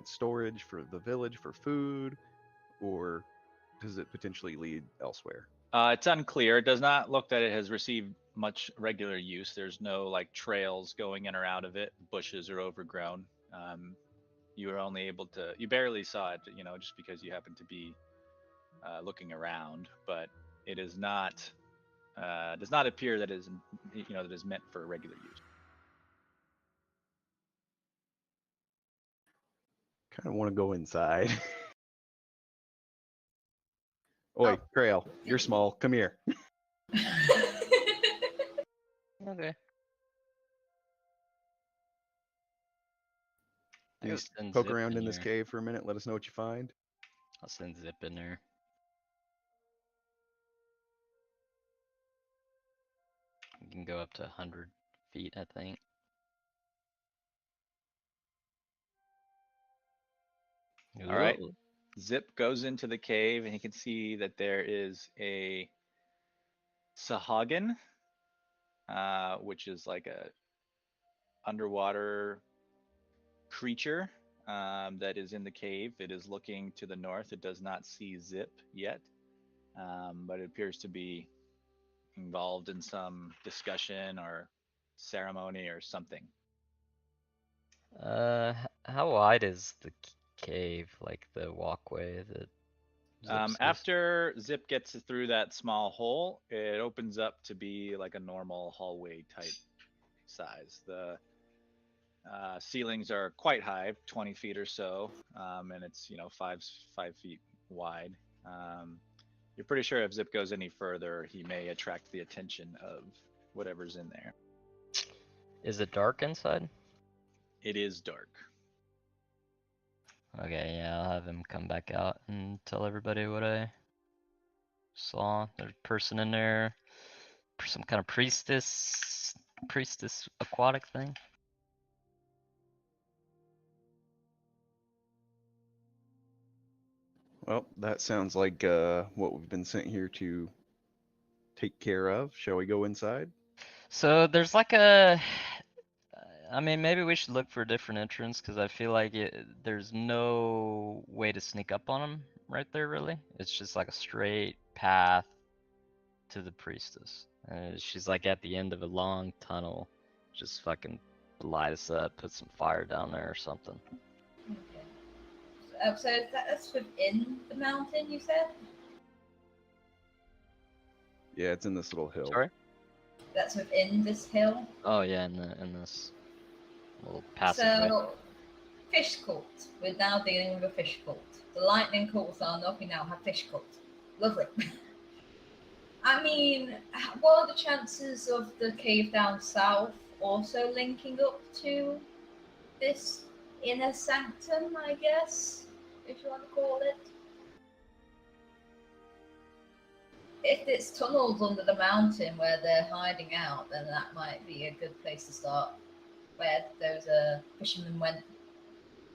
storage for the village for food, or does it potentially lead elsewhere? It's unclear. It does not look that it has received much regular use. There's no like trails going in or out of it. Bushes are overgrown. You were only able to, you barely saw it, just because you happened to be looking around. But it is not, does not appear that is, that is meant for regular use. Kind of want to go inside. Oi, Trail, you're small. Come here. Okay. You I'll send poke Zip around in this there. cave for a minute. Let us know what you find. I'll send Zip in there. You can go up to 100 feet, I think. All right. Zip goes into the cave and he can see that there is a Sahagin, which is like a underwater creature that is in the cave. It is looking to the north. It does not see Zip yet, but it appears to be involved in some discussion or ceremony or something. How wide is the cave, like the walkway that Zip sees? After Zip gets through that small hole, it opens up to be like a normal hallway type size. The ceilings are quite high, 20 feet or so, and it's 5 feet wide. You're pretty sure if Zip goes any further, he may attract the attention of whatever's in there. Is it dark inside? It is dark. Okay, yeah, I'll have him come back out and tell everybody what I saw. There's a person in there, some kind of priestess aquatic thing. Well, that sounds like what we've been sent here to take care of. Shall we go inside? So there's like I mean, maybe we should look for a different entrance because I feel like there's no way to sneak up on him right there, really. It's just like a straight path to the priestess. She's like at the end of a long tunnel. Just fucking light us up, put some fire down there or something. Okay. So that's within the mountain, you said? Yeah, it's in this little hill. Sorry? That's within this hill? Oh yeah, in this little passageway. So, fish cult. We're now dealing with a fish cult. The lightning cults are enough, we now have fish cult. Lovely. I mean, what are the chances of the cave down south also linking up to this inner sanctum, I guess, if you want to call it? If it's tunnels under the mountain where they're hiding out, then that might be a good place to start, where those fishermen went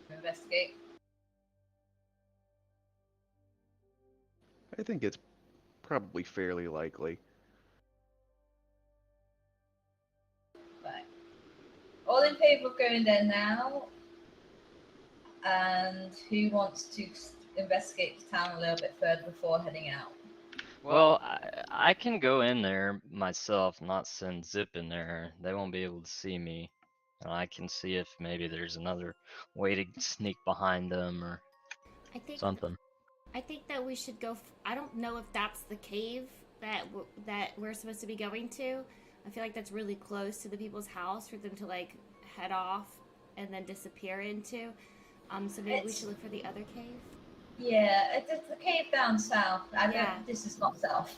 to investigate. I think it's probably fairly likely. Right. All in favour of going there now? And who wants to investigate the town a little bit further before heading out? Well, I can go in there myself, not send Zip in there. They won't be able to see me. And I can see if maybe there's another way to sneak behind them or something. I think that we should go. I don't know if that's the cave that we're supposed to be going to. I feel like that's really close to the people's house for them to like head off and then disappear into. So maybe we should look for the other cave. Yeah, it's the cave down south. This is not south.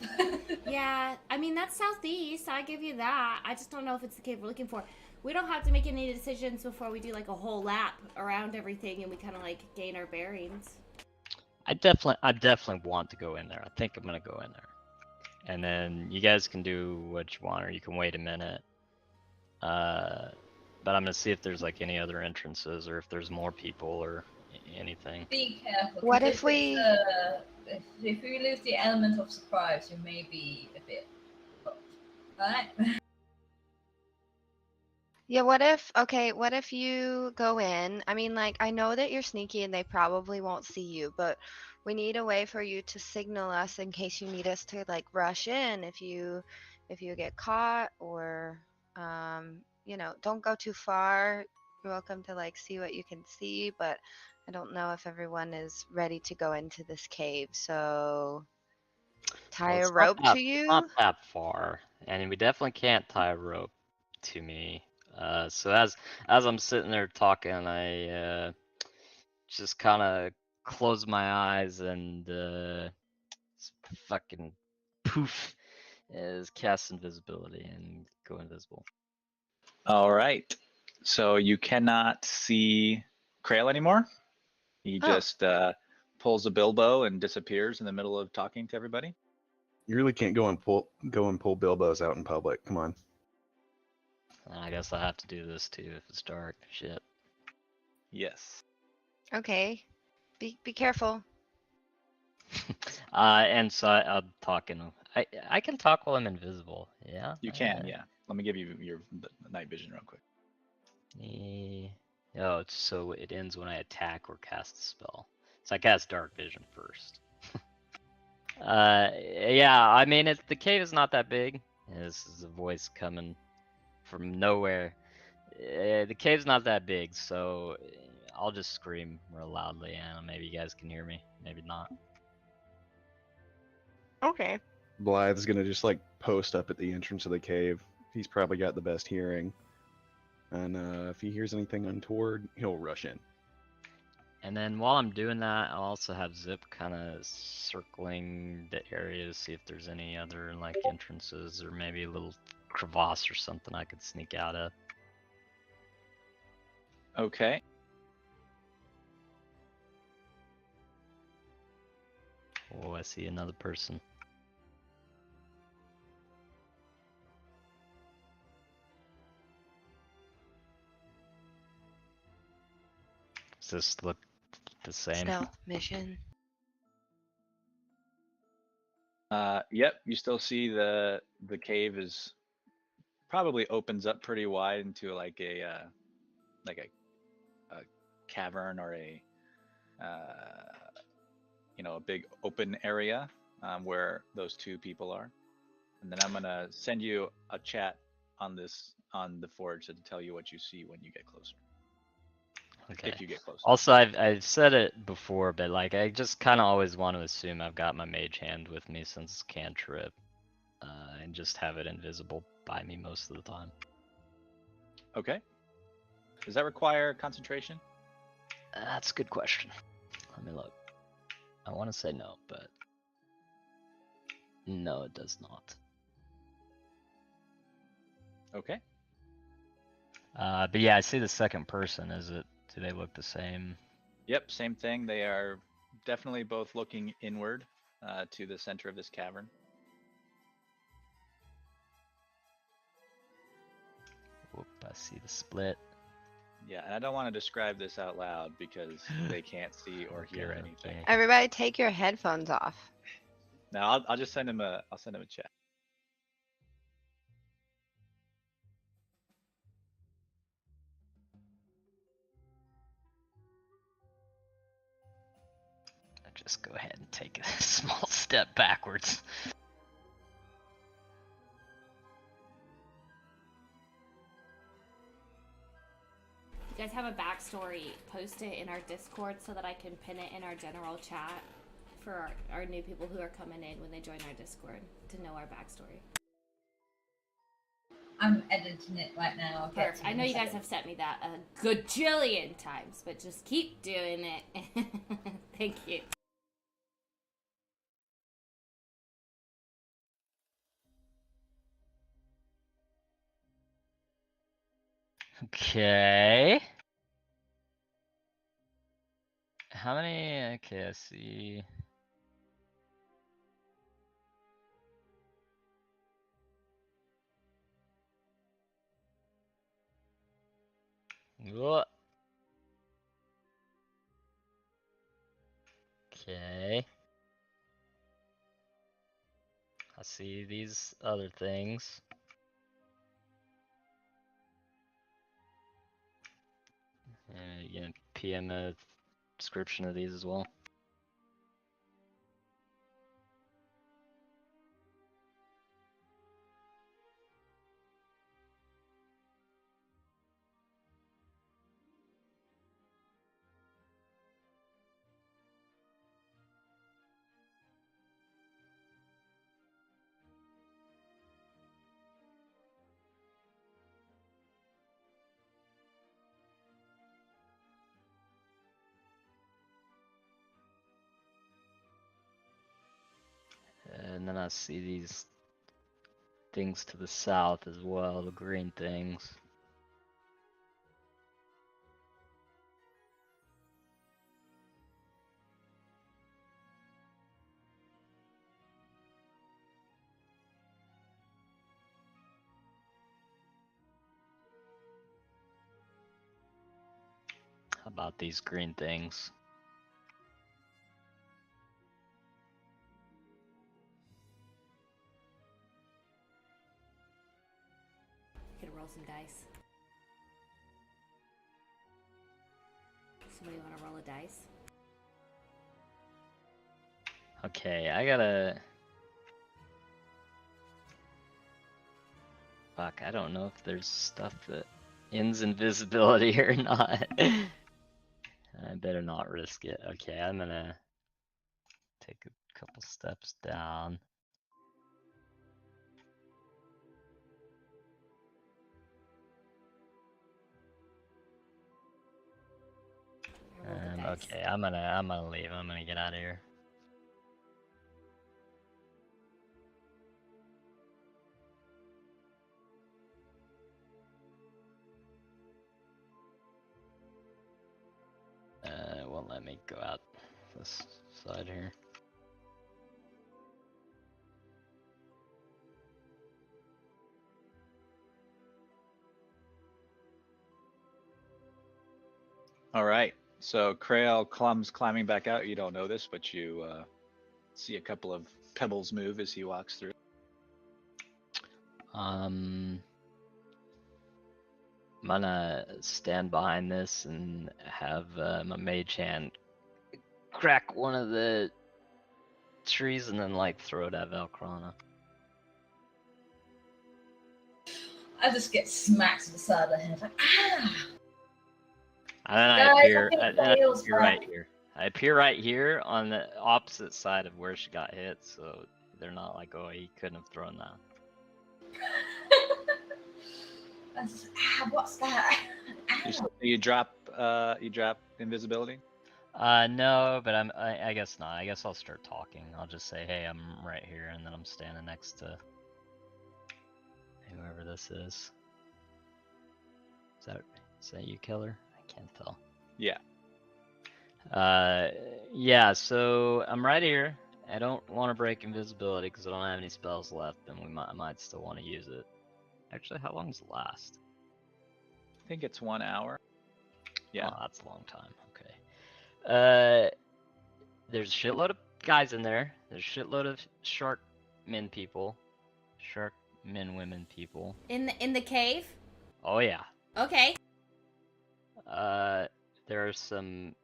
Yeah, I mean that's southeast. I give you that. I just don't know if it's the cave we're looking for. We don't have to make any decisions before we do like a whole lap around everything and we kind of like gain our bearings. I definitely want to go in there. I think I'm gonna go in there, and then you guys can do what you want, or you can wait a minute. But I'm gonna see if there's like any other entrances, or if there's more people, or anything. Be careful. What if we? If we lose the element of surprise, you may be a bit. Right. Yeah, what if you go in? I mean, like, I know that you're sneaky and they probably won't see you, but we need a way for you to signal us in case you need us to like rush in if you get caught or you know, don't go too far. You're welcome to like see what you can see, but I don't know if everyone is ready to go into this cave. So tie a it's rope to not you. that far, and we definitely can't tie a rope to me. So as I'm sitting there talking, I just kind of close my eyes and fucking poof is cast invisibility and go invisible. All right. So you cannot see Krail anymore. He Oh. just pulls a Bilbo and disappears in the middle of talking to everybody. You really can't go and pull Bilbos out in public. Come on. I guess I have to do this too if it's dark. Shit. Yes. Okay. Be careful. And so I'm talking. I can talk while I'm invisible. Yeah. You can, yeah. Let me give you your night vision real quick. Oh, so it ends when I attack or cast a spell. So I cast dark vision first. Yeah. I mean, the cave is not that big. This is a voice coming from nowhere. The cave's not that big, so I'll just scream real loudly, and maybe you guys can hear me. Maybe not. Okay. Blythe's gonna just like post up at the entrance of the cave. He's probably got the best hearing, and if he hears anything untoward, he'll rush in. And then while I'm doing that, I'll also have Zip kind of circling the area to see if there's any other like entrances or maybe a little crevasse or something I could sneak out of. Okay. Oh, I see another person. Does this look the same? Stealth mission. Yep. You still see the cave is probably opens up pretty wide into like a cavern or a a big open area where those two people are. And then I'm gonna send you a chat on the forge to tell you what you see when you get closer. Okay. If you get closer. Also, I've said it before, but like I just kind of always want to assume I've got my mage hand with me since it's cantrip, and just have it invisible by me most of the time. Okay. Does that require concentration? That's a good question. Let me look. I want to say no, but no, it does not. Okay. But yeah, I see the second person. Do they look the same? Yep, same thing. They are definitely both looking inward to the center of this cavern. Whoop, I see the split. Yeah, and I don't want to describe this out loud because they can't see or hear Okay, anything. okay. Everybody take your headphones off. Now I'll just send him a chat. I'll just go ahead and take a small step backwards. If you guys have a backstory, post it in our Discord so that I can pin it in our general chat for our new people who are coming in when they join our Discord to know our backstory. I'm editing it right now. I'll get Perfect. to it I in know a you guys second. have sent me that a gajillion times, but just keep doing it. Thank you. Okay. How many? Okay, I see. Whoa. Okay. I see these other things. You can PM a description of these as well. And then I see these things to the south as well, the green things. How about these green things? You could roll some dice. Somebody want to roll a dice? Okay, I gotta. Fuck, I don't know if there's stuff that ends invisibility or not. I better not risk it. Okay, I'm gonna take a couple steps down. I rolled the dice. Okay, I'm gonna leave. I'm gonna get out of here. It won't let me go out this side here. All right. So Krail comes climbing back out. You don't know this, but you see a couple of pebbles move as he walks through. I'm gonna stand behind this and have my mage hand crack one of the trees and then like throw it at Velcrona. I just get smacked to the side of the head, like, ah! And then I Guys, I appear, think and I Dale's appear right back. here. I appear right here on the opposite side of where she got hit, so they're not like, oh, he couldn't have thrown that. I just, what's that? You drop invisibility. No, but I guess not. I guess I'll start talking. I'll just say, hey, I'm right here, and then I'm standing next to whoever this is. Is that you, Killer? I can't tell. Yeah. Yeah, so I'm right here. I don't want to break invisibility because I don't have any spells left, and I might still want to use it. Actually, how long does it last? I think it's 1 hour. Yeah. Oh, that's a long time. Okay. There's a shitload of guys in there. There's a shitload of shark men people. Shark men, women people. In the cave? Oh yeah. Okay. There are some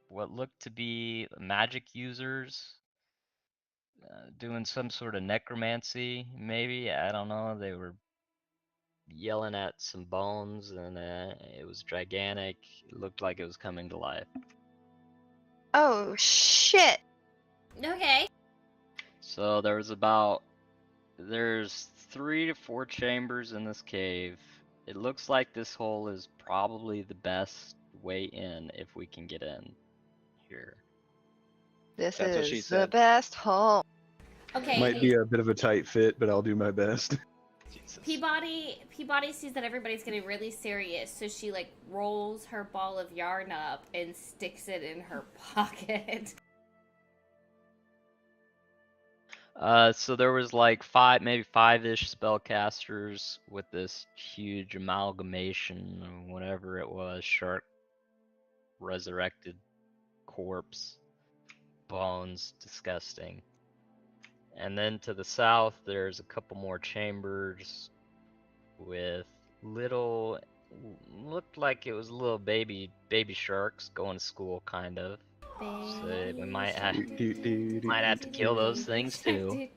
what look to be magic users doing some sort of necromancy, maybe. I don't know. They were yelling at some bones, and it was gigantic. It looked like it was coming to life. Oh shit! Okay. So there's 3 to 4 chambers in this cave. It looks like this hole is probably the best way in if we can get in here. This That's what she is the said. best home. Okay. Might be a bit of a tight fit, but I'll do my best. Jesus. Peabody sees that everybody's getting really serious, so she like rolls her ball of yarn up and sticks it in her pocket. So there was like maybe 5-ish spellcasters with this huge amalgamation, or whatever it was, shark resurrected corpse, bones, disgusting. And then to the south, there's a couple more chambers with little looked like it was little baby sharks going to school, kind of. So we might have to kill those things too.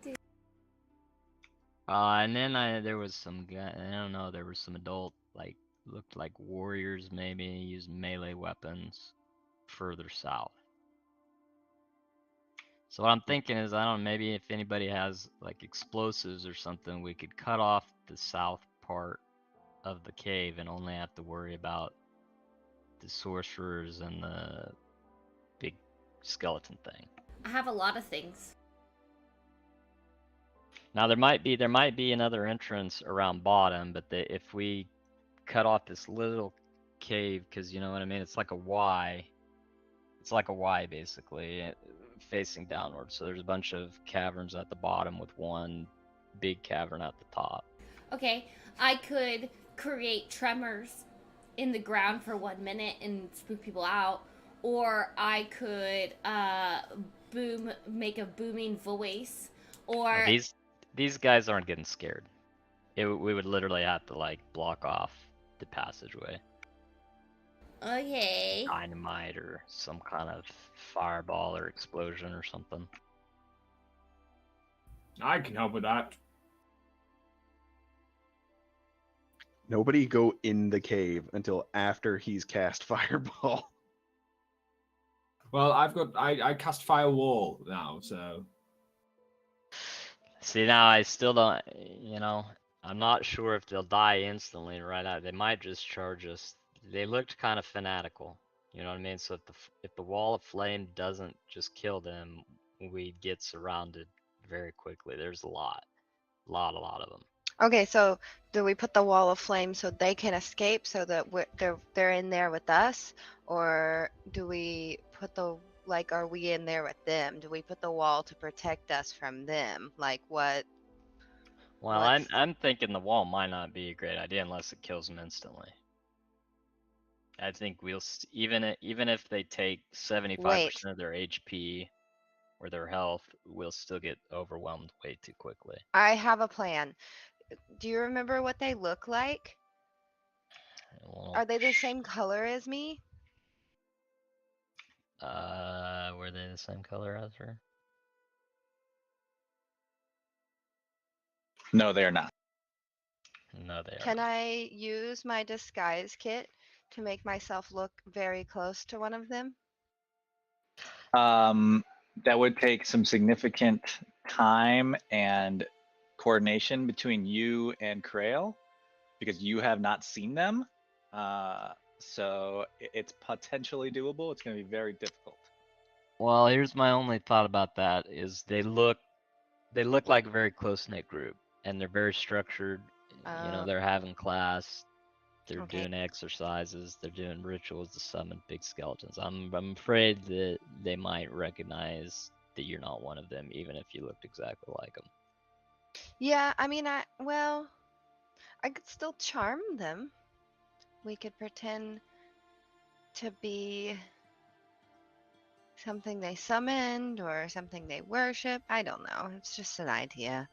And then there was some guy, I don't know, there was some adult, like, looked like warriors maybe, using melee weapons further south. So what I'm thinking is, I don't know, maybe if anybody has, like, explosives or something, we could cut off the south part of the cave and only have to worry about the sorcerers and the big skeleton thing. I have a lot of things. Now there might be another entrance around bottom, but if we cut off this little cave, because you know what I mean, it's like a Y. It's like a Y basically, facing downward. So there's a bunch of caverns at the bottom with one big cavern at the top. Okay, I could create tremors in the ground for 1 minute and spook people out, or I could make a booming voice, or these guys aren't getting scared. We would literally have to like block off the passageway. okay. Dynamite or some kind of fireball or explosion or something. I can help with that. Nobody go in the cave until after he's cast fireball. Well, I cast firewall now, so. See, now I still don't, you know, I'm not sure if they'll die instantly right out. They might just charge us. They looked kind of fanatical, you know what I mean? So if the wall of flame doesn't just kill them, we get surrounded very quickly. There's a lot of them. Okay, so do we put the wall of flame so they can escape, so that they're in there with us, or do we put are we in there with them? Do we put the wall to protect us from them? Like what? Well, I'm thinking the wall might not be a great idea unless it kills them instantly. I think we'll even if they take 75% of their HP or their health, we'll still get overwhelmed way too quickly. I have a plan. Do you remember what they look like? Well, Are they the same color as me? were they the same color as her? No, they are not. No, they are. Can I use my disguise kit to make myself look very close to one of them? That would take some significant time and coordination between you and Krail, because you have not seen them. So it's potentially doable. It's going to be very difficult. Well, here's my only thought about that is they look like a very close-knit group, and they're very structured. You know, they're having class, they're doing exercises, they're doing rituals to summon big skeletons. I'm afraid that they might recognize that you're not one of them, even if you looked exactly like them. Yeah, I mean, I could still charm them. We could pretend to be something they summoned or something they worship. I don't know. It's just an idea.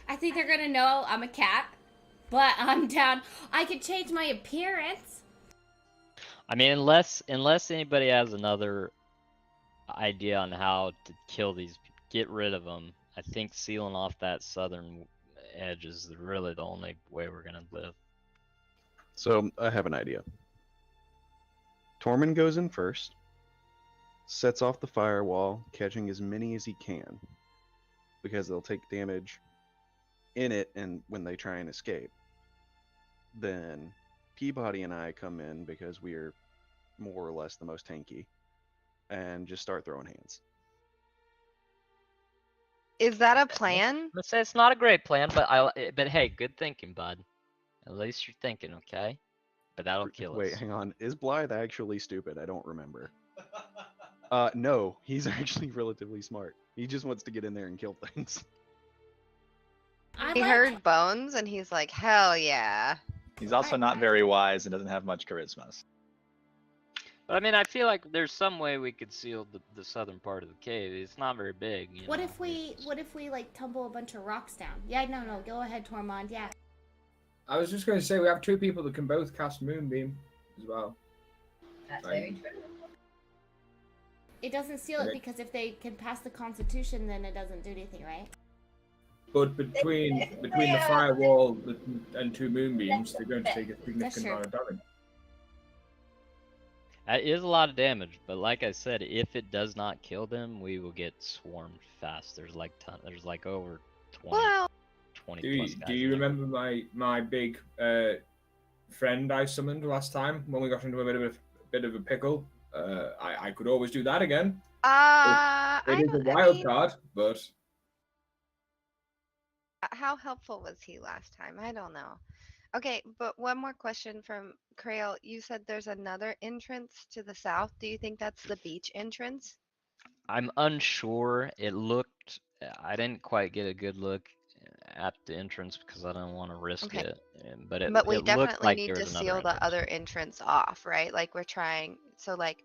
I think they're gonna know I'm a cat, but I'm down. I could change my appearance. I mean, unless anybody has another idea on how to kill these, get rid of them, I think sealing off that southern edge is really the only way we're gonna live. So I have an idea. Tormund goes in first, sets off the firewall, catching as many as he can, because they'll take damage in it and when they try and escape. Then Peabody and I come in because we are more or less the most tanky, and just start throwing hands. Is that a plan? Let's say it's not a great plan, but hey, good thinking, bud. At least you're thinking, okay? But that'll kill us. Wait, hang on. Is Blythe actually stupid? I don't remember. No, he's actually relatively smart. He just wants to get in there and kill things. He heard bones and he's like, hell yeah. He's also not very wise and doesn't have much charisma. But I mean, I feel like there's some way we could seal the southern part of the cave. It's not very big. What if we like tumble a bunch of rocks down? Yeah, no, go ahead, Tormund. Yeah. I was just going to say we have 2 people that can both cast Moonbeam as well. That's Right. very true. It doesn't seal it Okay. because if they can pass the Constitution, then it doesn't do anything, right? But between the firewall and 2 Moonbeams, they're going to take a significant true. amount of damage. That is a lot of damage, but like I said, if it does not kill them, we will get swarmed fast. There's like over 20, Well, 20 Do plus you, guys. do you in there. remember my big friend I summoned last time when we got into a bit of a pickle? I could always do that again. I It is a don't. I wild mean, card, but how helpful was he last time? I don't know. Okay, but one more question from Krail. You said there's another entrance to the south. Do you think that's the beach entrance? I'm unsure. It looked. I didn't quite get a good look at the entrance because I didn't want to risk Okay. it. But it But we looked definitely like need there to was another seal the entrance. other entrance off, right? Like we're trying. So like,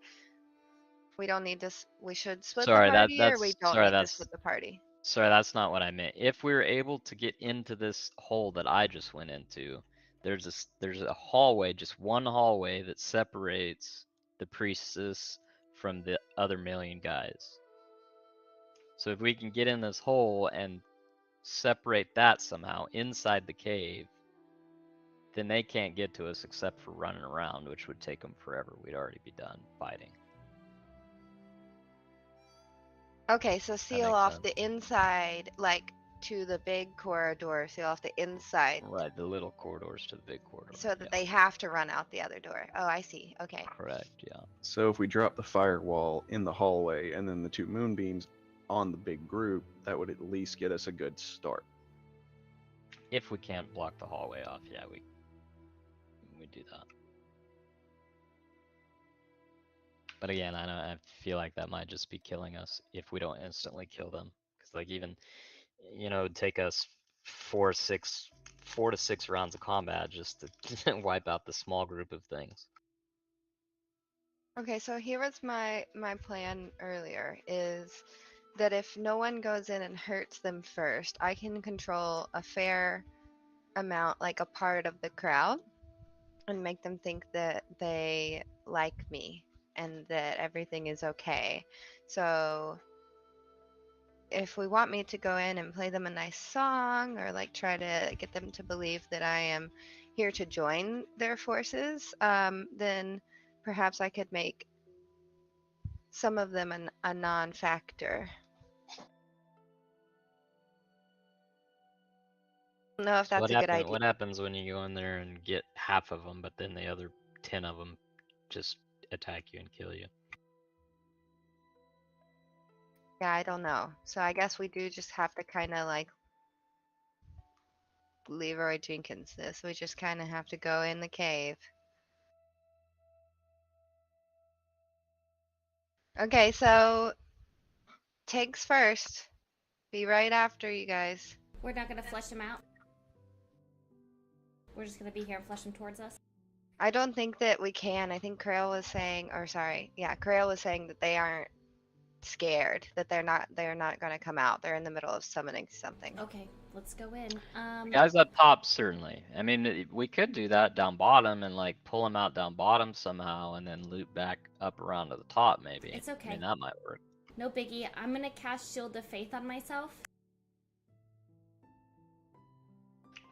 we don't need to. We should split Sorry, the party, or we don't need to split the party. Sorry, that's not what I meant. If we were able to get into this hole that I just went into, there's a hallway, just one hallway that separates the priestess from the other million guys. So if we can get in this hole and separate that somehow inside the cave, then they can't get to us except for running around, which would take them forever. We'd already be done fighting. Okay, so seal makes off sense. the inside, like to the big corridor. Seal off the inside, Right, the little corridors to the big corridor. so that yeah. they have to run out the other door. Oh, I see. Okay. Correct, yeah. So if we drop the firewall in the hallway and then the 2 moonbeams on the big group, that would at least get us a good start. If we can't block the hallway off, yeah, we do that. But again, I feel like that might just be killing us if we don't instantly kill them. Because like even, it'd take us 4 to 6 rounds of combat just to wipe out the small group of things. Okay, so here was my plan earlier is that if no one goes in and hurts them first, I can control a fair amount, like a part of the crowd, and make them think that they like me and that everything is okay. So if we want me to go in and play them a nice song or like try to get them to believe that I am here to join their forces, then perhaps I could make some of them a non-factor. I don't know if So that's a good idea. what happens when you go in there and get half of them, but then the other 10 of them just attack you and kill you? Yeah, I don't know. So I guess we do just have to kind of like Leroy Jenkins this. We just kind of have to go in the cave. Okay, so takes first. Be right after you guys. We're not gonna flush them out. We're just gonna be here and flush them towards us. I don't think that we can. I think Krail was saying, or sorry, yeah, Krail was saying that they aren't scared, that they're not gonna come out. They're in the middle of summoning something. Okay, let's go in. Guys up top, certainly. I mean, we could do that down bottom and like pull them out down bottom somehow and then loop back up around to the top maybe. It's okay. I mean, that might work. No biggie. I'm gonna cast Shield of Faith on myself.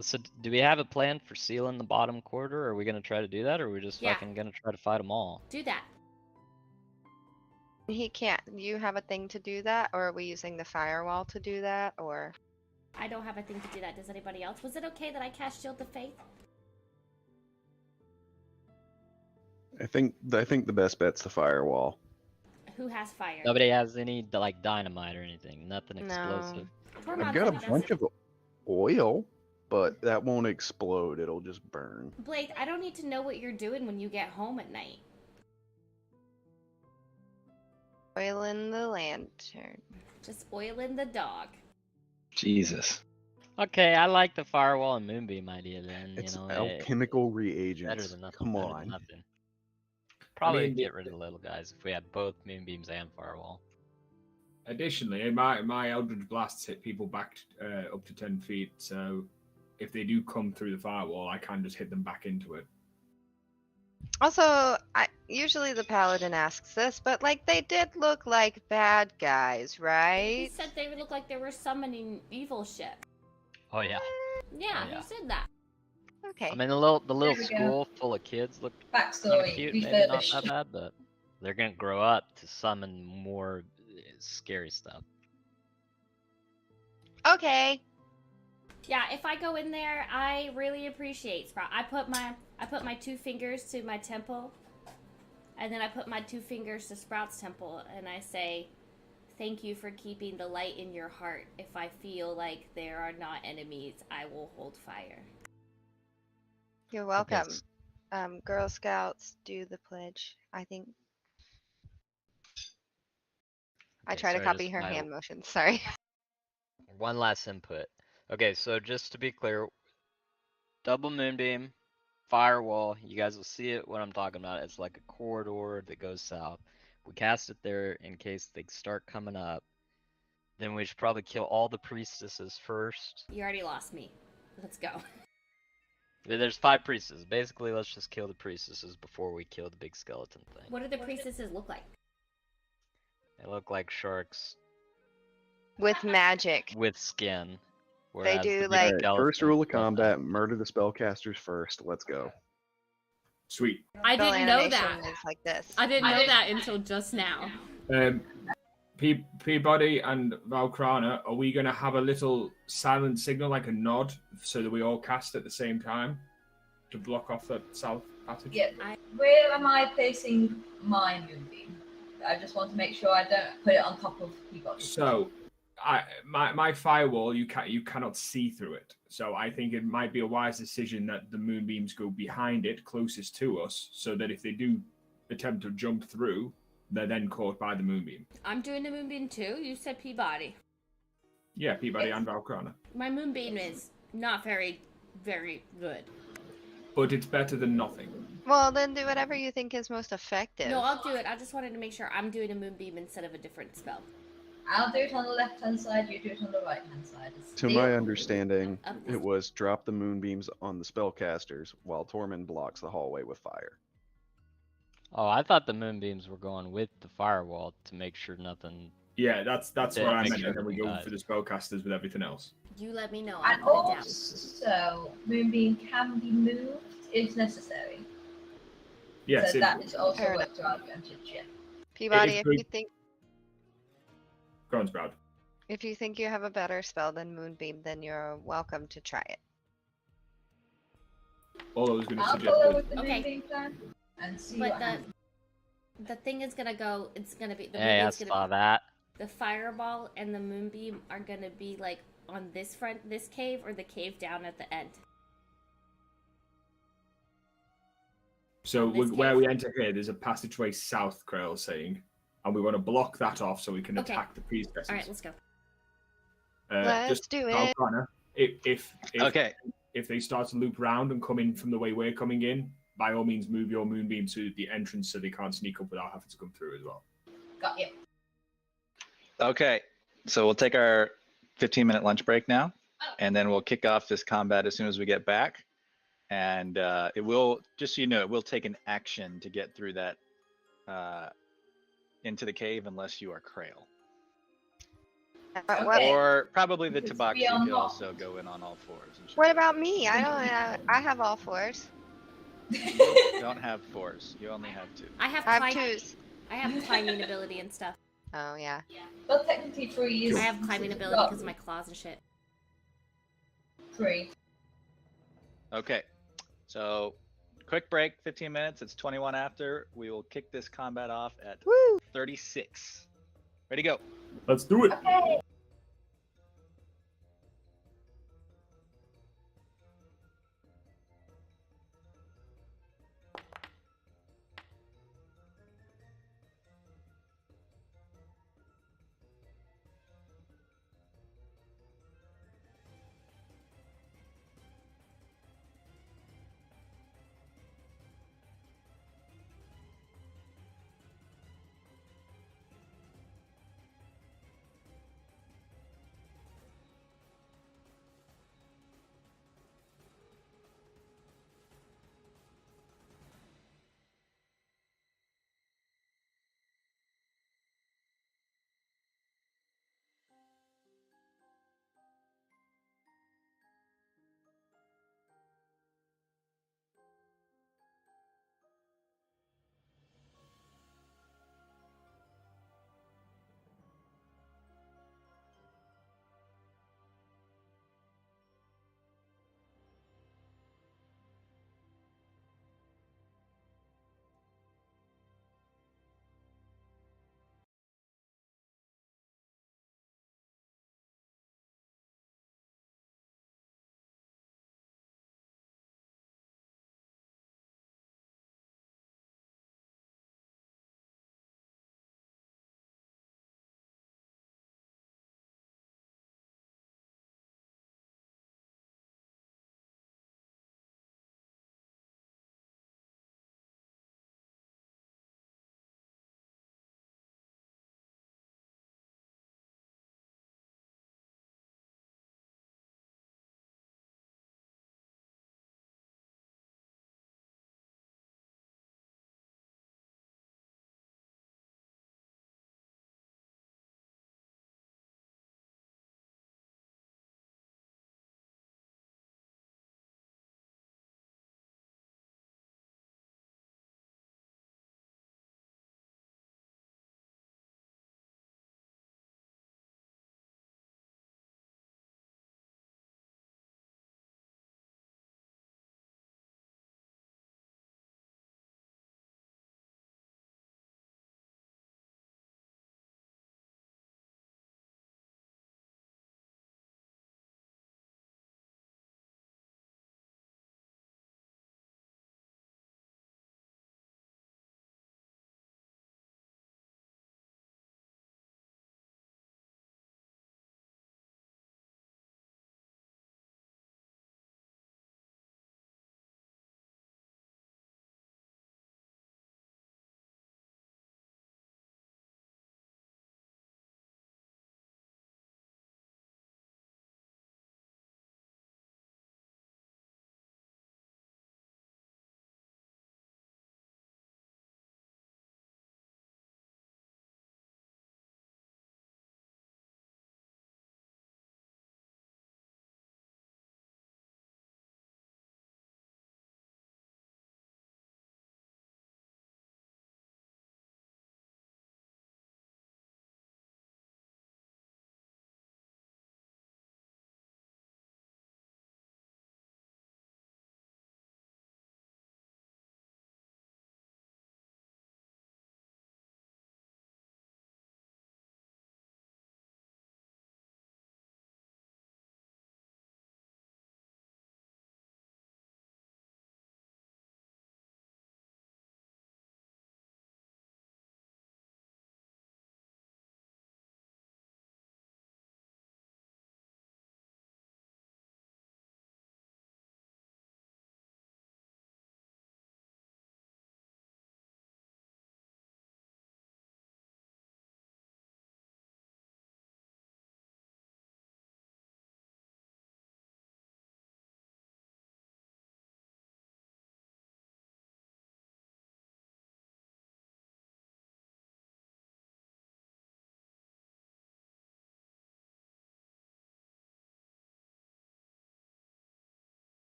So do we have a plan for sealing the bottom corridor? Are we going to try to do that, or are we just Yeah. fucking going to try to fight them all? Do that. He can't. You have a thing to do that, or are we using the firewall to do that, or? I don't have a thing to do that. Does anybody else? Was it okay that I cast Shield of Faith? I think the best bet's the firewall. Who has fire? Nobody has any like dynamite or anything. Nothing No. explosive. Tormod I've got said a he bunch doesn't. of oil, but that won't explode. It'll just burn. Blake, I don't need to know what you're doing when you get home at night. Oil in the lantern. Just oiling the dog. Jesus. Okay, I like the firewall and moonbeam idea then. It's you know, alchemical better reagents. than nothing. Come better than on. nothing. Probably mean, get rid of the little guys if we had both moonbeams and firewall. Additionally, my Eldritch Blasts hit people back up to 10 feet, so if they do come through the firewall, I can just hit them back into it. Also, usually the paladin asks this, but like they did look like bad guys, He right? said they would look like they were summoning evil shit. Oh yeah. Yeah, yeah. he said that. Okay. I mean, the little There we go. school full of kids looked kind of Backstory. cute, maybe not Refurbished. that bad, but they're gonna grow up to summon more scary stuff. Okay. Yeah, if I go in there, I really appreciate Sprout. I put my 2 fingers to my temple, and then I put my 2 fingers to Sprout's temple, and I say, "Thank you for keeping the light in your heart. If I feel like there are not enemies, I will hold fire." You're Okay, welcome. Girl Scouts do the pledge, I think. I Okay, try to sorry, copy just her my hand motions. Sorry. one last input. Okay, so just to be clear, double moonbeam, firewall. You guys will see it what I'm talking about. It's like a corridor that goes south. We cast it there in case they start coming up. Then we should probably kill all the priestesses first. You already lost me. Let's go. There's 5 priestesses. Basically, let's just kill the priestesses before we kill the big skeleton thing. What do the priestesses look like? They look like sharks With magic. with skin. They whereas do, the big like- Alright, first skeleton rule of doesn't. combat: murder the spellcasters first. Let's go. Sweet. I Spell didn't know animation that. is like this. I didn't know that until just now. Peabody and Valkrana, are we going to have a little silent signal, like a nod, so that we all cast at the same time to block off that south passage? Yeah. Where am I placing my moonbeam? I just want to make sure I don't put it on top of Peabody. So, my firewall, you cannot see through it. So I think it might be a wise decision that the moonbeams go behind it, closest to us, so that if they do attempt to jump through, they're then caught by the moonbeam. I'm doing the moonbeam too. You said Peabody. Yeah, Peabody and Valkrana. My moonbeam is not very, very good. But it's better than nothing. Well, then do whatever you think is most effective. No, I'll do it. I just wanted to make sure I'm doing a moonbeam instead of a different spell. I'll do it on the left-hand side, you do it on the right-hand side. It's To deal. my understanding, Of this- it was drop the moonbeams on the spellcasters while Tormund blocks the hallway with fire. Oh, I thought the moonbeams were going with the firewall to make sure nothing. Yeah, that's Yeah, what I make meant. sure And then we go everything for the spellcasters with everything else. You let me know. And I'll put it down. also, moonbeam can be moved if necessary. Yes, So it, that is also Fair worked to our advantage, yeah. Peabody, It is if good. you think go on, Sprout. if you think you have a better spell than Moonbeam, then you're welcome to try it. All I was going to I'll suggest follow was with the Okay. moonbeam plan and see But what happens. the thing is gonna go. It's gonna be the Hey, I moonbeam's saw gonna. that. The fireball and the moonbeam are gonna be like on this front, this cave, or the cave down at the end. so. This Where case- we enter here, there's a passageway south. Krell's saying, and we want to block that off so we can Okay. attack the priestesses. All right, let's go. Let's just do it. Valkrana, if Okay. if they start to loop round and come in from the way we're coming in, by all means move your moonbeam to the entrance so they can't sneak up without having to come through as well. Got you. Okay. So we'll take our 15-minute lunch break now, and then we'll kick off this combat as soon as we get back. And it will, just so you know, it will take an action to get through that into the cave unless you are Krail. Okay. Or probably the Because Tabaxi we are could not. also go in on all fours. And What about me? I have all fours. You don't have fours. You only have 2. I have I have climb- twos. I have climbing ability and stuff. Oh yeah. Well, technically 3 is... I have climbing ability because of my claws and shit. 3. Okay. So quick break, 15 minutes. It's 21 after. We will kick this combat off at Woo! 36. Ready, go. Let's do it. Okay.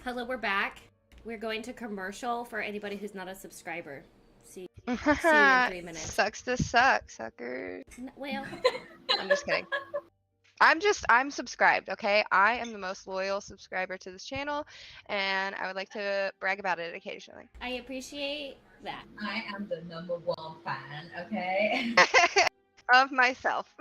Hello, we're back. We're going to commercial for anybody who's not a subscriber. See you in 3 minutes. Sucks to suck, suckers. Well, I'm just kidding. I'm subscribed, okay? I am the most loyal subscriber to this channel, and I would like to brag about it occasionally. I appreciate that. I am the #1 fan, okay? Of myself.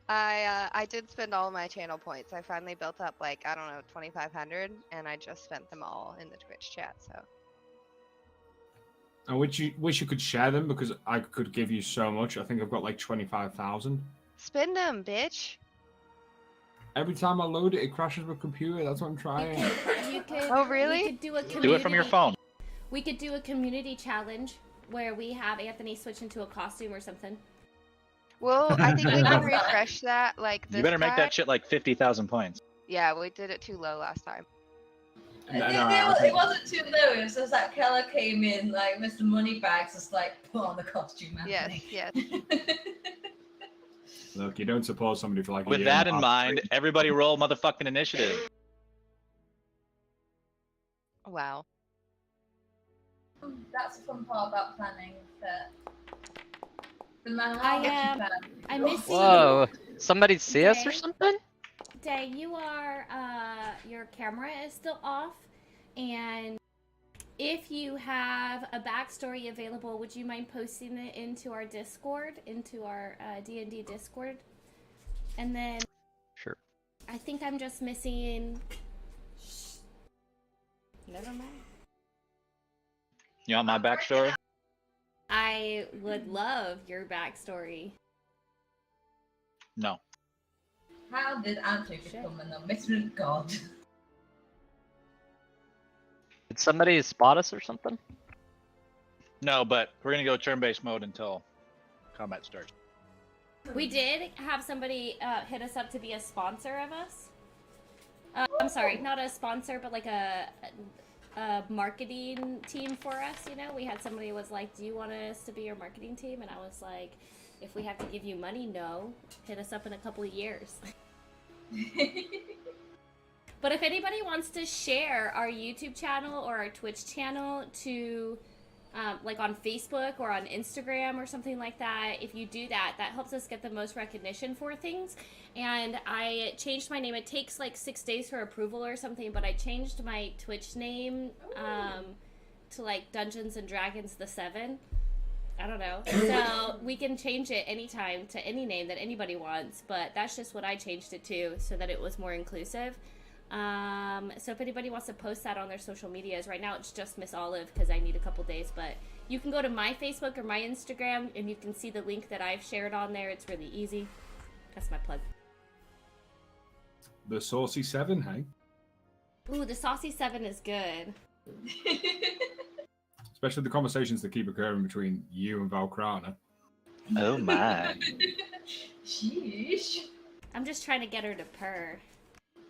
I did spend all my channel points. I finally built up like, I don't know, 2,500, and I just spent them all in the Twitch chat, so. I wish you could share them because I could give you so much. I think I've got like 25,000. Spend them, bitch. Every time I load it, it crashes my computer. That's what I'm trying. You could, Oh, really? We could do a community, Do it from your phone. We could do a community challenge where we have Anthony switch into a costume or something. Well, I think we can refresh that like this You better make time. that shit like 50,000 points. Yeah, we did it too low last time. It wasn't too low. It was just that Keller came in, like Mr. Moneybags, just like put on the costume. Yes, yes. Look, you don't support somebody for like. With that in mind, everybody roll motherfucking initiative. Wow. That's the fun part about planning. That I miss you. Whoa! Somebody see us or Okay. something? Day, you are, your camera is still off, and if you have a backstory available, would you mind posting it into our Discord, into our D&D Discord? And then Sure. I think I'm just missing. Never mind. You want my backstory? I would love your backstory. No. How did Anthony become an omnipotent god? Did somebody spot us or something? No, but we're gonna go turn-based mode until combat starts. We did have somebody hit us up to be a sponsor of us. I'm sorry, not a sponsor, but like a marketing team for us, you know? We had somebody who was like, do you want us to be your marketing team? And I was like, if we have to give you money, no. Hit us up in a couple of years. But if anybody wants to share our YouTube channel or our Twitch channel to, like on Facebook or on Instagram or something like that, if you do that, that helps us get the most recognition for things. And I changed my name. It takes like 6 days for approval or something, but I changed my Twitch name to like Dungeons and Dragons the 7. I don't know. So we can change it anytime to any name that anybody wants, but that's just what I changed it to so that it was more inclusive. So if anybody wants to post that on their social medias, right now it's just Miss Olive because I need a couple days, but you can go to my Facebook or my Instagram and you can see the link that I've shared on there. It's really easy. That's my plug. The Saucy 7, hey? Ooh, the Saucy 7 is good. Especially the conversations that keep occurring between you and Valkrana. Oh my. Sheesh. I'm just trying to get her to purr.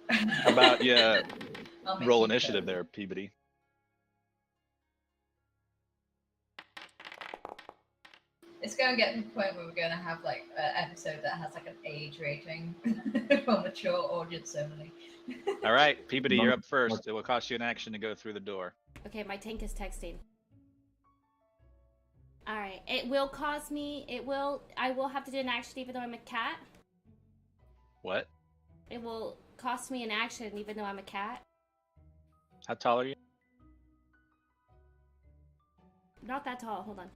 How about you I'll make roll you initiative go. there, Peabody? It's going to get to the point where we're going to have like an episode that has like an age rating for mature audience only. All right, Peabody, you're up first. It will cost you an action to go through the door. Okay, my tank is texting. Alright, it will cost me, I will have to do an action even though I'm a cat. What? It will cost me an action even though I'm a cat. How tall are you? Not that tall, hold on.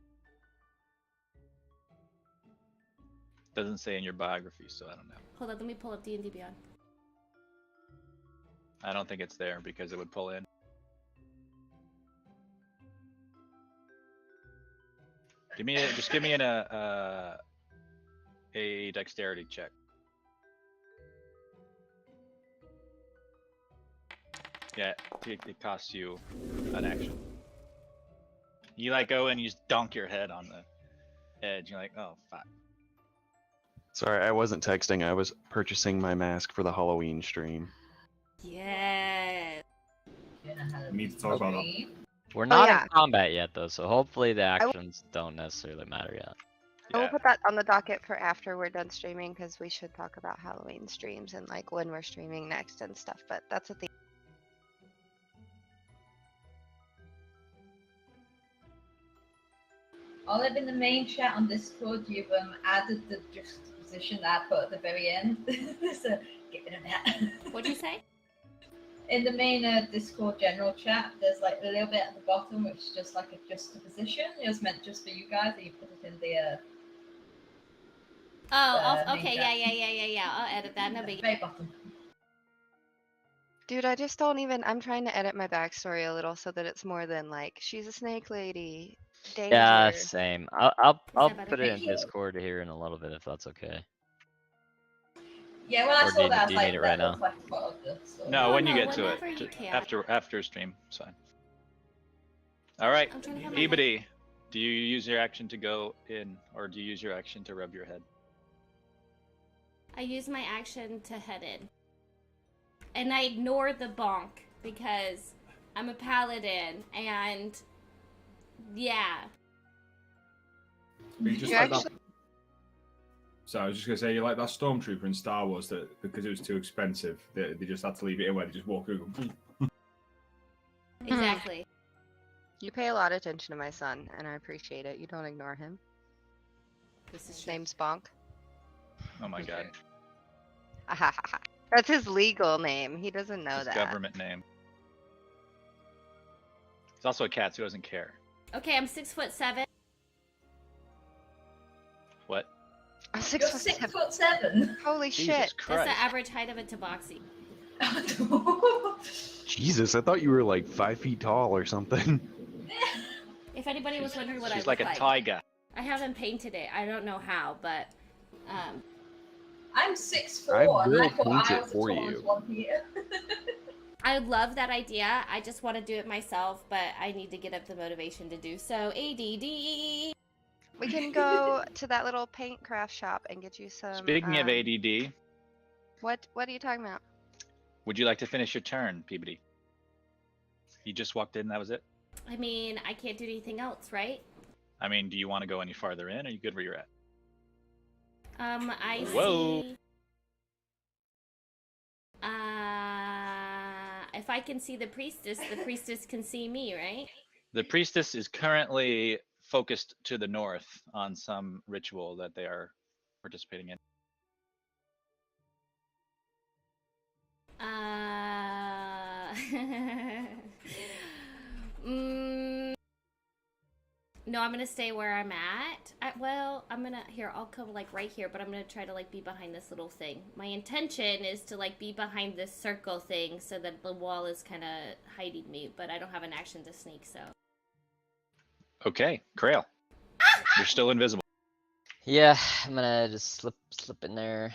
Doesn't say in your biography, so I don't know. Hold on, let me pull up D&D Beyond. I don't think it's there because it would pull in. Just give me a dexterity check. Yeah, it costs you an action. You like go and you just dunk your head on the edge. You're like, oh fuck. Sorry, I wasn't texting. I was purchasing my mask for the Halloween stream. Yes. We need to talk about that. We're not yeah. in combat yet, though, so hopefully the actions don't necessarily matter yet. We'll Yeah. put that on the docket for after we're done streaming because we should talk about Halloween streams and like when we're streaming next and stuff. But that's at the Olive, in the main chat on Discord, you've added the juxtaposition that I put at the very end. So get rid of that. What'd you say? In the main Discord general chat, there's like a little bit at the bottom, which is just like a juxtaposition. It was meant just for you guys, and you put it in the. main Okay, chat. yeah. I'll edit that. No biggie. Very bottom. dude. I just don't even. I'm trying to edit my backstory a little so that it's more than like she's a snake lady. Danger. Yeah, same. I'll that better? put it in Thank you. Discord here in a little bit if that's okay. Yeah, when I Or do saw you- that, I do was you like, need it that right looks now? like a photo of this. So. No, Oh, when you no, get to it. whenever you can. After stream, it's fine. All right, I'm trying to find my Peabody, do you use your action to go in, or do you use your action to rub your head? I use my action to head in. And I ignore the bonk because I'm a paladin and yeah. You just You like that. actually- So I was just gonna say, you like that stormtrooper in Star Wars that because it was too expensive, they just had to leave it in where they just walk through. Exactly. You pay a lot of attention to my son, and I appreciate it. You don't ignore him. This is His true. name's Bonk. Oh my god, That's his legal name. He doesn't know his that. government name. He's also a cat, so he doesn't care. Okay, I'm 6'7". What? I'm You're 6'7". Holy Jesus shit. That's Christ. the average height of a tabaxi. Jesus, I thought you were like 5 feet tall or something. If anybody was wondering what She's I like look a tiger. I haven't painted it. I don't know how, but I'm 6'4", I and will I thought paint I it was the for tallest you. one here. I love that idea. I just want to do it myself, but I need to get up the motivation to do so. ADD. We can go to that little paint craft shop and get you some. Speaking of ADD, What are you talking about? would you like to finish your turn, Peabody? You just walked in, that was it? I mean, I can't do anything else, right? I mean, do you want to go any farther in? Or are you good where you're at? I Whoa. see. If I can see the priestess can see me, right? The priestess is currently focused to the north on some ritual that they are participating in. No, I'm gonna stay where I'm at. I'll come like right here, but I'm gonna try to like be behind this little thing. My intention is to like be behind this circle thing so that the wall is kind of hiding me, but I don't have an action to sneak, so. Okay, Krail. You're still invisible. Yeah, I'm gonna just slip in there.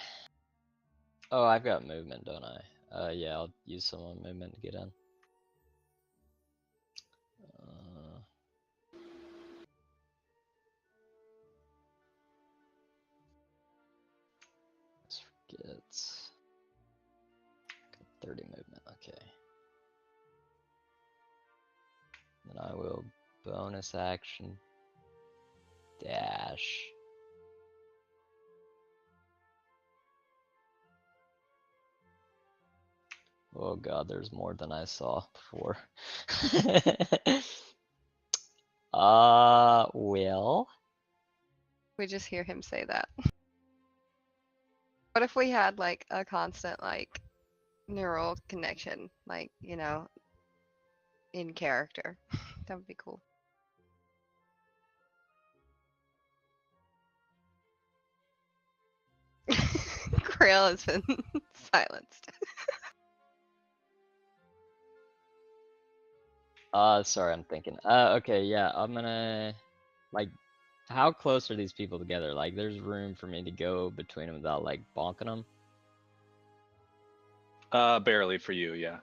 Oh, I've got movement, don't I? Yeah, I'll use some of my movement to get in. Let's forget. Got 30 movement, okay. Then I will bonus action dash. Oh god, there's more than I saw before. Well. We just hear him say that. What if we had like a constant like neural connection, like, you know, in character? That would be cool. Krail has been silenced. Sorry, I'm thinking. Okay, yeah, I'm gonna, like, how close are these people together? Like, there's room for me to go between them without, like, bonking them? Barely for you, yeah.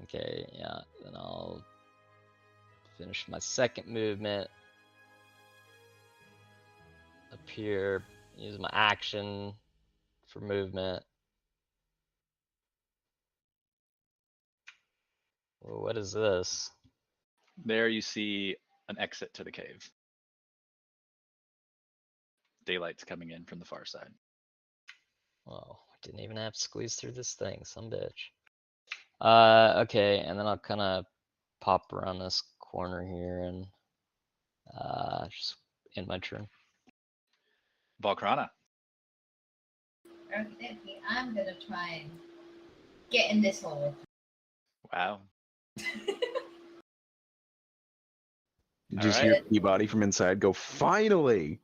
Okay, yeah, then I'll finish my second movement. Up here, use my action for movement. Well, what is this? There you see an exit to the cave. daylight's coming in from the far side. Oh, didn't even have to squeeze through this thing, some bitch. Okay, and then I'll kind of pop around this corner here and just end my turn. Valkrana. Okay, I'm gonna try and get in this hole. Wow. You All just right. hear Peabody from inside go, finally!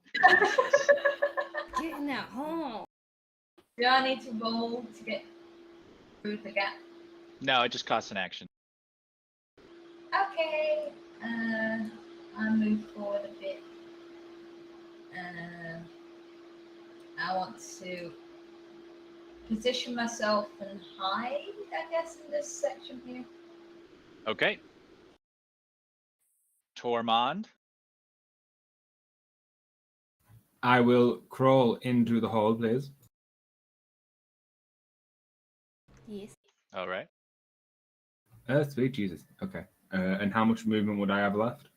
Get in that hole. Do I need to roll to get through the gap? No, it just costs an action. Okay. I move forward a bit. I want to position myself and hide, I guess, in this section here. Okay. Tormund. I will crawl into the hole, please. Yes. All right. Sweet Jesus. Okay. And how much movement would I have left?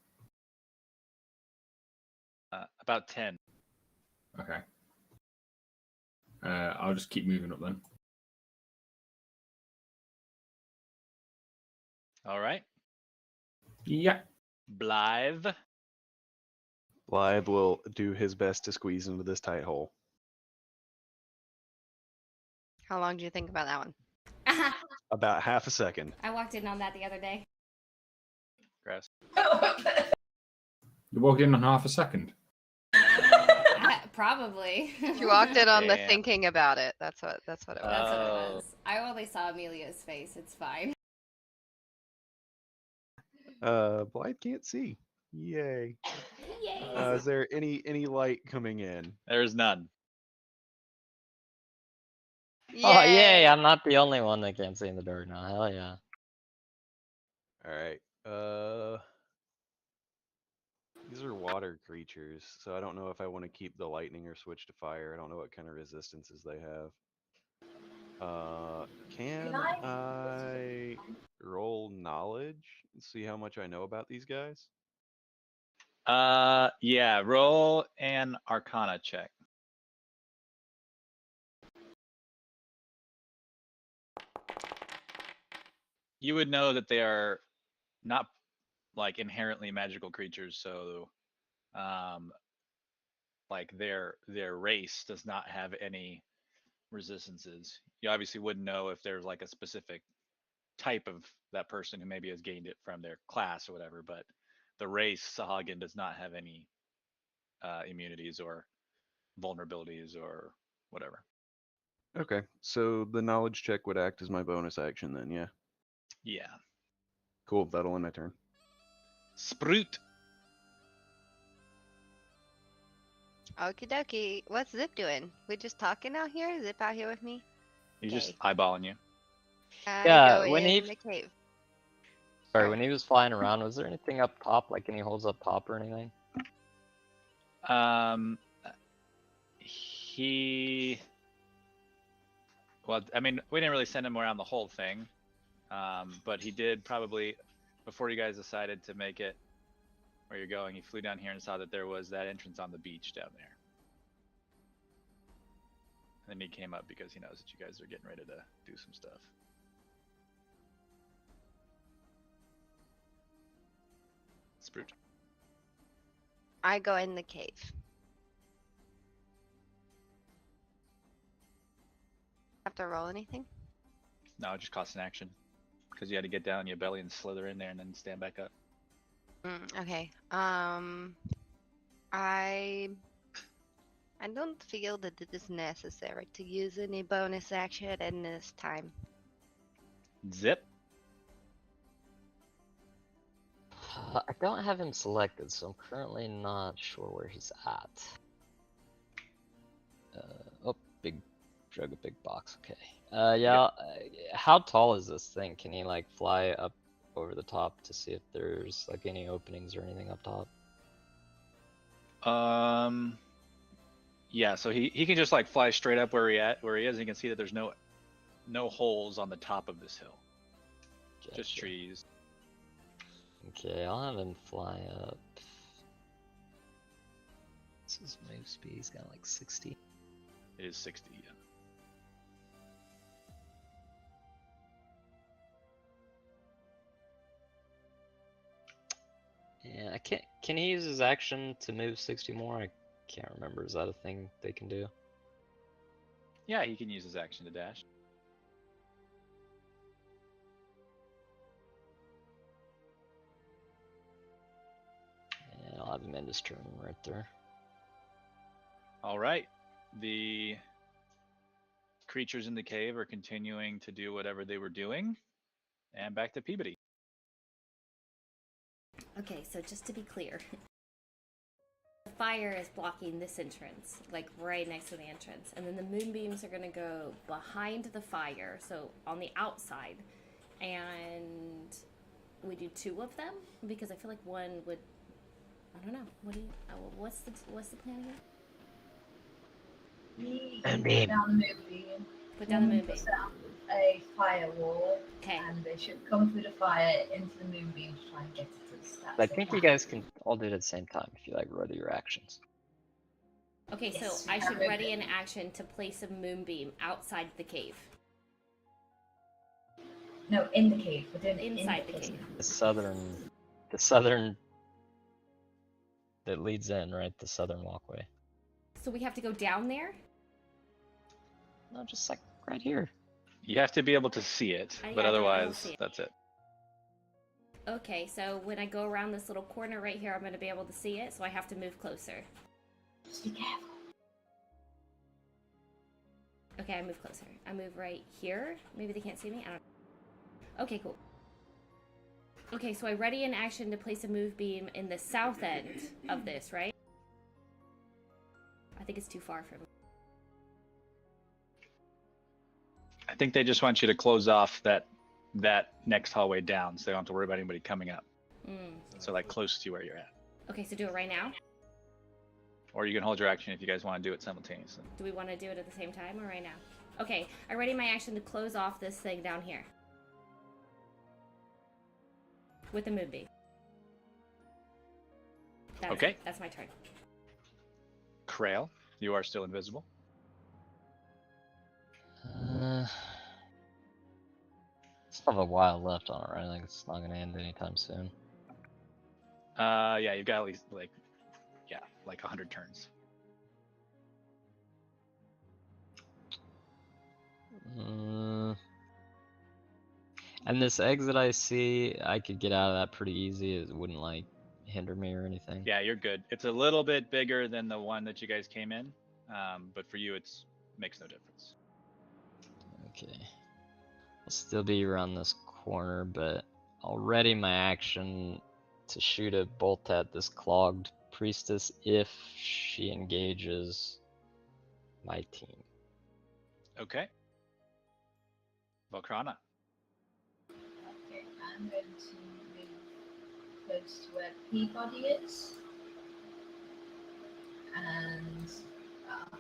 About 10. Okay. I'll just keep moving up then. All right. Yeah. Blythe. Blythe will do his best to squeeze into this tight hole. How long do you think about that one? About half a second. I walked in on that the other day. Grass. You walked in on half a second. Probably. You walked in on the Damn. thinking about it. That's what it was. That's what it Oh. was. I only saw Amelia's face. It's fine. Blythe can't see. Yay. Yay. Is there any light coming in? There's none. Oh, yay! I'm not the only one that can't see in the dark now. Hell yeah. Alright. These are water creatures, so I don't know if I want to keep the lightning or switch to fire. I don't know what kind of resistances they have. Can I roll knowledge and see how much I know about these guys? Yeah. Roll an Arcana check. You would know that they are not like inherently magical creatures, so like their race does not have any resistances. You obviously wouldn't know if there's like a specific type of that person who maybe has gained it from their class or whatever, but the race Sahagin does not have any immunities or vulnerabilities or whatever. Okay, so the knowledge check would act as my bonus action then, yeah. Yeah. Cool, that'll end my turn. Sprout. Okie dokie. What's Zip doing? We just talking out here? Zip out here with me? He's Okay. just eyeballing you. I Yeah, go when in he- the cave. Sorry, when he was flying around, was there anything up top, like any holes up top or anything? Well, I mean, we didn't really send him around the whole thing, but he did probably, before you guys decided to make it where you're going, he flew down here and saw that there was that entrance on the beach down there. And then he came up because he knows that you guys are getting ready to do some stuff. Sprout. I go in the cave. Have to roll anything? No, it just costs an action. Because you had to get down on your belly and slither in there and then stand back up. Okay. I don't feel that it is necessary to use any bonus action in this time. Zip. I don't have him selected, so I'm currently not sure where he's at. Oh, big drug, a big box. Okay. Yeah. How tall is this thing? Can he like fly up over the top to see if there's like any openings or anything up top? Yeah, so he can just like fly straight up where he is. And you can see that there's no holes on the top of this hill. Just Gotcha. trees. Okay, I'll have him fly up. Let's his move speed? He's got like 60. It is 60. Yeah. Yeah, I can't. Can he use his action to move 60 more? I can't remember. Is that a thing they can do? Yeah, he can use his action to dash. And I'll have him end his turn right there. All right. The creatures in the cave are continuing to do whatever they were doing. And back to Peabody. Okay, so just to be clear, the fire is blocking this entrance, like right next to the entrance, and then the moonbeams are gonna go behind the fire, so on the outside, and we do 2 of them because I feel like one would. I don't know. What do you? What's the plan again? Put down the moonbeam. Put down the Put moonbeam. down a firewall, Okay. and they should come through the fire into the moonbeam to try and get it to the steps. I think you guys can all do it at the same time if you like ready your actions. Okay, Yes, so I yeah, should very ready good. an action to place a moonbeam outside the cave. No, in the cave. We're doing it Inside in the cave. The southern that leads in, right? The southern walkway. So we have to go down there? No, just like right here. You have to be able to see it, I- but I don't otherwise, see it. that's it. Okay, so when I go around this little corner right here, I'm going to be able to see it, so I have to move closer. Just be careful. Okay, I move closer. I move right here. Maybe they can't see me. I don't know. Okay, cool. Okay, so I ready an action to place a move beam in the south end of this, right? I think it's too far for me. I think they just want you to close off that next hallway down, so they don't have to worry about anybody coming up. So like close to where you're at. Okay, so do it right now? Or you can hold your action if you guys want to do it simultaneously. Do we want to do it at the same time or right now? Okay, I ready my action to close off this thing down here. With the moonbeam. Okay. That's my turn. Krail, you are still invisible. Still have a while left on it, right? Like it's not gonna end anytime soon. Yeah, you've got at least like 100 turns. And this exit I see, I could get out of that pretty easy. It wouldn't like hinder me or anything. Yeah, you're good. It's a little bit bigger than the one that you guys came in, but for you, it's makes no difference. Okay. I'll still be around this corner, but I'll ready my action to shoot a bolt at this clogged priestess if she engages my team. Okay. Volcrana. Okay, I'm going to move close to where Peabody is. And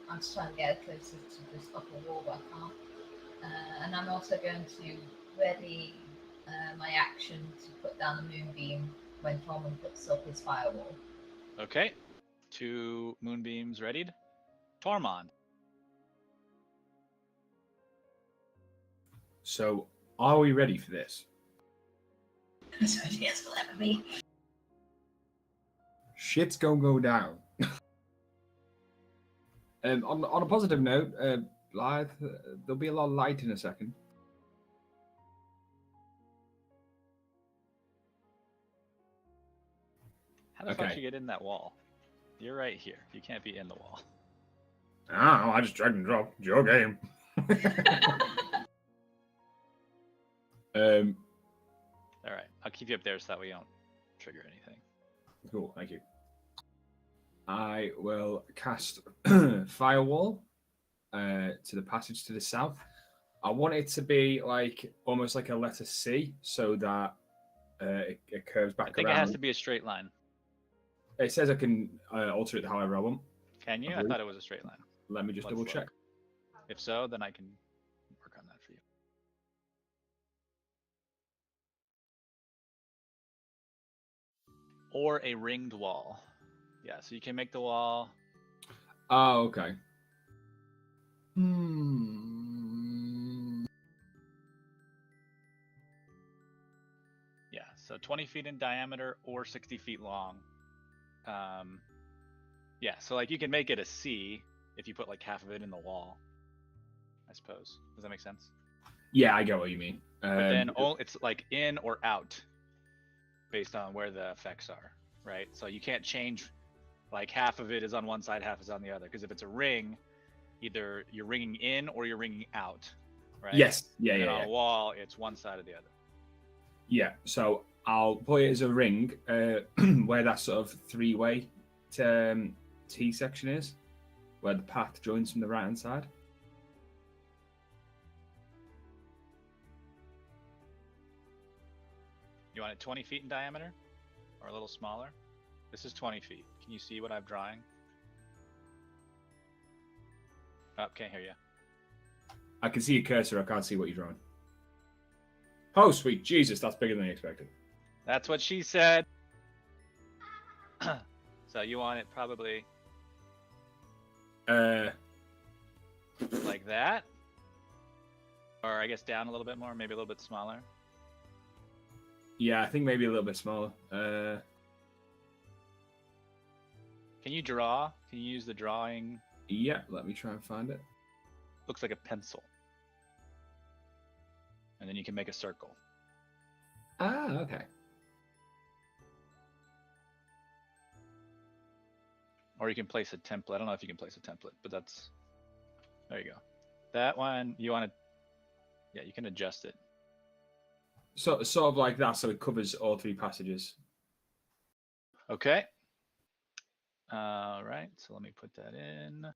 I'm just trying to get closer to this upper wall, but I can't. And I'm also going to ready my action to put down the moonbeam when Tormund puts up his firewall. Okay. 2 moonbeams readied. Tormund. So, are we ready for this? As ready as will ever be. Shit's gonna go down. On a positive note, Blythe, there'll be a lot of light in a second. How the fuck Okay. you get in that wall? You're right here. You can't be in the wall. Ah, I just drag and drop. It's your game. All right. I'll keep you up there so that we don't trigger anything. Cool, thank you. I will cast Firewall to the passage to the south. I want it to be like almost like a letter C, so that it curves back I think around. it has to be a straight line. It says I can alter it however I want. Can you? I believe. thought it was a straight line. Let me just Let's double check. look. If so, then I can work on that for you. Or a ringed wall. Yeah, so you can make the wall Oh, okay. Yeah, so 20 feet in diameter or 60 feet long. Yeah, so like you can make it a C if you put like half of it in the wall, I suppose. Does that make sense? Yeah, I get what you mean. But then it's like in or out based on where the effects are, right? So you can't change like half of it is on one side, half is on the other. Because if it's a ring, either you're ringing in or you're ringing out, right? Yes. Yeah, and yeah, on yeah. a wall, it's one side or the other. Yeah, so I'll put it as a ring where that sort of three-way T section is, where the path joins from the right-hand side. You want it 20 feet in diameter or a little smaller? This is 20 feet. Can you see what I'm drawing? Oh, can't hear you. I can see your cursor. I can't see what you're drawing. Oh, sweet Jesus, that's bigger than I expected. That's what she said. So you want it probably like that? Or I guess down a little bit more, maybe a little bit smaller. Yeah, I think maybe a little bit smaller. Can you draw? Can you use the drawing? Yeah, let me try and find it. Looks like a pencil. And then you can make a circle. Ah, okay. Or you can place a template. I don't know if you can place a template, but that's... There you go. That one, you want to... Yeah, you can adjust it. So, sort of like that, so it covers all three passages. Okay. All right, so let me put that in.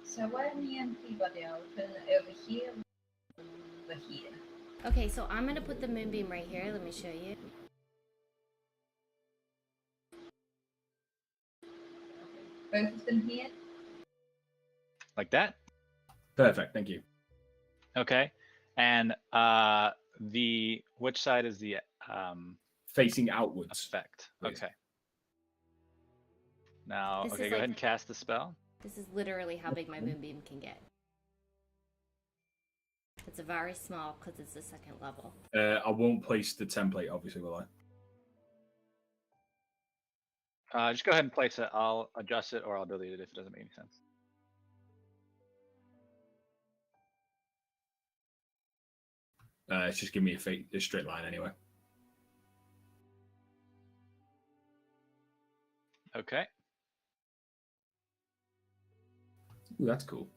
So where me and Peabody are, we putting it over here, over here. Okay, so I'm gonna put the moonbeam right here. Let me show you. Both of them here. Like that? Perfect, thank you. Okay. And which side is the Facing outwards. effect? Please. Okay. Now, This okay, is go like- ahead and cast the spell. This is literally how big my moonbeam can get. It's a very small because it's the second level. I won't place the template, obviously, will I? Just go ahead and place it. I'll adjust it or I'll delete it if it doesn't make any sense. It's just give me a straight line anyway. Okay. Ooh, that's cool.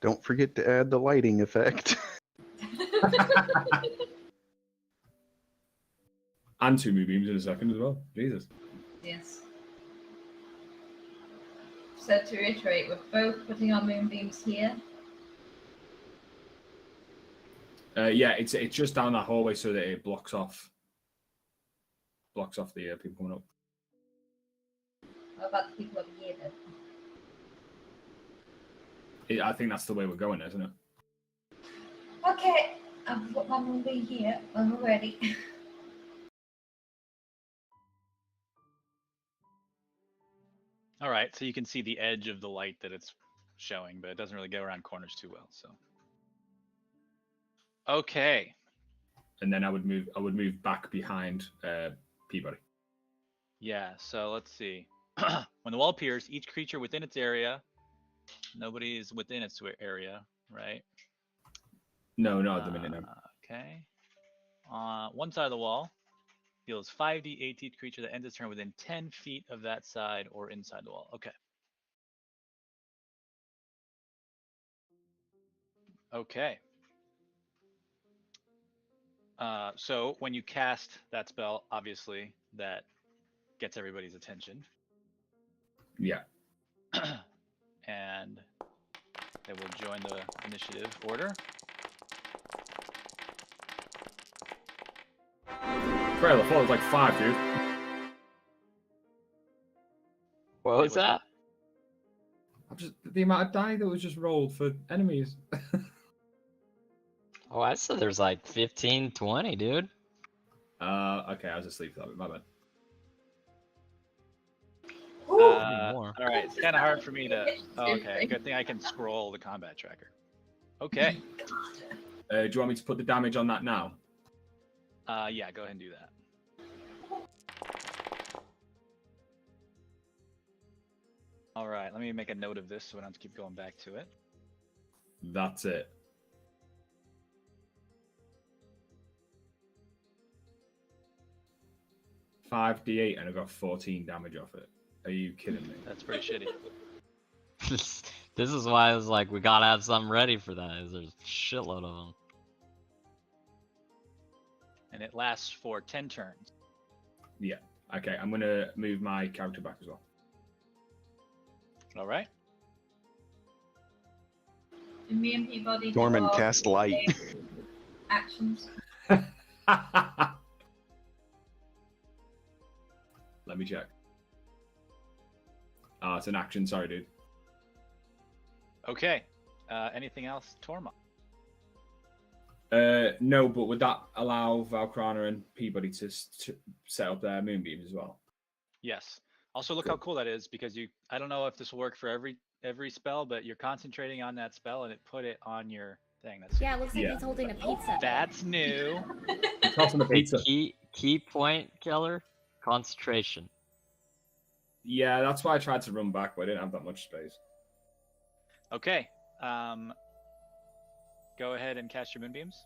Don't forget to add the lighting effect. And two moonbeams in a second as well. Jesus. Yes. So to reiterate, we're both putting our moonbeams here. Yeah, it's just down that hallway so that it blocks off the people coming up. What about the people over here then? I think that's the way we're going, isn't it? Okay, I've put my moonbeam here when we're ready. All right, so you can see the edge of the light that it's showing, but it doesn't really go around corners too well. So, okay. And then I would move back behind Peabody. Yeah, so let's see. When the wall appears, each creature within its area, nobody is within its area, right? No, not at the minute. No. Okay. One side of the wall deals 5d8 to each creature that ends its turn within 10 feet of that side or inside the wall. Okay. Okay. So when you cast that spell, obviously that gets everybody's attention. Yeah. And they will join the initiative order. Trail, I thought it was like 5, dude. What was that? I Just the amount of die that was just rolled for enemies. Oh, I said there's like 15, 20, dude. Okay, I was asleep for that bit. My bad. More. All right, it's kind of hard for me to. Oh, okay, good thing I can scroll the combat tracker. Okay. Do you want me to put the damage on that now? Yeah, go ahead and do that. All right, let me make a note of this so I don't have to keep going back to it. That's it. $5d8 and I got 14 damage off it. Are you kidding me? That's pretty shitty. This is why I was like, we gotta have something ready for that. Is there's a shitload of them. And it lasts for 10 turns. Yeah. Okay, I'm gonna move my character back as well. All right. And me and Peabody. Norman, cast light. Actions. Let me check. It's an action. Sorry, dude. Okay. Anything else, Torma? No, but would that allow Valkrana and Peabody to set up their moonbeams as well? Yes. Also, look how cool that is because I don't know if this will work for every spell, but you're concentrating on that spell and it put it on your thing. That's Yeah, it looks like he's holding a pizza. That's new. It's also the pizza. Key point, Keller, concentration. Yeah, that's why I tried to run back, but I didn't have that much space. Okay. Go ahead and cast your moonbeams.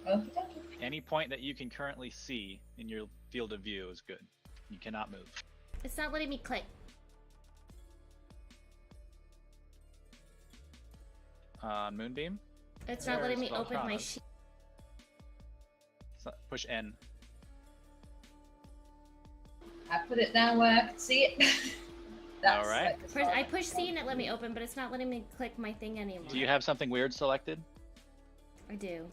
Okay. Any point that you can currently see in your field of view is good. You cannot move. It's not letting me click. Moonbeam. It's not letting me There's open my Valkrana's. sheet. Push N. I put it down where I could see it. That's All right. like as far I as pushed C and it let me open, but it's not letting me click my thing anymore. Do you have something weird selected? I do.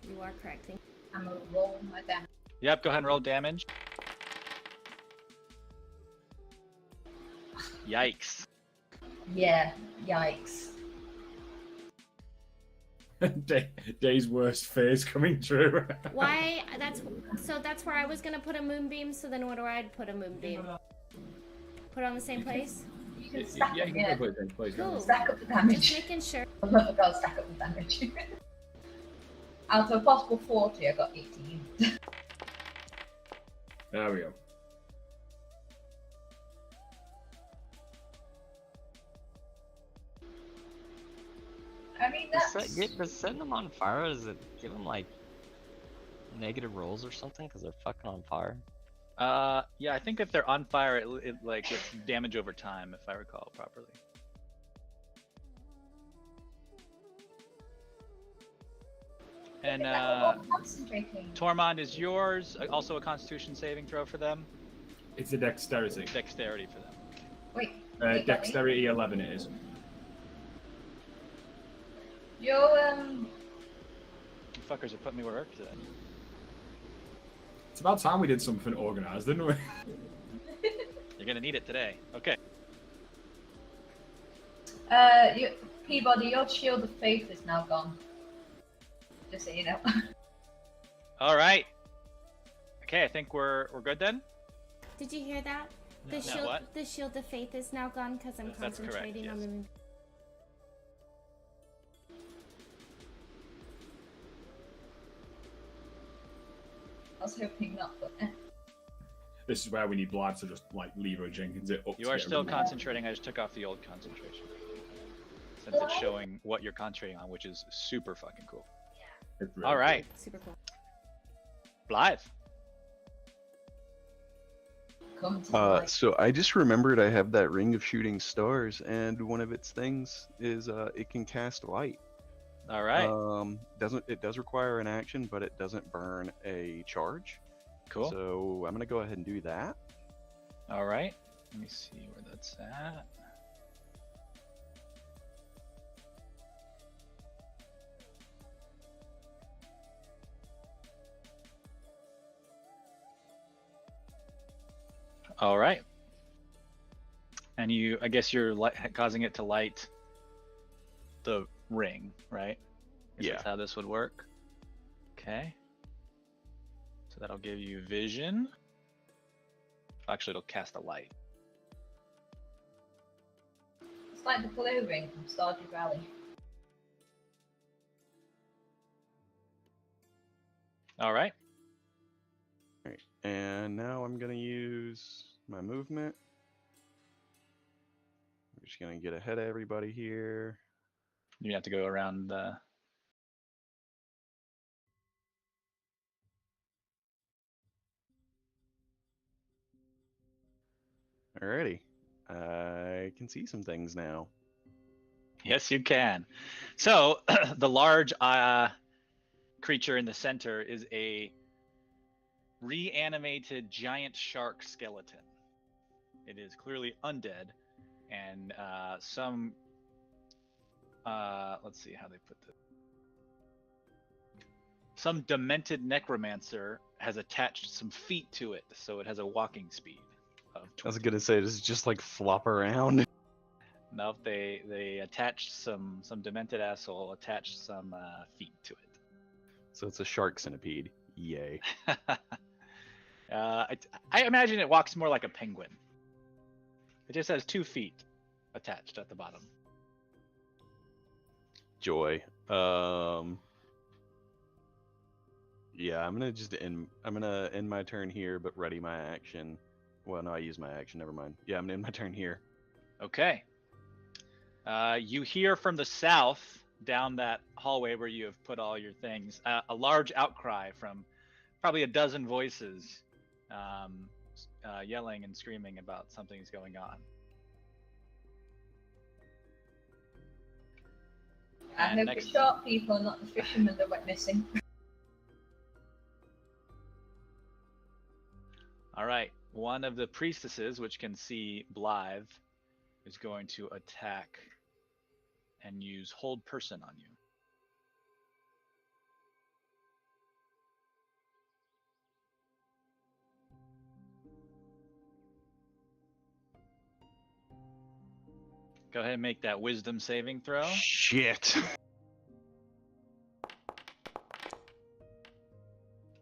You are correct. Thank I'm gonna roll my damage. Yep, go ahead and roll damage. Yikes. Yeah, yikes. Day's worst phase coming true. Why? That's where I was gonna put a moonbeam. So then, what do I put a moonbeam? Put it on the same place. You can stack Yeah, them, you yeah. can put it in place. Cool. Stack up the Just damage. making sure. I love it, I'll stack up the damage. Out of a possible 40, I got 18. There we go. I mean, that's... Does setting them on fire, does it give them like negative rolls or something because they're fucking on fire? Yeah, I think if they're on fire, it like gets damage over time, if I recall properly. And concentrating. Tormund, is yours also a Constitution saving throw for them? It's a dexterity. Dexterity for them. Wait. Dexterity 11 it is. You're, You fuckers are putting me to work today. It's about time we did something organized, didn't we? You're gonna need it today. Okay. Peabody, your shield of faith is now gone. Just so you know. All right. Okay, I think we're good then. Did you hear that? The No, shield, what? the shield of faith is now gone because I'm That's correct, concentrating on yes. the moon. I was hoping not, but This is where we need Blythe to just like Leroy Jenkins it up. You to are get still everything. concentrating. I just took off the old concentration. Since it's showing what you're concentrating on, which is super fucking cool. It's really All right, Super cool. Blythe. come to life. So I just remembered I have that ring of shooting stars, and one of its things is it can cast light. All right, It does require an action, but it doesn't burn a charge. cool. So I'm gonna go ahead and do that. All right, let me see where that's at. All right. And I guess you're causing it to light the ring, right? Yeah. That's how this would work. Okay. So that'll give you vision. Actually, it'll cast a light. It's like the blue ring from Stardew Valley. All right. Alright, and now I'm gonna use my movement. I'm just gonna get ahead of everybody here. You have to go around the. Alrighty. I can see some things now. Yes, you can. So the large creature in the center is a reanimated giant shark skeleton. It is clearly undead, and some. Let's see how they put this. Some demented necromancer has attached some feet to it, so it has a walking speed of 20. I was gonna say, does it just like flop around? No, they attached some demented asshole attached some feet to it. So it's a shark centipede. Yay. I imagine it walks more like a penguin. It just has 2 feet attached at the bottom. Joy. Yeah, I'm gonna end my turn here, but ready my action. Well, no, I used my action. Never mind. Yeah, I'm gonna end my turn here. Okay. You hear from the south, down that hallway where you have put all your things, a large outcry from probably a dozen voices, yelling and screaming about something's going on. I And hope next- the shark people, not the fishermen that went missing. All right. One of the priestesses, which can see Blythe, is going to attack and use hold person on you. Go ahead and make that wisdom saving throw. Shit.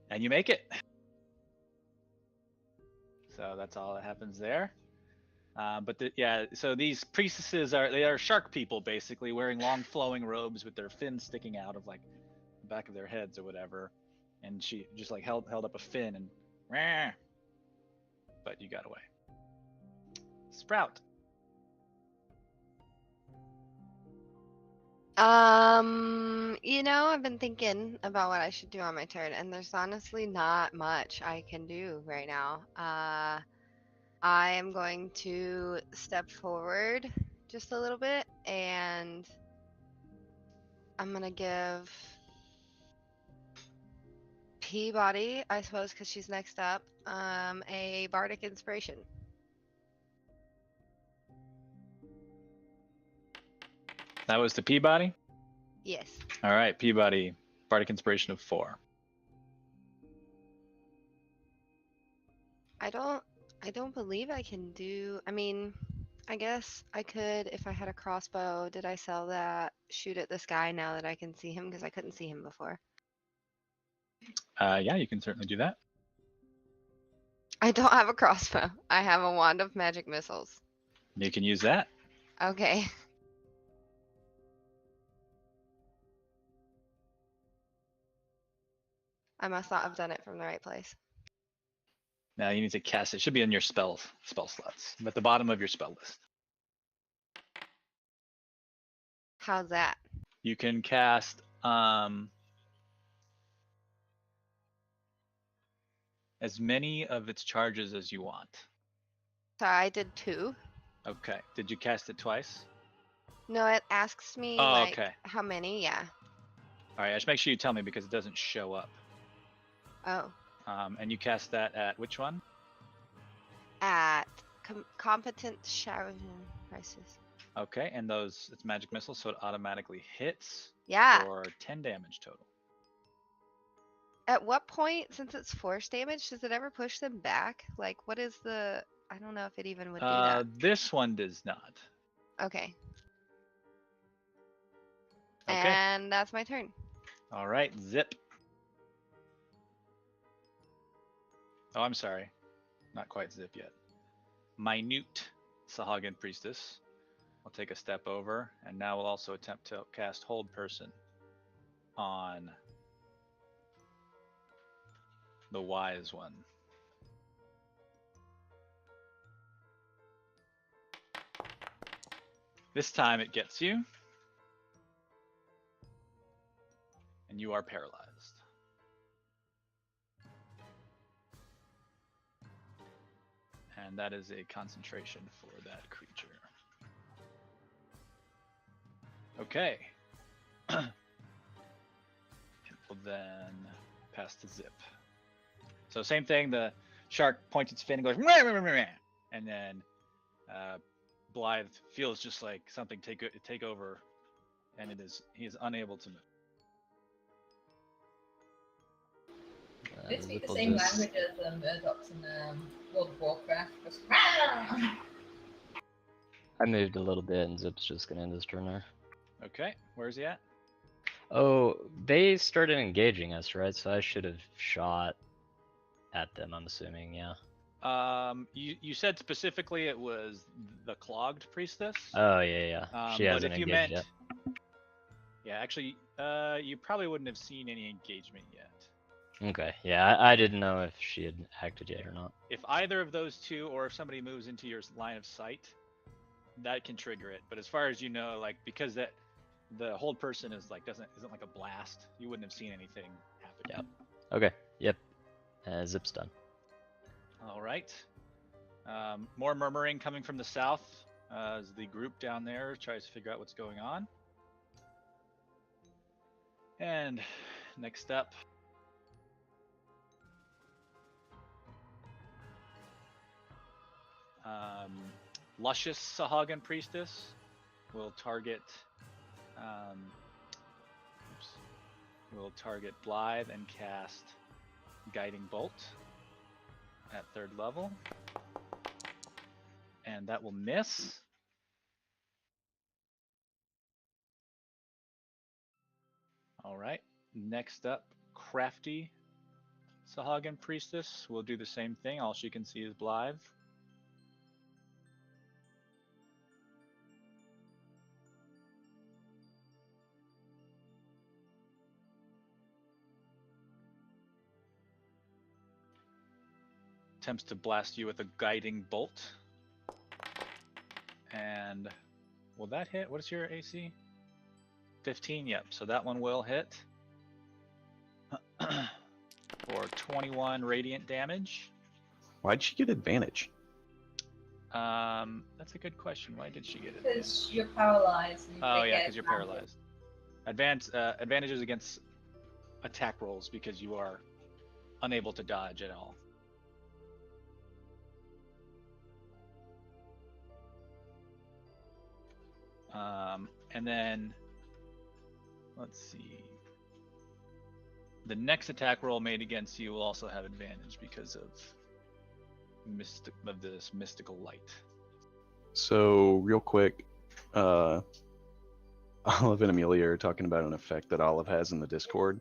And you make it. So that's all that happens there. So these priestesses are shark people, basically, wearing long flowing robes with their fins sticking out of like the back of their heads or whatever. And she just like held up a fin and rah, but you got away. Sprout. I've been thinking about what I should do on my turn, and there's honestly not much I can do right now. I am going to step forward just a little bit, and I'm gonna give Peabody, I suppose, because she's next up, a bardic inspiration. That was to Peabody? Yes. All right, Peabody, bardic inspiration of 4. I don't believe I can do. I mean, I guess I could if I had a crossbow. Did I sell that? Shoot at this guy now that I can see him, because I couldn't see him before. Yeah, you can certainly do that. I don't have a crossbow. I have a wand of magic missiles. You can use that. Okay. I must not have done it from the right place. Now you need to cast it. It should be in your spell slots at the bottom of your spell list. How's that? You can cast as many of its charges as you want. So I did 2. Okay. Did you cast it twice? No, it asks me Okay. how many. Yeah. All right. Just make sure you tell me because it doesn't show up. Oh. And you cast that at which one? At competent shower prices. Okay. And it's magic missile, so it automatically hits. Yeah. For 10 damage total. At what point, since it's force damage, does it ever push them back? Like, what is the? I don't know if it even would do that. This one does not. Okay. Okay. And that's my turn. All right, Zip. Oh, I'm sorry. Not quite Zip yet. Minute Sahagin Priestess. I'll take a step over, and now we'll also attempt to cast Hold Person on the Wise One. This time it gets you, and you are paralyzed. And that is a concentration for that creature. Okay. And we'll then pass to Zip. So same thing, the shark points its fin and goes, "Meh, meh, meh, meh," and then Blythe feels just like something take over, and he is unable to move. They speak Zip the will same just- language as the Murdochs in World of Warcraft. Just, I moved a little bit, and Zip's just gonna end his turn there. Okay, where's he at? Oh, they started engaging us, right? So I should have shot at them, I'm assuming, yeah. You said specifically it was the clogged priestess. Oh, yeah. She but hasn't if you engaged meant, yet. yeah, actually, you probably wouldn't have seen any engagement yet. Okay, yeah, I didn't know if she had acted yet or not. If either of those two, or if somebody moves into your line of sight, that can trigger it. But as far as you know, like, because that the hold person is like isn't like a blast, you wouldn't have seen anything happen. Yep. Okay, yep. Zip's done. All right. More murmuring coming from the south as the group down there tries to figure out what's going on. And next up, Luscious Sahagin Priestess will target Blythe and cast Guiding Bolt at 3rd level. And that will miss. All right. Next up, Crafty Sahagin Priestess will do the same thing. All she can see is Blythe. Attempts to blast you with a Guiding Bolt. And will that hit? What is your AC? 15, yep. So that one will hit. For 21 radiant damage. Why'd she get advantage? That's a good question. Why did she get it? because you're paralyzed. And Oh they yeah, get because you're advantage. paralyzed. Advantages against attack rolls because you are unable to dodge at all. And then let's see. The next attack roll made against you will also have advantage because of this mystical light. So real quick, Olive and Amelia are talking about an effect that Olive has in the Discord.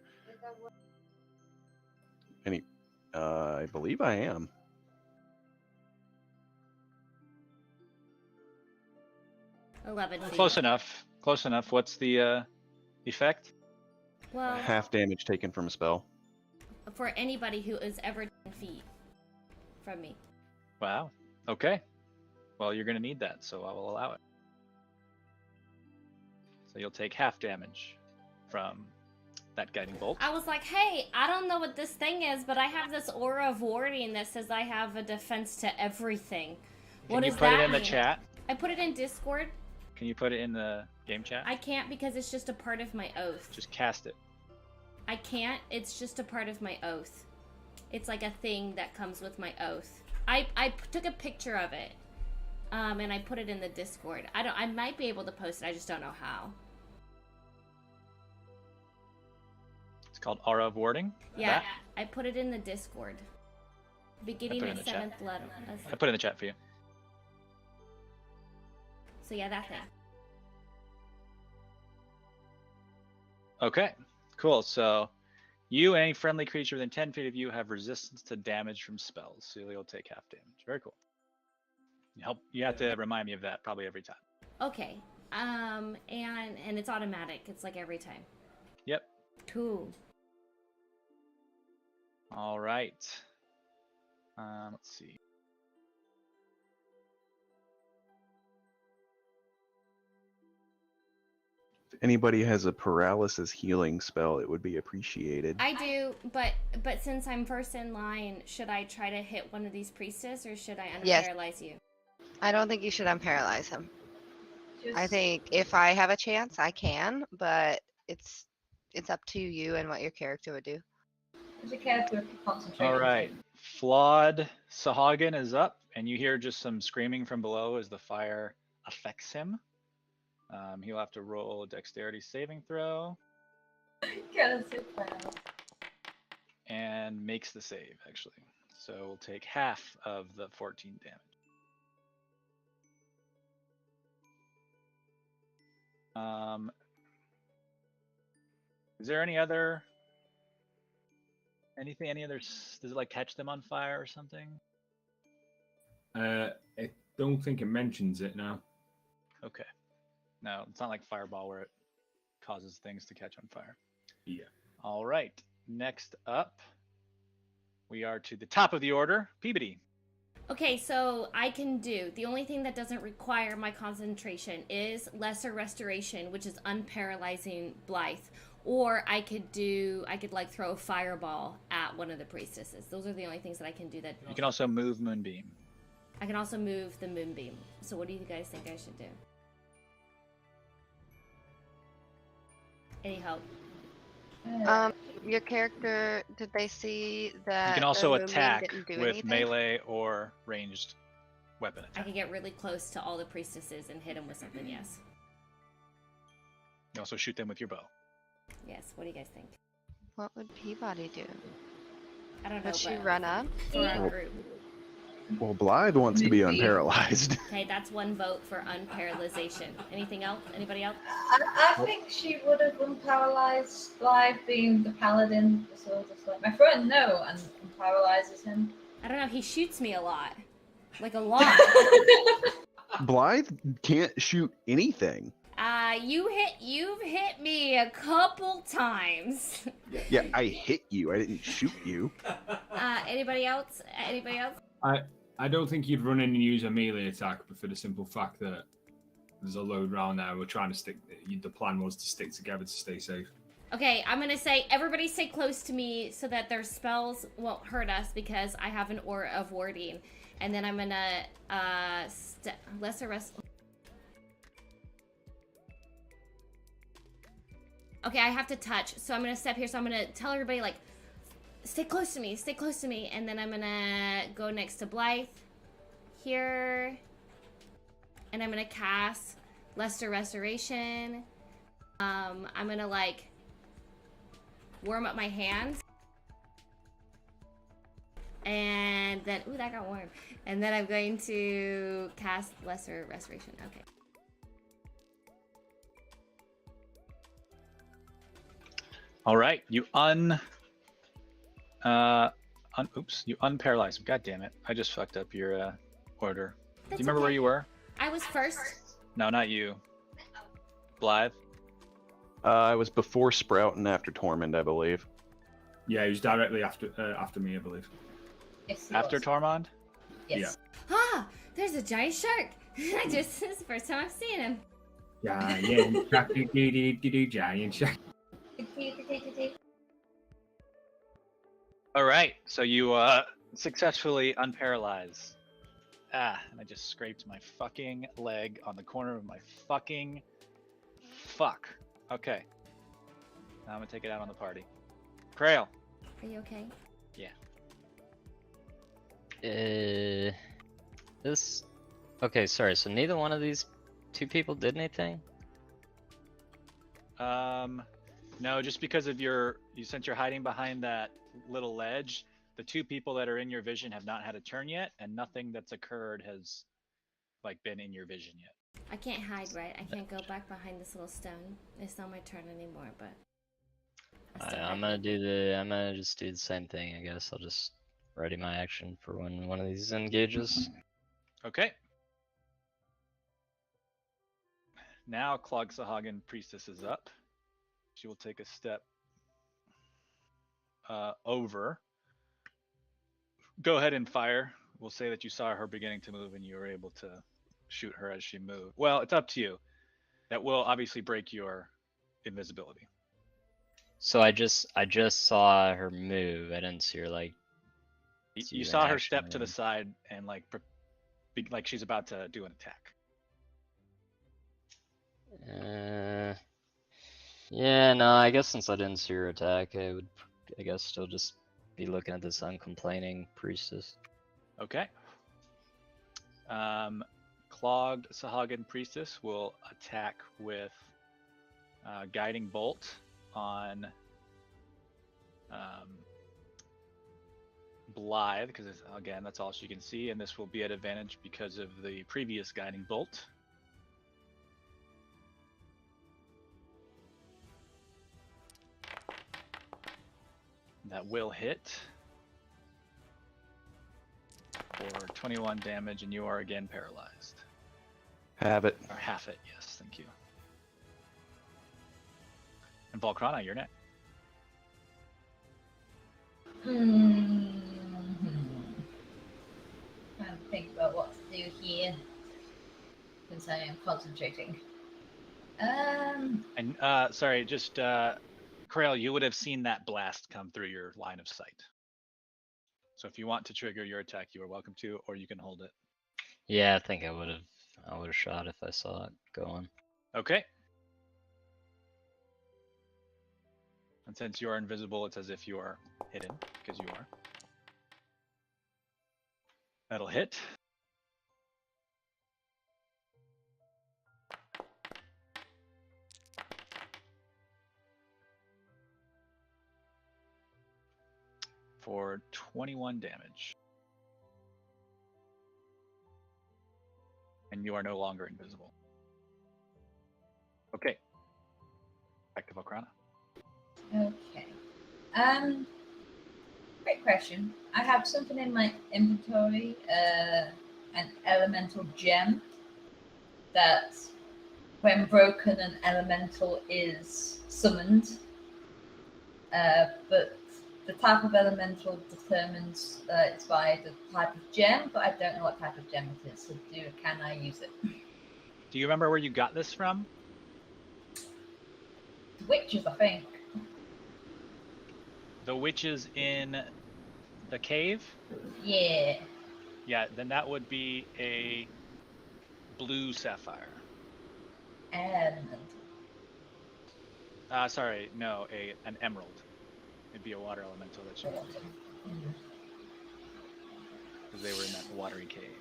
I believe I am. Close enough. Close enough. What's the effect? Well, Half damage taken from a spell. for anybody who is ever 10 feet from me. Wow. Okay. Well, you're going to need that, so I will allow it. So you'll take half damage from that guiding bolt. I was like, hey, I don't know what this thing is, but I have this aura of warding that says I have a defense to everything. What Can you does put that it in the mean? chat? I put it in Discord. Can you put it in the game chat? I can't because it's just a part of my oath. Just cast it. I can't. It's just a part of my oath. It's like a thing that comes with my oath. I took a picture of it, and I put it in the Discord. I might be able to post it. I just don't know how. It's called Aura of Warding. Yeah, I put it in the Discord. Beginning put it at in the chat. 7th level. I put it in the chat for you. So yeah, that thing. Okay, cool. So you and any friendly creature within 10 feet of you have resistance to damage from spells, so you'll take half damage. Very cool. You have to remind me of that probably every time. Okay. And it's automatic. It's like every time. Yep. Cool. All right. Let's see. If anybody has a paralysis healing spell, it would be appreciated. I do, but since I'm first in line, should I try to hit one of these priestess or should I Yes. unparalyze you? I don't think you should unparalyze him. I Just- think if I have a chance, I can, but it's up to you and what your character would do. Be careful if you concentrate. All right. Flawed Sahagin is up, and you hear just some screaming from below as the fire affects him. He'll have to roll a dexterity saving throw Get so proud. and makes the save, actually. So we'll take half of the 14 damage. Is there any other anything? Any other? Does it like catch them on fire or something? I don't think it mentions it now. Okay. No, it's not like Fireball where it causes things to catch on fire. Yeah. All right. Next up, we are to the top of the order. Peabody. Okay, so I can do the only thing that doesn't require my concentration is Lesser Restoration, which is unparalyzing Blythe. Or I could like throw a fireball at one of the priestesses. Those are the only things that I can do. That You can also move Moonbeam. I can also move the moonbeam. So what do you guys think I should do? Any help? Your character, did they see that? You can the also moonbeam attack didn't do with anything? melee or ranged weapon I attack. can get really close to all the priestesses and hit them with something. Yes. You also shoot them with your bow. Yes. What do you guys think? What would Peabody do? I don't know. Would she but run up? for our group. Well, Blythe wants to be unparalyzed. Okay, that's one vote for unparalyzation. Anything else? Anybody else? I think she would have unparalyzed Blythe, being the paladin. So just like my friend, no, and paralyzes him. I don't know. He shoots me a lot, like a lot. Blythe can't shoot anything. You've hit me a couple times. Yeah, I hit you. I didn't shoot you. Anybody else? Anybody else? I don't think you'd run in and use a melee attack, but for the simple fact that there's a load round there, we're trying to stick. The plan was to stick together to stay safe. Okay, I'm gonna say everybody stay close to me so that their spells won't hurt us because I have an aura of warding, and then I'm gonna lesser rest. Okay, I have to touch, so I'm gonna step here. So I'm gonna tell everybody like, stay close to me, and then I'm gonna go next to Blythe here, and I'm gonna cast Lesser Restoration. I'm gonna like warm up my hands, and then ooh, that got warm. And then I'm going to cast Lesser Restoration. Okay. All right, you unparalyze him. God damn it! I just fucked up your order. Do That's you remember okay. where you were? I was first. No, not you. Blythe. I was before Sprout and after Tormund, I believe. Yeah, he was directly after me, I believe. Yes, he After was. Tormund? Yes. Ah, there's a giant shark. This is the first time I've seen him. Giant shark, giant shark. All right, so you successfully unparalyze. And I just scraped my fucking leg on the corner of my fucking fuck. Okay. Now I'm gonna take it out on the party. Krail. Are you okay? This. Okay, sorry. So neither one of these two people did anything. No, just because of since you're hiding behind that little ledge, the two people that are in your vision have not had a turn yet, and nothing that's occurred has like been in your vision yet. I can't hide, right? I can't go back behind this little stone. It's not my turn anymore, but I'm gonna just do the same thing, I guess. I'll just ready my action for when one of these engages. Okay. Now Clogsahagan Priestess is up. She will take a step over. Go ahead and fire. We'll say that you saw her beginning to move and you were able to shoot her as she moved. Well, it's up to you. That will obviously break your invisibility. So I just saw her move. I didn't see her like. You saw her step to the side and like she's about to do an attack. Yeah, no, I guess since I didn't see her attack, I would, I guess, still just be looking at this uncomplaining priestess. Okay. Clogged Sahagan Priestess will attack with Guiding Bolt on Blythe, because again, that's all she can see, and this will be at advantage because of the previous Guiding Bolt. That will hit for 21 damage, and you are again paralyzed. Have it. Or half it, yes, thank you. And Volcrana, you're next. Trying to think about what to do here, since I am concentrating. And sorry, just Krail, you would have seen that blast come through your line of sight. So if you want to trigger your attack, you are welcome to, or you can hold it. Yeah, I think I would have shot if I saw it going. Okay. And since you are invisible, it's as if you are hidden, because you are. That'll hit. For 21 damage. And you are no longer invisible. Okay. Back to Volcrana. Okay. Great question. I have something in my inventory, an elemental gem that, when broken, an elemental is summoned. But the type of elemental determines it's by the type of gem, but I don't know what type of gem it is. So can I use it? Do you remember where you got this from? Witches, I think. The witches in the cave? Yeah. Yeah, then that would be a blue sapphire. Elemental. Sorry, no, an emerald. It'd be a water elemental that you because they were in that watery cave.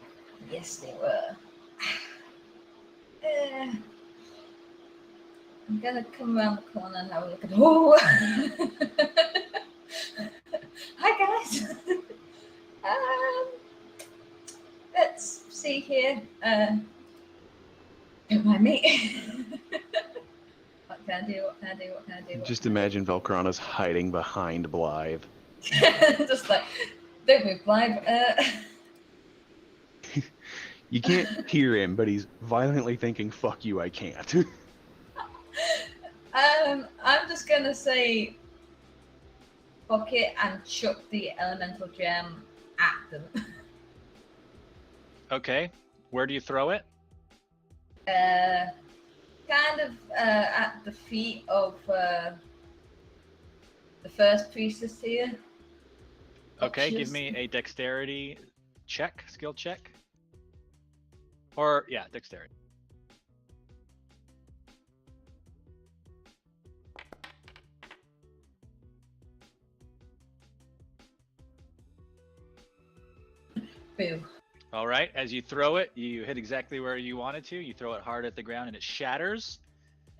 Yes, they were. I'm gonna come around the corner and have a look at. Oh! Hi guys. Let's see here. Don't mind me. What can I do? What can I do? What can I do? Just imagine Velcrana's hiding behind Blythe. Just like, don't move, Blythe. You can't hear him, but he's violently thinking, fuck you, I can't. I'm just gonna say fuck it and chuck the elemental gem at them. Okay, where do you throw it? Kind of at the feet of the first priestess here. Okay, give me a dexterity check, skill check. Or, yeah, dexterity. Boo. All right, as you throw it, you hit exactly where you wanted to. You throw it hard at the ground and it shatters.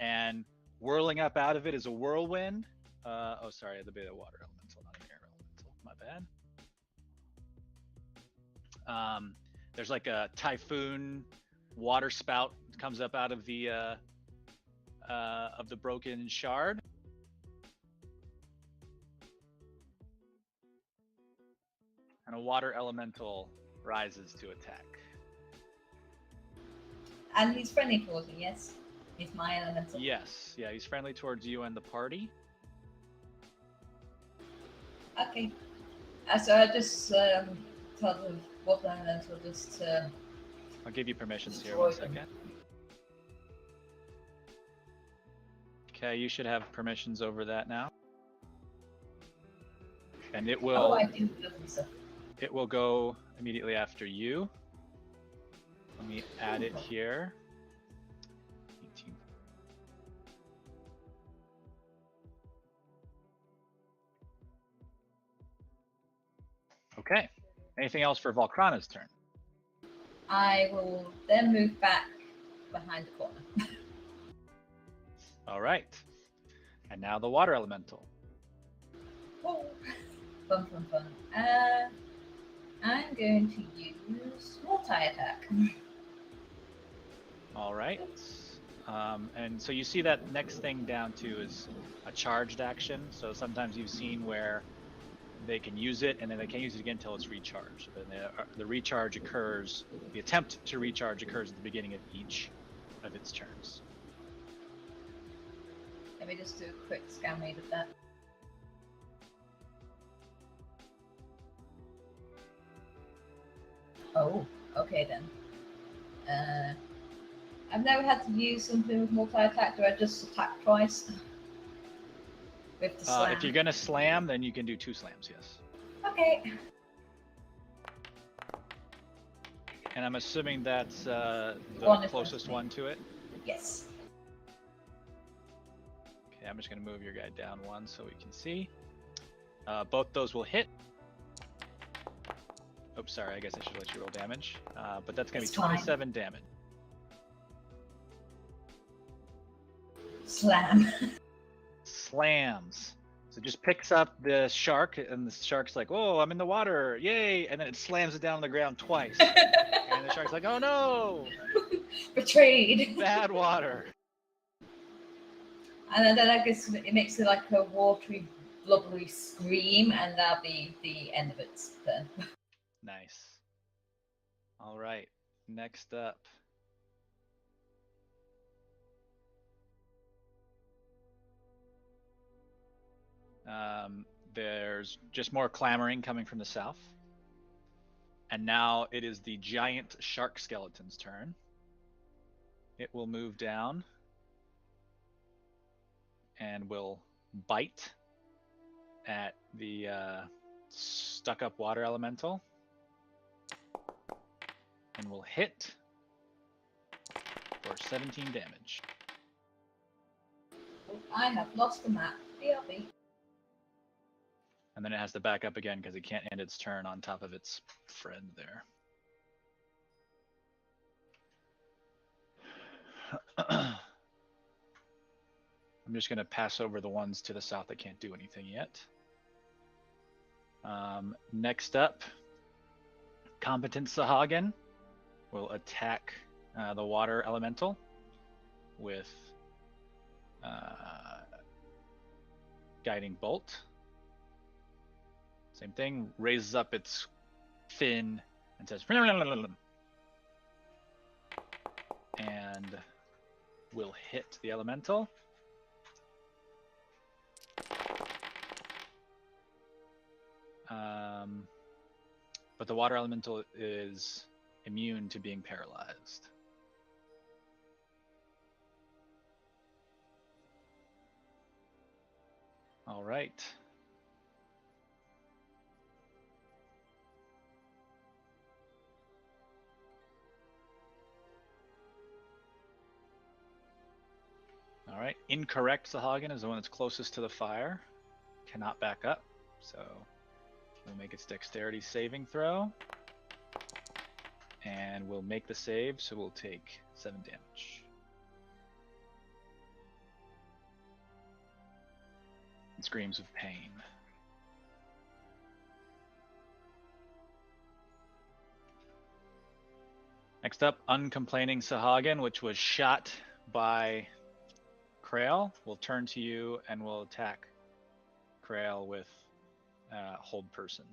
And whirling up out of it is a whirlwind. Oh, sorry, I had to be a water elemental, not an air elemental. My bad. There's like a typhoon water spout comes up out of the broken shard. And a water elemental rises to attack. And he's friendly towards me, yes? He's my elemental. Yes, yeah, he's friendly towards you and the party. Okay. So I just tell the water elemental just to... I'll give you permissions here, destroy one them. second. Okay, you should have permissions over that now. And it will... Oh, I do love them, sir. It will go immediately after you. Let me add it here. 18. Okay. Anything else for Volcrana's turn? I will then move back behind the corner. All right. And now the water elemental. Oh. Fun, fun, fun. I'm going to use multi-attack. All right. And so you see that next thing down too is a charged action. So sometimes you've seen where they can use it and then they can't use it again until it's recharged. So then the recharge occurs, the attempt to recharge occurs at the beginning of each of its turns. Let me just do a quick scan read of that. Oh, okay then. I've never had to use something with multi-attack. Do I just attack twice? With the slam? If you're gonna slam, then you can do 2 slams, yes. Okay. And I'm assuming that's the One is closest me. one to it. Yes. Okay, I'm just gonna move your guy down 1 so we can see. Both those will hit. Oops, sorry, I guess I should let you roll damage. But that's gonna It's be fine. 27 damage. Slam. Slams. So it just picks up the shark, and the shark's like, "Oh, I'm in the water, yay!" And then it slams it down on the ground twice. And the shark's like, "Oh no, Betrayed. bad water." And then I guess it makes it like a watery, blubbery scream, and that'll be the end of its turn. Nice. All right. Next up. There's just more clamoring coming from the south. And now it is the giant shark skeleton's turn. It will move down and will bite at the stuck-up water elemental. And will hit for 17 damage. I have lost the map. BRB. And then it has to back up again because it can't end its turn on top of its friend there. I'm just going to pass over the ones to the south that can't do anything yet. Next up, Competent Sahagin will attack the water elemental with Guiding Bolt. Same thing, raises up its fin and says, and will hit the elemental. But the water elemental is immune to being paralyzed. All right. All right. Incorrect Sahagin is the one that's closest to the fire. Cannot back up. So we'll make its dexterity saving throw. And we'll make the save, so we'll take 7 damage. And screams of pain. Next up, Uncomplaining Sahagin, which was shot by Krail, will turn to you and will attack Krail with Hold Person.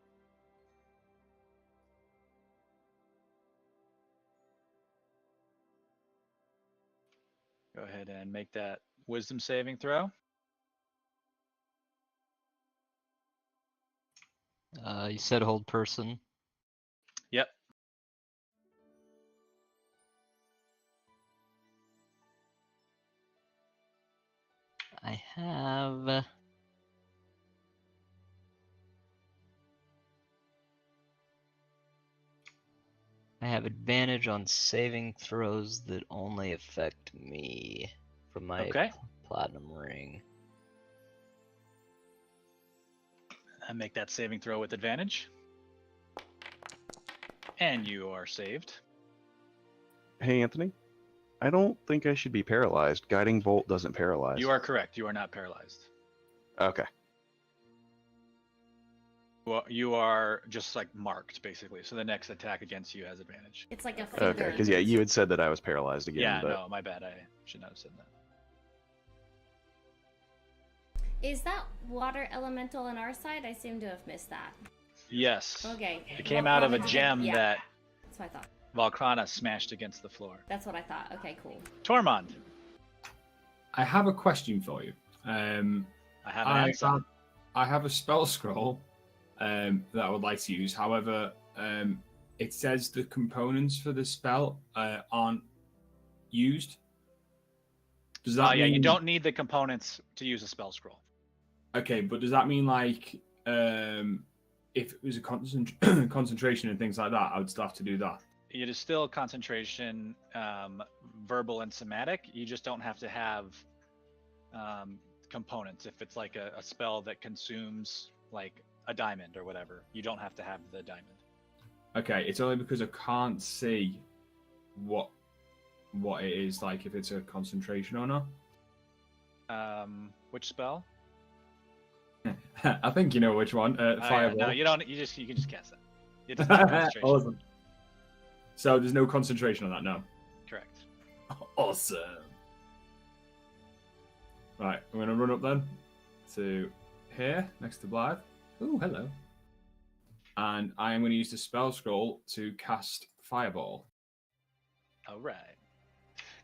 Go ahead and make that Wisdom saving throw. You said hold person. Yep. I have. I have advantage on saving throws that only affect me from my Okay. platinum ring. And make that saving throw with advantage. And you are saved. Hey, Anthony. I don't think I should be paralyzed. Guiding Bolt doesn't paralyze. You are correct. You are not paralyzed. Okay. Well, you are just like marked, basically. So the next attack against you has advantage. It's like a finger. Okay, because yeah, you had said that I was paralyzed again. Yeah, but... no, my bad. I should not have said that. Is that water elemental on our side? I seem to have missed that. Yes. Okay. It came out of a Volcana did- gem yeah, that That's what I thought. Valkrana smashed against the floor. That's what I thought. Okay, cool. Tormund, I have a question for you. I have an I answer. have, I have a spell scroll that I would like to use. However, it says the components for the spell aren't used. Does that Yeah, mean... you don't need the components to use a spell scroll. Okay, but does that mean like if it was a concentration and things like that, I would still have to do that? It is still concentration, verbal and somatic. You just don't have to have components. If it's like a spell that consumes like a diamond or whatever, you don't have to have the diamond. Okay, it's only because I can't see what it is, like if it's a concentration or not. Which spell? I think you know which one. Oh, yeah, Fireball. no, you don't. You can just cast it. It doesn't have concentration. Awesome. So there's no concentration on that, no. Correct. Awesome. Right, I'm gonna run up then to here next to Blythe. Oh, hello. And I am going to use the spell scroll to cast Fireball. All right.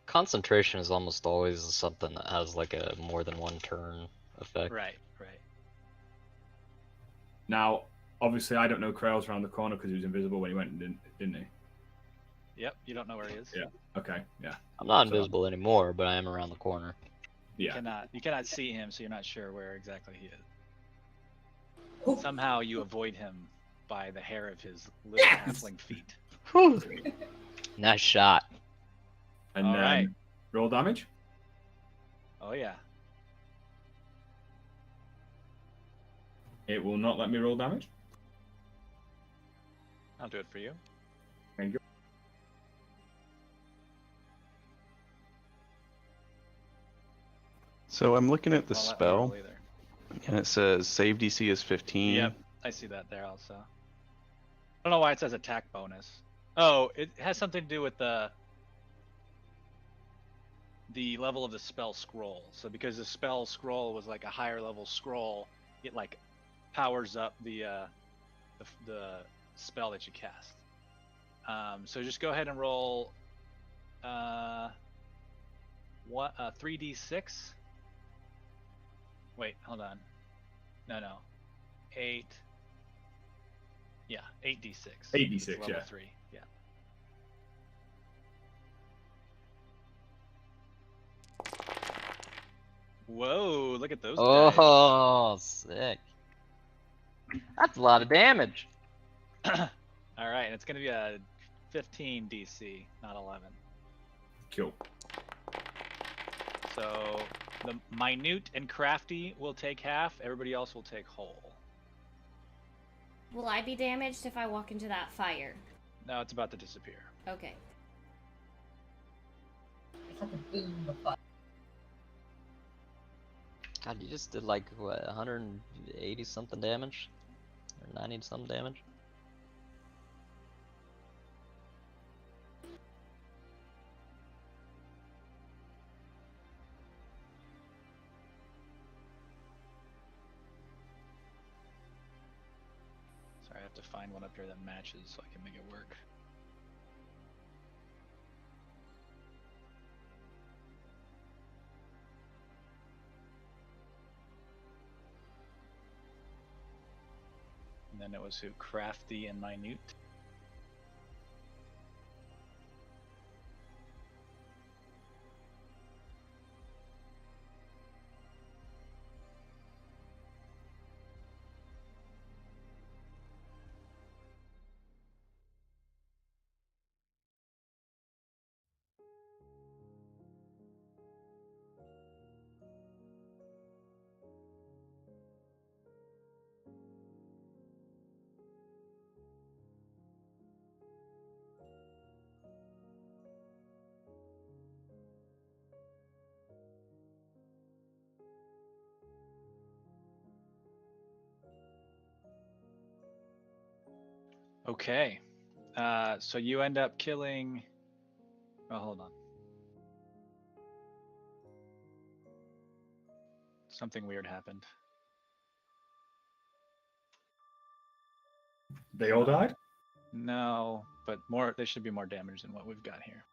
Concentration is almost always something that has like a more than one turn effect. Right. Now, obviously, I don't know Krail's around the corner because he was invisible when he went, didn't he? Yep. You don't know where he is. Yeah. Okay. Yeah. I'm not So- invisible anymore, but I am around the corner. Yeah. You cannot see him, so you're not sure where exactly he is. Somehow you avoid him by the hair of his little halfling feet. Nice shot. And All then right. roll damage. Oh yeah. It will not let me roll damage. I'll do it for you. Thank you. So I'm looking at the Won't let me roll spell, either. and it says save DC is 15. Yep, I see that there also. I don't know why it says attack bonus. Oh, it has something to do with the level of the spell scroll. So because the spell scroll was like a higher level scroll, it like powers up the spell that you cast. So just go ahead and roll 3d6. Wait, hold on. No. 8. Yeah, 8d6. 8d6, It's level yeah. 3. Yeah. Whoa, look at those dice. Oh, sick. That's a lot of damage. All right, and it's going to be a 15 DC, not 11. Cool. So the minute and crafty will take half. Everybody else will take whole. Will I be damaged if I walk into that fire? Now it's about to disappear. Okay. It's like a boom of fire. God, you just did like what, 180 something damage, or 90 something damage. find one up here that matches so I can make it work. And then it was who? Crafty and Minute. Okay. So you end up killing. Oh, hold on. Something weird happened. They all died? No, but more. There should be more damage than what we've got here.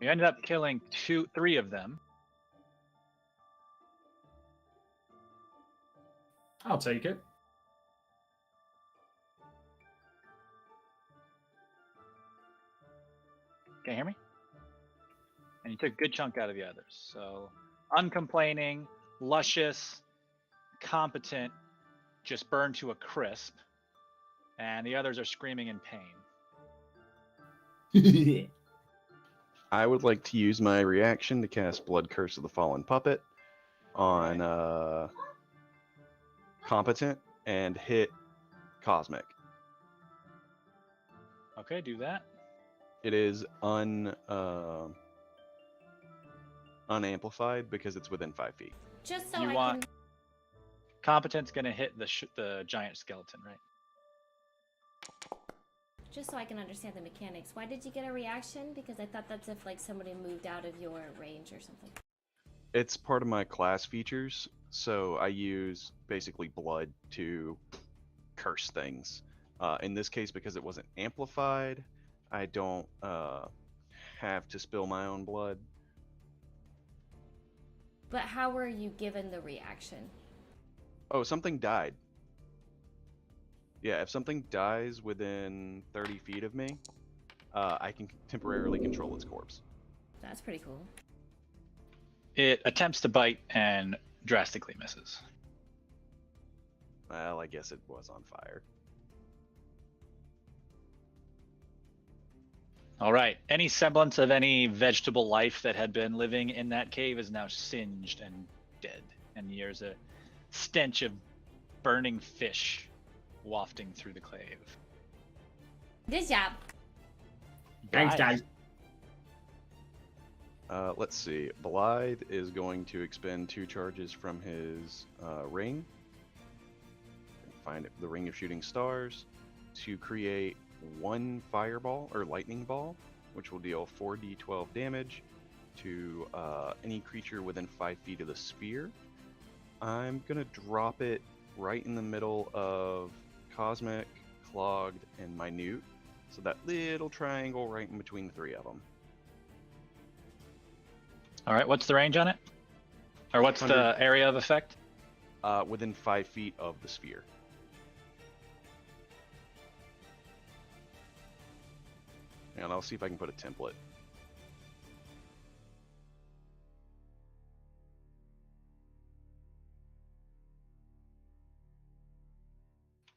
You ended up killing three of them. I'll take it. Can you hear me? And you took a good chunk out of the others. So uncomplaining, luscious, competent, just burned to a crisp. And the others are screaming in pain. I would like to use my reaction to cast Blood Curse of the Fallen Puppet on Competent and hit Cosmic. Okay, do that. It is unamplified because it's within 5 feet. Just so You I want- can. Competent's gonna hit the giant skeleton, right? Just so I can understand the mechanics. Why did you get a reaction? Because I thought that's if like somebody moved out of your range or something. It's part of my class features, so I use basically blood to curse things. In this case, because it wasn't amplified, I don't have to spill my own blood. But how were you given the reaction? Oh, something died. Yeah, if something dies within 30 feet of me, I can temporarily control its corpse. That's pretty cool. It attempts to bite and drastically misses. Well, I guess it was on fire. All right. Any semblance of any vegetable life that had been living in that cave is now singed and dead. And there's a stench of burning fish wafting through the cave. Good job. Thanks, Bye. guys. Let's see. Blythe is going to expend 2 charges from his ring. Find the Ring of Shooting Stars to create 1 fireball or lightning ball, which will deal 4d12 damage to any creature within 5 feet of the sphere. I'm gonna drop it right in the middle of Cosmic, Clogged, and Minute, so that little triangle right in between the 3 of them. All right. What's the range on it? Or what's the 100. area of effect? Within 5 feet of the sphere. And I'll see if I can put a template.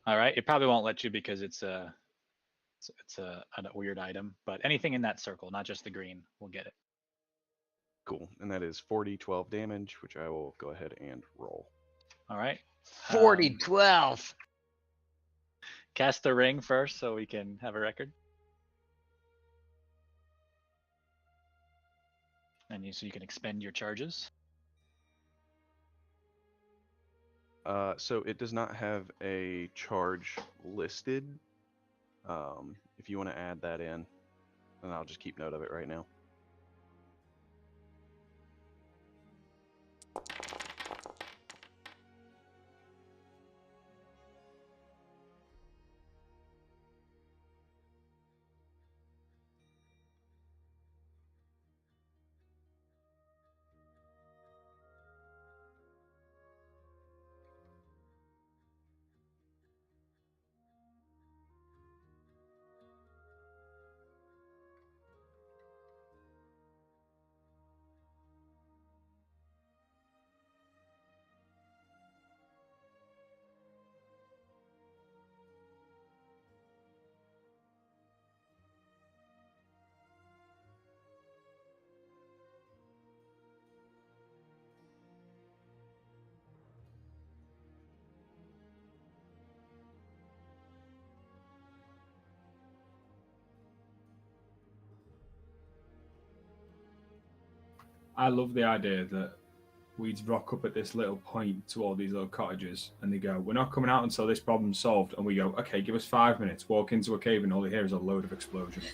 All right. It probably won't let you because it's a weird item. But anything in that circle, not just the green, will get it. Cool. And that is 40, 12 damage, which I will go ahead and roll. All right. 40, 12. Cast the ring first so we can have a record. And so you can expend your charges. So it does not have a charge listed. If you want to add that in, and I'll just keep note of it right now. I love the idea that we'd rock up at this little point to all these little cottages, and they go, "We're not coming out until this problem's solved." And we go, "Okay, give us 5 minutes." Walk into a cave, and all you hear is a load of explosions.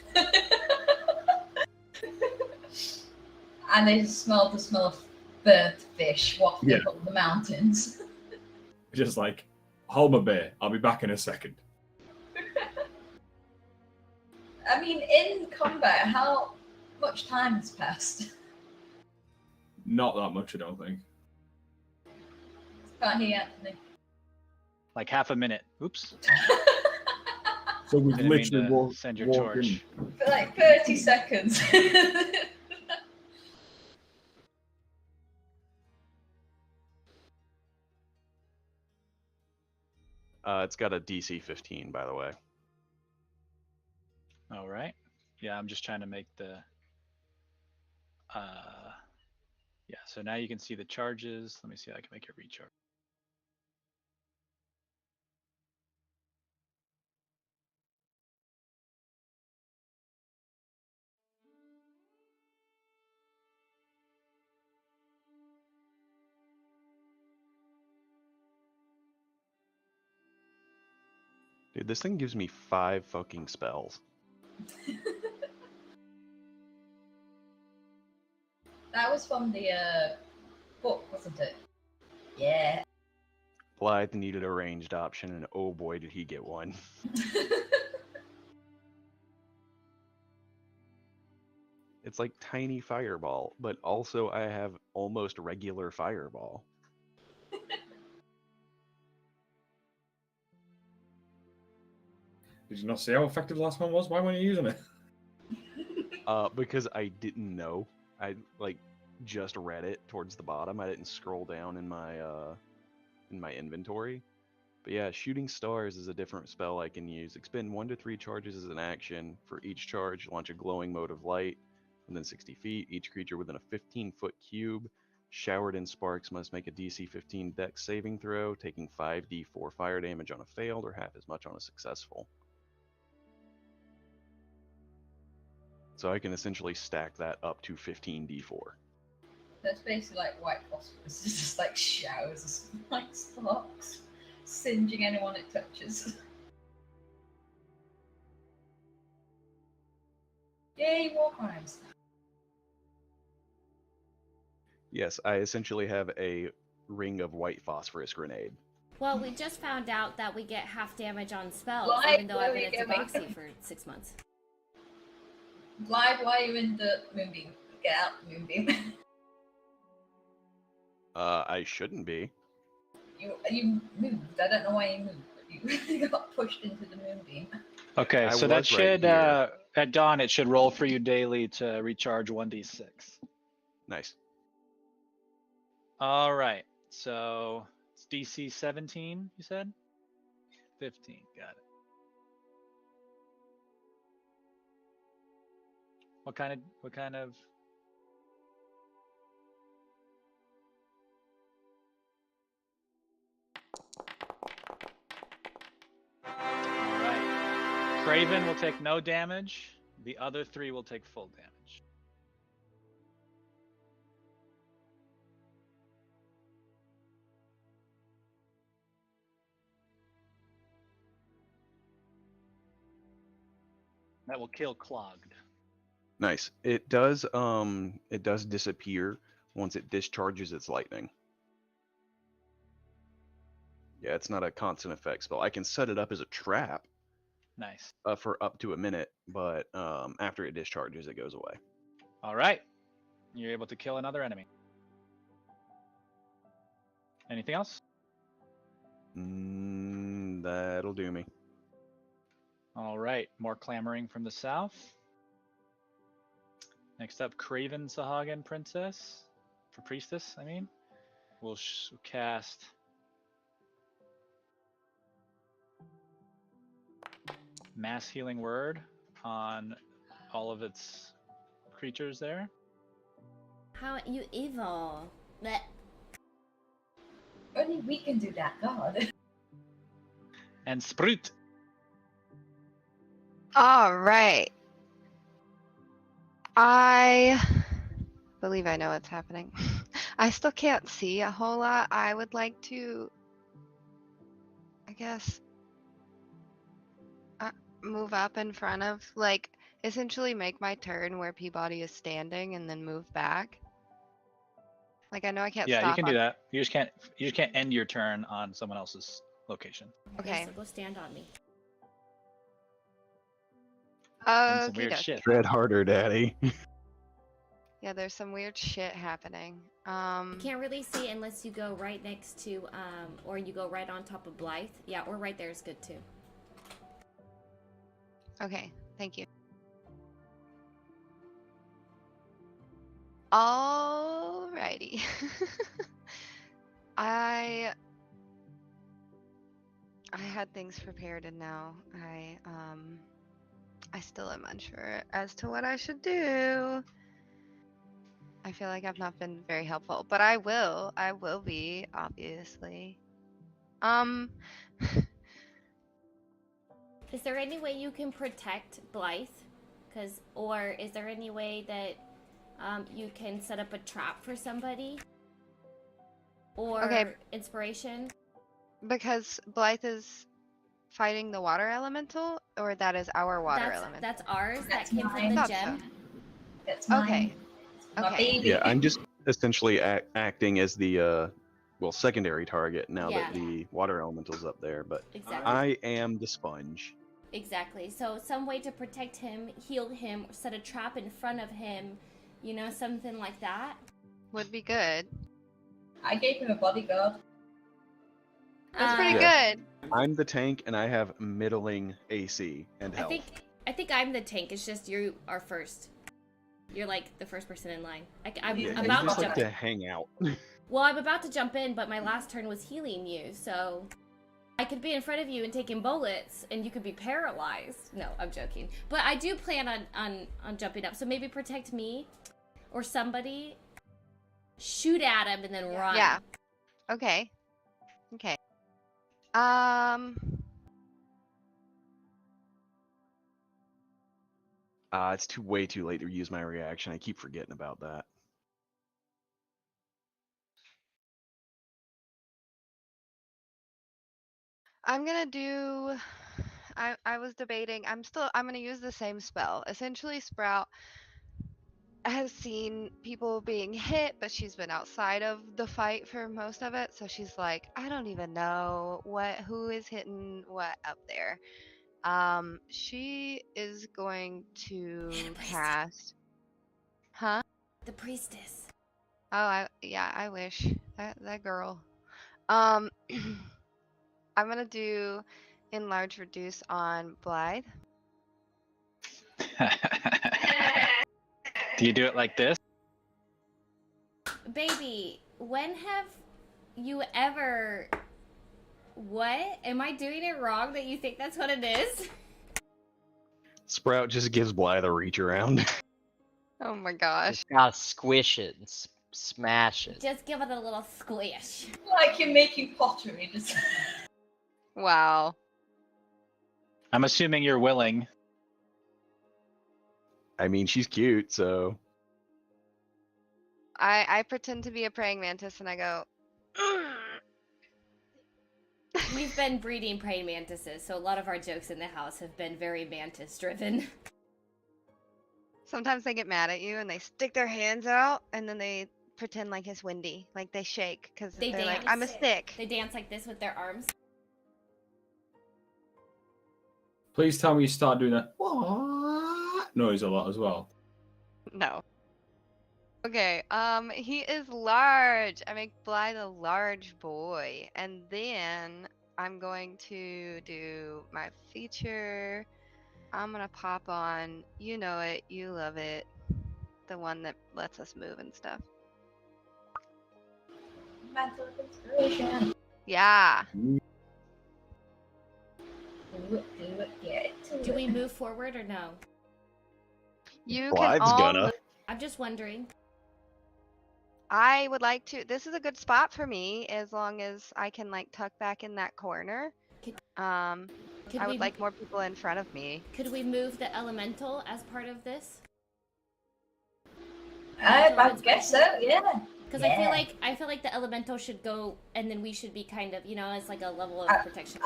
And they smell the smell of burnt fish wafting Yeah. up the mountains. Just like, hold my beer. I'll be back in a second. I mean, in combat, how much time has passed? Not that much, I don't think. Can't hear Anthony. Like half a minute. Oops. So we've Didn't mean literally to walked, send your walked in. torch. For like 30 seconds. It's got a DC 15, by the way. All right. Yeah, I'm just trying to make the. Yeah. So now you can see the charges. Let me see how I can make it recharge. Dude, this thing gives me 5 fucking spells. That was from the book, wasn't it? Yeah. Blythe needed a ranged option, and oh boy, did he get one. It's like tiny fireball, but also I have almost regular fireball. Did you not see how effective the last one was? Why weren't you using it? Because I didn't know. I just read it towards the bottom. I didn't scroll down in my inventory. But yeah, shooting stars is a different spell I can use. Expend 1 to 3 charges as an action. For each charge, launch a glowing mode of light within 60 feet. Each creature within a 15-foot cube showered in sparks must make a DC 15 Dex saving throw, taking 5d4 fire damage on a failed or half as much on a successful. So I can essentially stack that up to 15d4. That's basically like white phosphorus. It's just like showers of like sparks, singeing anyone it touches. Yay, war crimes. Yes, I essentially have a ring of white phosphorus grenade. Well, we just found out that we get half damage on spells, Why even though I've do been we at get Tabaxi for 6 months. Glide, why are you in the moonbeam? Get out the moonbeam. I shouldn't be. You moved. I don't know why you moved. You got pushed into the moonbeam. Okay, I so that was right should here. at dawn it should roll for you daily to recharge 1d6. Nice. All right. So it's DC 17, you said? 15. Got it. What kind of Craven will take no damage. The other 3 will take full damage. That will kill Clogged. Nice. It does disappear once it discharges its lightning. Yeah, it's not a constant effect spell. I can set it up as a trap Nice. for up to a minute, but after it discharges, it goes away. All right. You're able to kill another enemy. Anything else? That'll do me. All right. More clamoring from the south. Next up, Craven Sahagin Princess. For Priestess, I mean. We'll cast... Mass Healing Word on all of its creatures there. How you evil? Blech. Only we can do that, God. And Sprut. All right. I believe I know what's happening. I still can't see a whole lot. I would like to, I guess, move up in front of, like, essentially make my turn where Peabody is standing and then move back. Like, I know I can't Yeah, stop. you can do that. You just can't end your turn on someone else's location. Okay. So go stand on me. And some Okay. weird shit. Tread harder, Daddy. Yeah, there's some weird shit happening. You can't really see unless you go right next to, or you go right on top of Blythe. Yeah, or right there is good too. Okay, thank you. Alrighty. I had things prepared and now I still am unsure as to what I should do. I feel like I've not been very helpful, but I will be, obviously. Is there any way you can protect Blythe? Or is there any way that you can set up a trap for somebody? Or Okay. inspiration? Because Blythe is fighting the water elemental, or that is our water elemental? That's ours. That's that came from mine. the Thought gem. so. That's mine. Okay. My Okay. baby. Yeah, I'm just essentially acting as the secondary target now Yeah. that the water elemental's up there. But Exactly. I am the sponge. Exactly. So some way to protect him, heal him, set a trap in front of him, something like that. Would be good. I gave him a bodyguard. That's pretty Yeah. good. I'm the tank, and I have middling AC and I health. think I'm the tank. It's just you are first. You're like the first person in line. I'm Yeah, about you just to like jump to in. hang out. Well, I'm about to jump in, but my last turn was healing you, so I could be in front of you and taking bullets, and you could be paralyzed. No, I'm joking. But I do plan on jumping up, so maybe protect me or somebody. Shoot at him and then run. Yeah. Okay. Okay. It's way too late to use my reaction. I keep forgetting about that. I'm gonna do. I was debating. I'm gonna use the same spell. Essentially, Sprout has seen people being hit, but she's been outside of the fight for most of it. So she's like, I don't even know who is hitting what up there. She is going to cast. Huh? The priestess. Oh, I wish that girl. I'm gonna do enlarge reduce on Blythe. Do you do it like this? Baby, when have you ever... What? Am I doing it wrong that you think that's what it is? Sprout just gives Blythe a reach around. Oh my gosh. Just gotta squish it and smash it. Just give it a little squish. Like you're making pottery. Just... Wow. I'm assuming you're willing. I mean, she's cute, so I pretend to be a praying mantis and I go. We've been breeding praying mantises, so a lot of our jokes in the house have been very mantis driven. Sometimes they get mad at you and they stick their hands out and then they pretend like it's windy, like they shake because They they're like, dance. I'm a stick. They dance like this with their arms. Please tell me you start doing that noise a lot as well. No. Okay, he is large. I make Blythe a large boy. And then I'm going to do my feature. I'm gonna pop on, you know it, you love it, the one that lets us move and stuff. Mental inspiration. Yeah. Do it, get it. Do we move forward or no? You Blythe's can all gonna. move. I'm just wondering. I would like to. This is a good spot for me as long as I can like tuck back in that corner. Could I we would like more people in front of me. Could we move the elemental as part of this? I guess so, yeah. Because Yeah. I feel like the elemental should go, and then we should be kind of, as like a level of protection.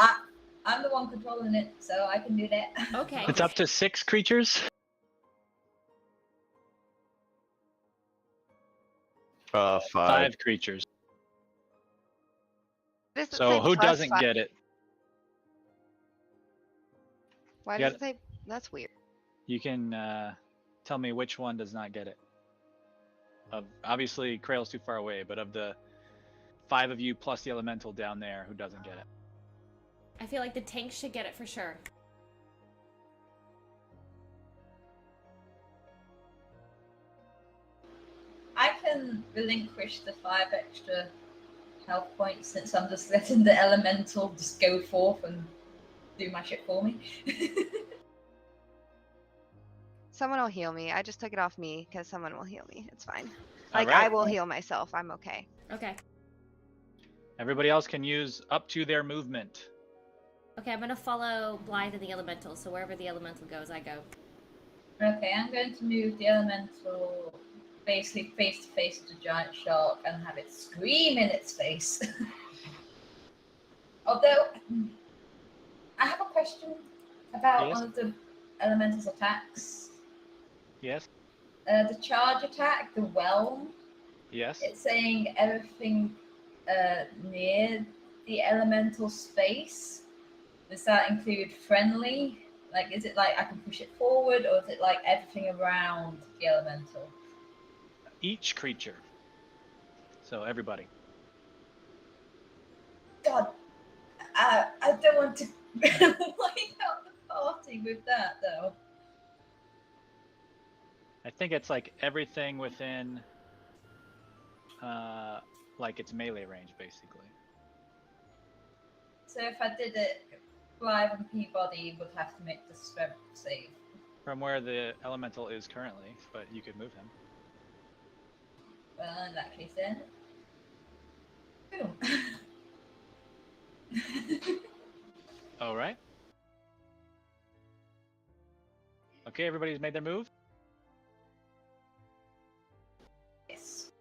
I'm the one controlling it, so I can do that. Okay. It's up to 6 creatures. 5 creatures. Does it So say who plus doesn't 5? get it? Why You does it say? That's weird. You can tell me which one does not get it. Obviously, Krail's too far away, but of the 5 of you plus the elemental down there, who doesn't get it? I feel like the tank should get it for sure. I can relinquish the 5 extra health points since I'm just letting the elemental just go forth and do my shit for me. Someone will heal me. I just took it off me because someone will heal me. It's fine. All Like right. I will heal myself. I'm okay. Okay. Everybody else can use up to their movement. Okay, I'm gonna follow Blythe and the elemental, so wherever the elemental goes, I go. Okay, I'm going to move the elemental basically face to face with the giant shark and have it scream in its face. Although, I have a question about Yes. one of the elemental's attacks. Yes. The charge attack, the whelm. Yes. It's saying everything near the elemental space. Does that include friendly? Like, is it like I can push it forward, or is it like everything around the elemental? Each creature. So everybody. God, I don't want to wipe out the party with that, though. I think it's like everything within like its melee range, basically. So if I did it, Blythe and Peabody would have to make the strength save. From where the elemental is currently, but you could move him. Well, in that case, then. Boom. All right. Okay, everybody's made their move. Yes.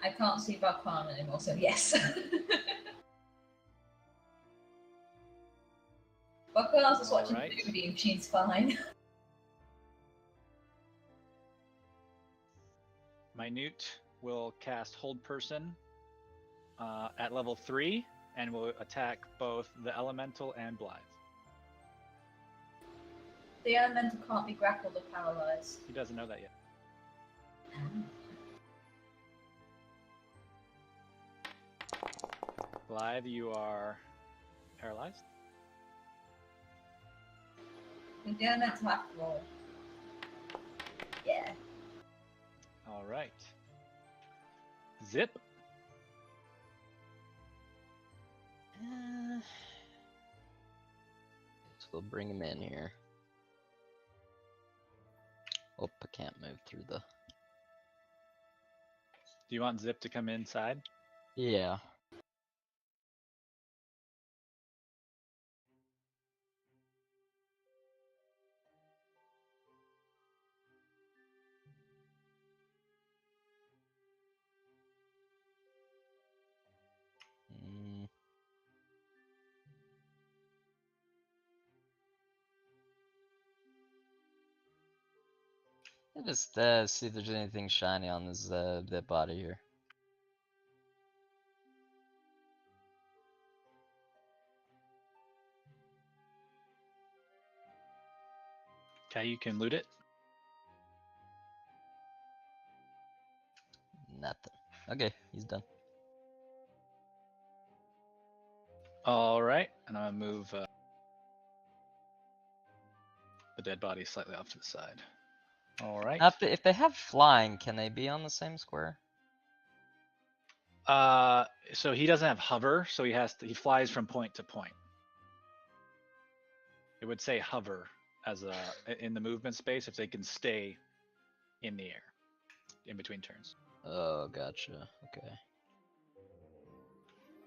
I can't see Valkwan anymore, so yes. Valkwan's just watching Alright. the movie and she's fine. Minute will cast Hold Person at level 3 and will attack both the elemental and Blythe. The elemental can't be grappled or paralyzed. He doesn't know that yet. Blythe, you are paralyzed. The elemental have to roll. Yeah. All right. Zip. So we'll bring him in here. Oh, I can't move through the. Do you want Zip to come inside? Yeah. Just see if there's anything shiny on this dead body here. Okay, you can loot it. Nothing. Okay, he's done. All right, and I'm gonna move the dead body slightly off to the side. All right. Now, if they have flying, can they be on the same square? So he doesn't have hover, so he flies from point to point. It would say hover as in the movement space if they can stay in the air in between turns. Oh, gotcha. Okay.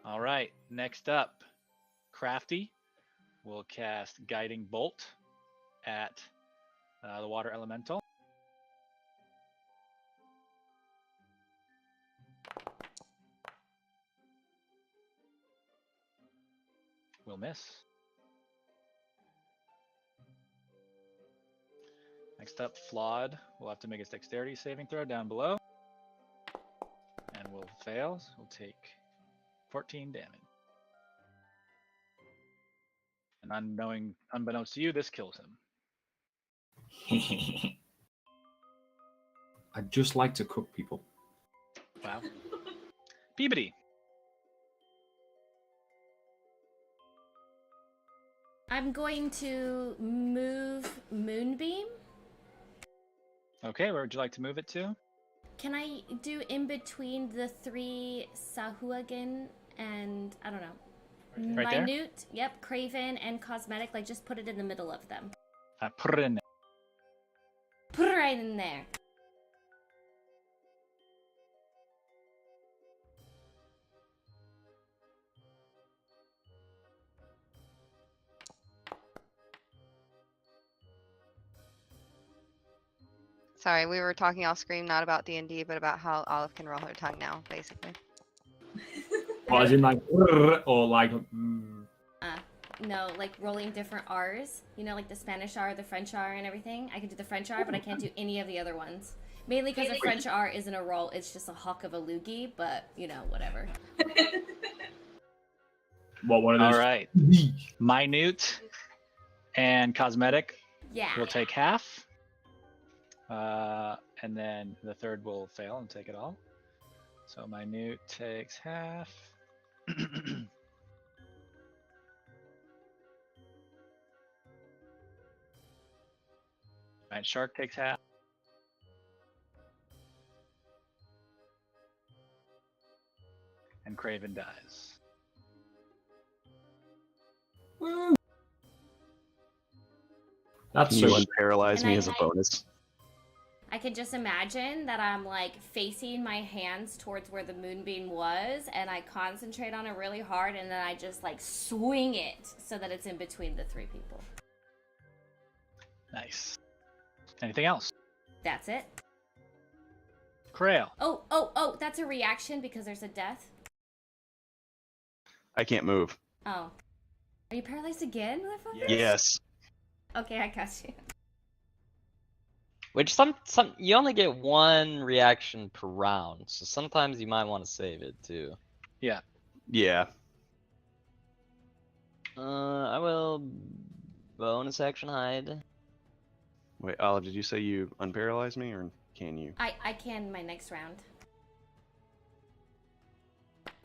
All right, next up, Crafty will cast Guiding Bolt at the water elemental. Will miss. Next up, Flawed will have to make his dexterity saving throw down below. And will fail. So we'll take 14 damage. And unbeknownst to you, this kills him. I'd just like to cook people. Wow. Peabody. I'm going to move Moonbeam. Okay, where would you like to move it to? Can I do in between the 3 Sahuagin and, I don't know, Right there? Minute, yep, Craven, and Cosmetic, like just put it in the middle of them. Put it in there. Put it right in there. Sorry, we were talking off screen, not about D&D, but about how Olive can roll her tongue now, basically. Well, as in like, or like. No, like rolling different R's. You know, like the Spanish R, the French R, and everything. I can do the French R, but I can't do any of the other ones. Mainly because the French R isn't a roll, it's just a hawk of a loogie, but, you know, whatever. What, one of those? All right. Minute and Cosmetic Yeah. will take half. And then the third will fail and take it all. So Minute takes half. Right, Shark takes half. And Craven dies. That's Can you so. unparalyze And me I- as a bonus? I could just imagine that I'm like facing my hands towards where the moonbeam was, and I concentrate on it really hard, and then I just like swing it so that it's in between the 3 people. Nice. Anything else? That's it. Krail. Oh, that's a reaction because there's a death. I can't move. Oh. Are you paralyzed again, motherfucker? Yes. Okay, I got you. Which you only get 1 reaction per round, so sometimes you might want to save it too. Yeah. Yeah. I will bonus action hide. Wait, Olive, did you say you unparalyze me, or can you? I can my next round.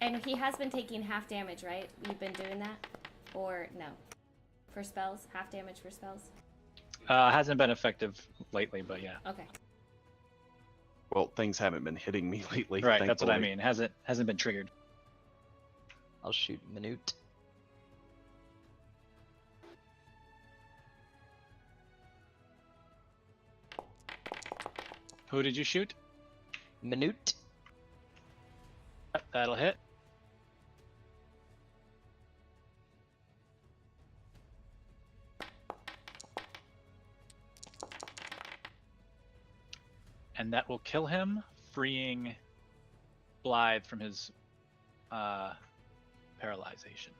And he has been taking half damage, right? You've been doing that? Or no? For spells? Half damage for spells? Hasn't been effective lately, but yeah. Okay. Well, things haven't been hitting me lately. Right, that's what I thankfully. mean. Hasn't been triggered. I'll shoot Minute. Who did you shoot? Minute. That'll hit. And that will kill him, freeing Blythe from his paralyzation.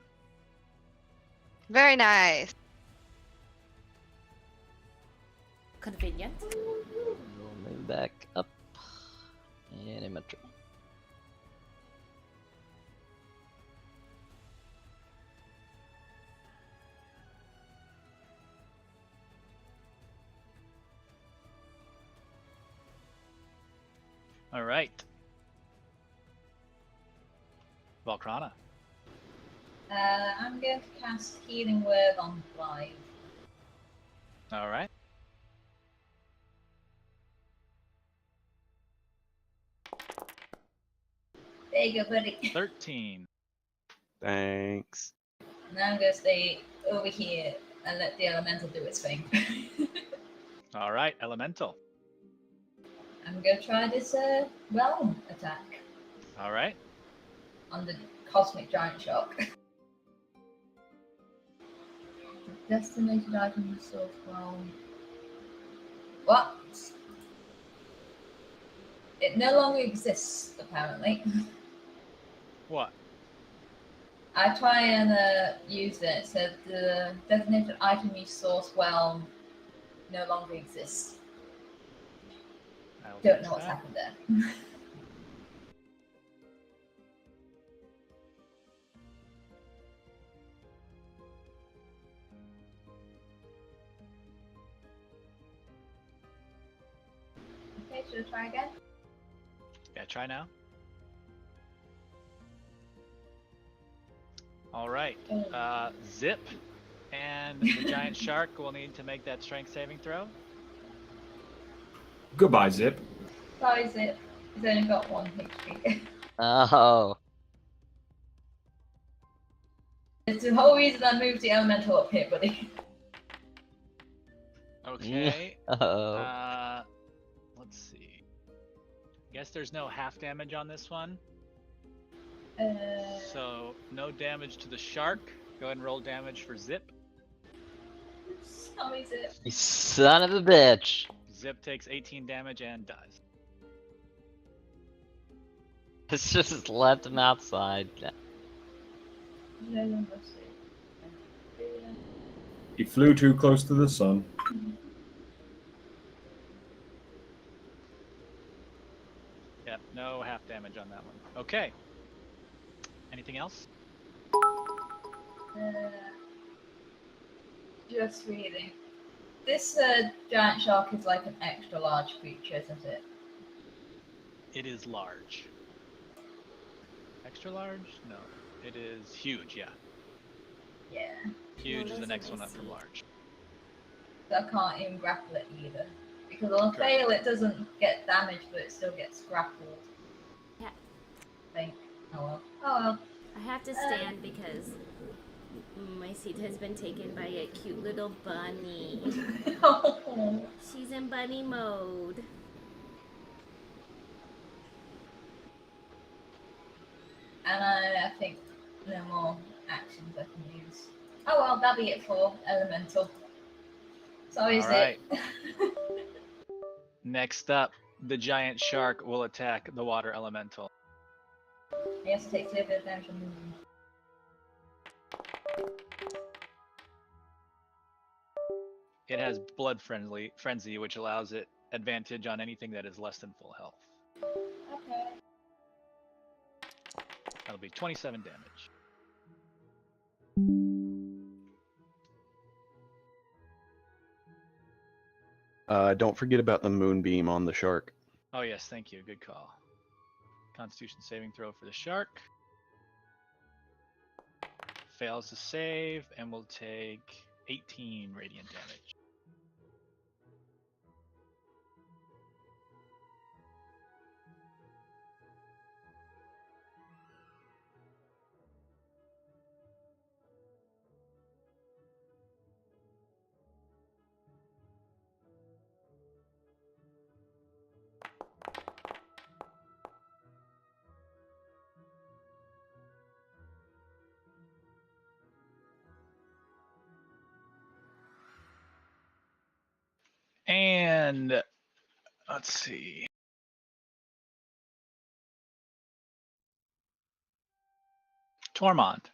Very nice. Convenient. back up. And inventory. All right. Valkrana. I'm going to cast Healing Word on Clive. All right. There you go, buddy. 13. Thanks. Now I'm going to stay over here and let the elemental do its thing. All right, elemental. I'm going to try this realm attack All right. on the Cosmic Giant Shark. Destinated item resource realm. What? It no longer exists, apparently. What? I try and use it. It said the designated item resource realm no longer exists. I'll Don't fix know what's that. happened there. Okay, should I try again? Yeah, try now. All right. Zip and the giant shark will need to make that strength saving throw. Goodbye, Zip. Sorry, Zip. He's only got 1 HP. Oh. It's the whole reason I moved the elemental up here, buddy. Okay. Oh. Let's see. Guess there's no half damage on this one. So no damage to the shark. Go ahead and roll damage for Zip. Sorry, Zip. You son of a bitch. Zip takes 18 damage and dies. It's just left him outside. He flew too close to the sun. Yep, no half damage on that one. Okay. Anything else? Just reading. This giant shark is like an extra large creature, isn't it? It is large. Extra large? No. It is huge, yeah. Yeah. Huge those is the are next my one up from seed. large. So I can't even grapple it either. Because on a fail it doesn't get damaged, but it still gets grappled. Yeah. I think. Oh well. Oh well. I have to stand because my seat has been taken by a cute little bunny. She's in bunny mode. And I think no more actions I can use. Oh well, that'll be it for elemental. Sorry, All Zip. Next up, the giant shark will attack the water elemental. Yes, takes a bit of damage on moving. It has blood frenzy, which allows it advantage on anything that is less than full health. Okay. That'll be 27 damage. Don't forget about the moonbeam on the shark. Oh yes, thank you. Good call. Constitution saving throw for the shark. Fails to save and will take 18 radiant damage. And let's see. Tormund.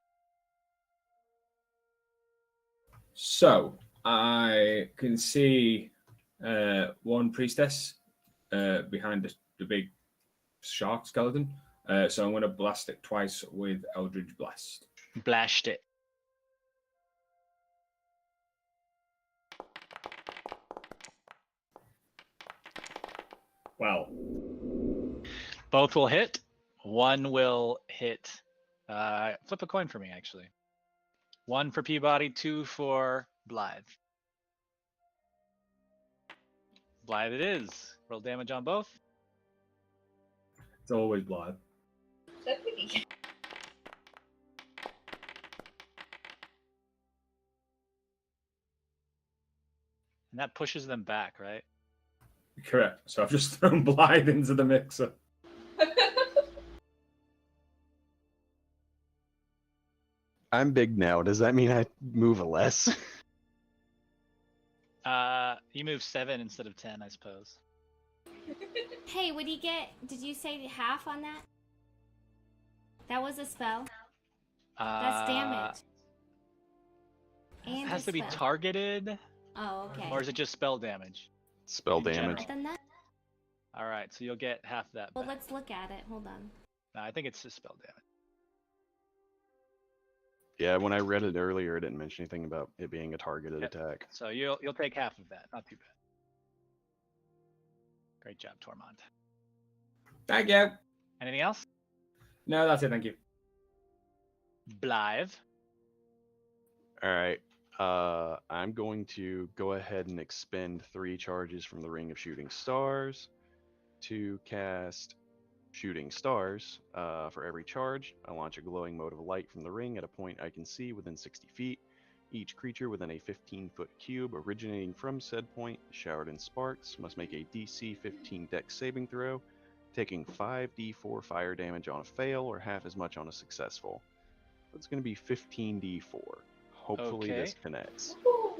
So I can see one priestess behind the big shark skeleton. So I'm going to blast it twice with Eldritch Blast. Blashed it. Wow. Both will hit. One will hit. Flip a coin for me, actually. 1 for Peabody, 2 for Blythe. Blythe it is. Roll damage on both. It's always Blythe. So pretty. And that pushes them back, right? Correct. So I've just thrown Blythe into the mixer. I'm big now. Does that mean I move a less? You move 7 instead of 10, I suppose. Hey, would he get? Did you say half on that? That was a spell. That's damage. It And has a to be spell. targeted, Oh, okay. or is it just spell damage? Spell In damage. general. Then that. All right, so you'll get half that. Well, back. let's look at it. Hold on. No, I think it's just spell damage. Yeah, when I read it earlier, it didn't mention anything about it being a targeted Yep. attack. So you'll take half of that. Not too bad. Great job, Tormund. Thank you. Anything else? No, that's it. Thank you. Blythe. All right. I'm going to go ahead and expend 3 charges from the Ring of Shooting Stars to cast Shooting Stars. For every charge, I launch a glowing mote of light from the ring at a point I can see within 60 feet. Each creature within a 15-foot cube originating from said point, showered in sparks, must make a DC 15 Dex saving throw, taking 5d4 fire damage on a fail or half as much on a successful. That's going to be 15d4. Hopefully this Okay. connects. Ooh.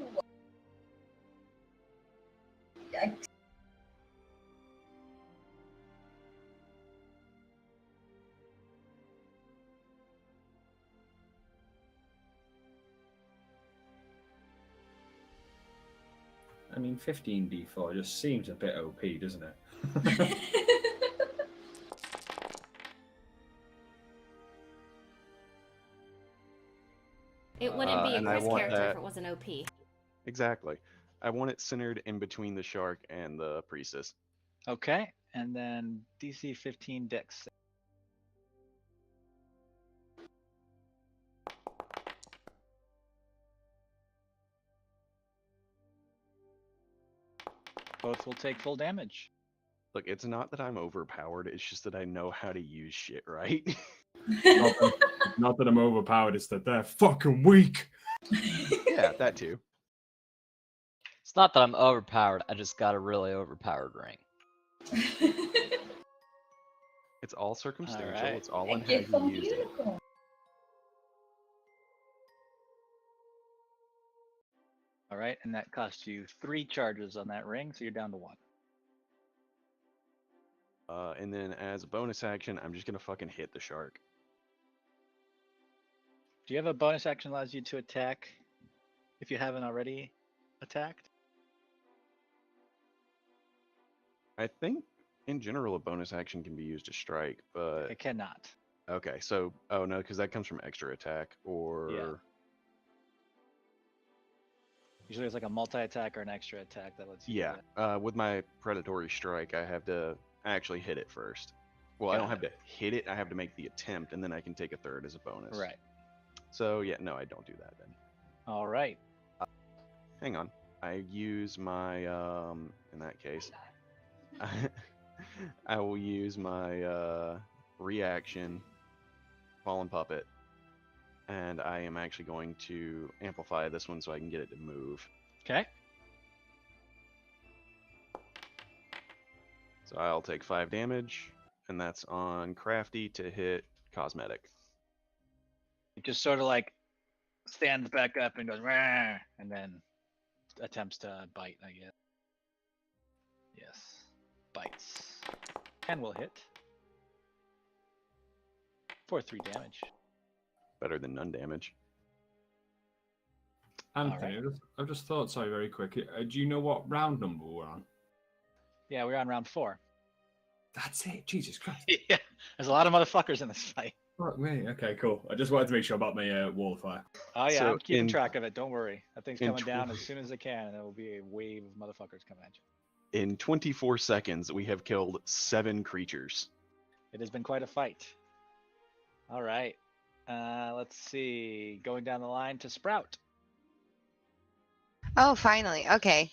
Yikes. I mean, 15d4 just seems a bit OP, doesn't it? It wouldn't be a and I Chris want character that- if it wasn't OP. Exactly. I want it centered in between the shark and the priestess. Okay, and then DC 15 Dex. Both will take full damage. Look, it's not that I'm overpowered, it's just that I know how to use shit, right? Not that I'm overpowered, it's that they're fucking weak. Yeah, that too. It's not that I'm overpowered. I just got a really overpowered ring. It's all circumstantial. Alright. It's all A in how gift from you use it. unicorn. All right, and that costs you 3 charges on that ring, so you're down to 1. And then as a bonus action, I'm just gonna fucking hit the shark. Do you have a bonus action that allows you to attack if you haven't already attacked? I think in general a bonus action can be used to strike, but It cannot. okay, so oh no, because that comes from extra attack or Usually it's like a multi-attack or an extra attack that lets you do yeah. that. With my predatory strike, I have to actually hit it first. Well, I don't Got have to hit it. I have to make the attempt, and then I can take a third as a bonus. Right. So yeah, no, I don't do that then. All right. Hang on. I use my in that case, I will use my reaction, Fallen Puppet, and I am actually going to amplify this one so I can get it to move. Okay. So I'll take 5 damage, and that's on Crafty to hit Cosmetic. It just sort of like stands back up and goes, "Rah," and then attempts to bite, I guess. Yes. Bites. And will hit. For 3 damage. Better than none damage. Anthony, I've just thought, sorry, very quick. Do you know what round number we're on? Yeah, we're on round 4. That's it. Jesus Christ. Yeah, there's a lot of motherfuckers in this fight. Fuck me. Okay, cool. I just wanted to make sure about my wall of fire. Oh yeah, So I'm keeping in- track of it. Don't worry. That thing's in coming down tw- as soon as it can, and there will be a wave of motherfuckers coming at you. In 24 seconds, we have killed 7 creatures. It has been quite a fight. All right. Let's see. Going down the line to Sprout. Oh, finally. Okay.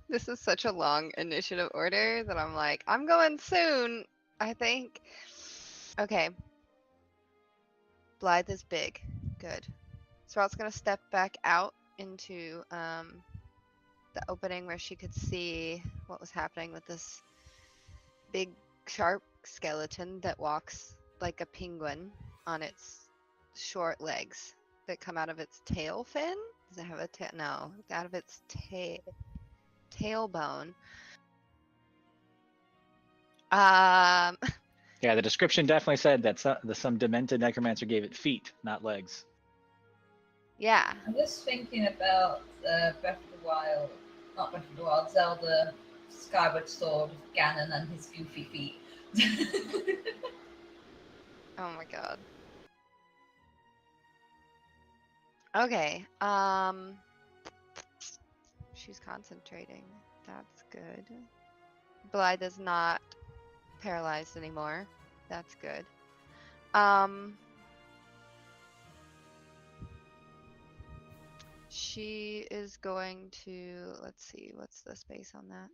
This is such a long initiative order that I'm like, I'm going soon, I think. Okay. Blythe is big. Good. Sprout's gonna step back out into the opening where she could see what was happening with this big sharp skeleton that walks like a penguin on its short legs that come out of its tail fin. Does it have a tail? No, out of its tailbone. Yeah, the description definitely said that some demented necromancer gave it feet, not legs. Yeah. I'm just thinking about Breath of the Wild, not Breath of the Wild, Zelda, Skyward Sword, Ganon and his goofy feet. Oh my god. Okay. She's concentrating. That's good. Blythe is not paralyzed anymore. That's good. She is going to, let's see, what's the space on that?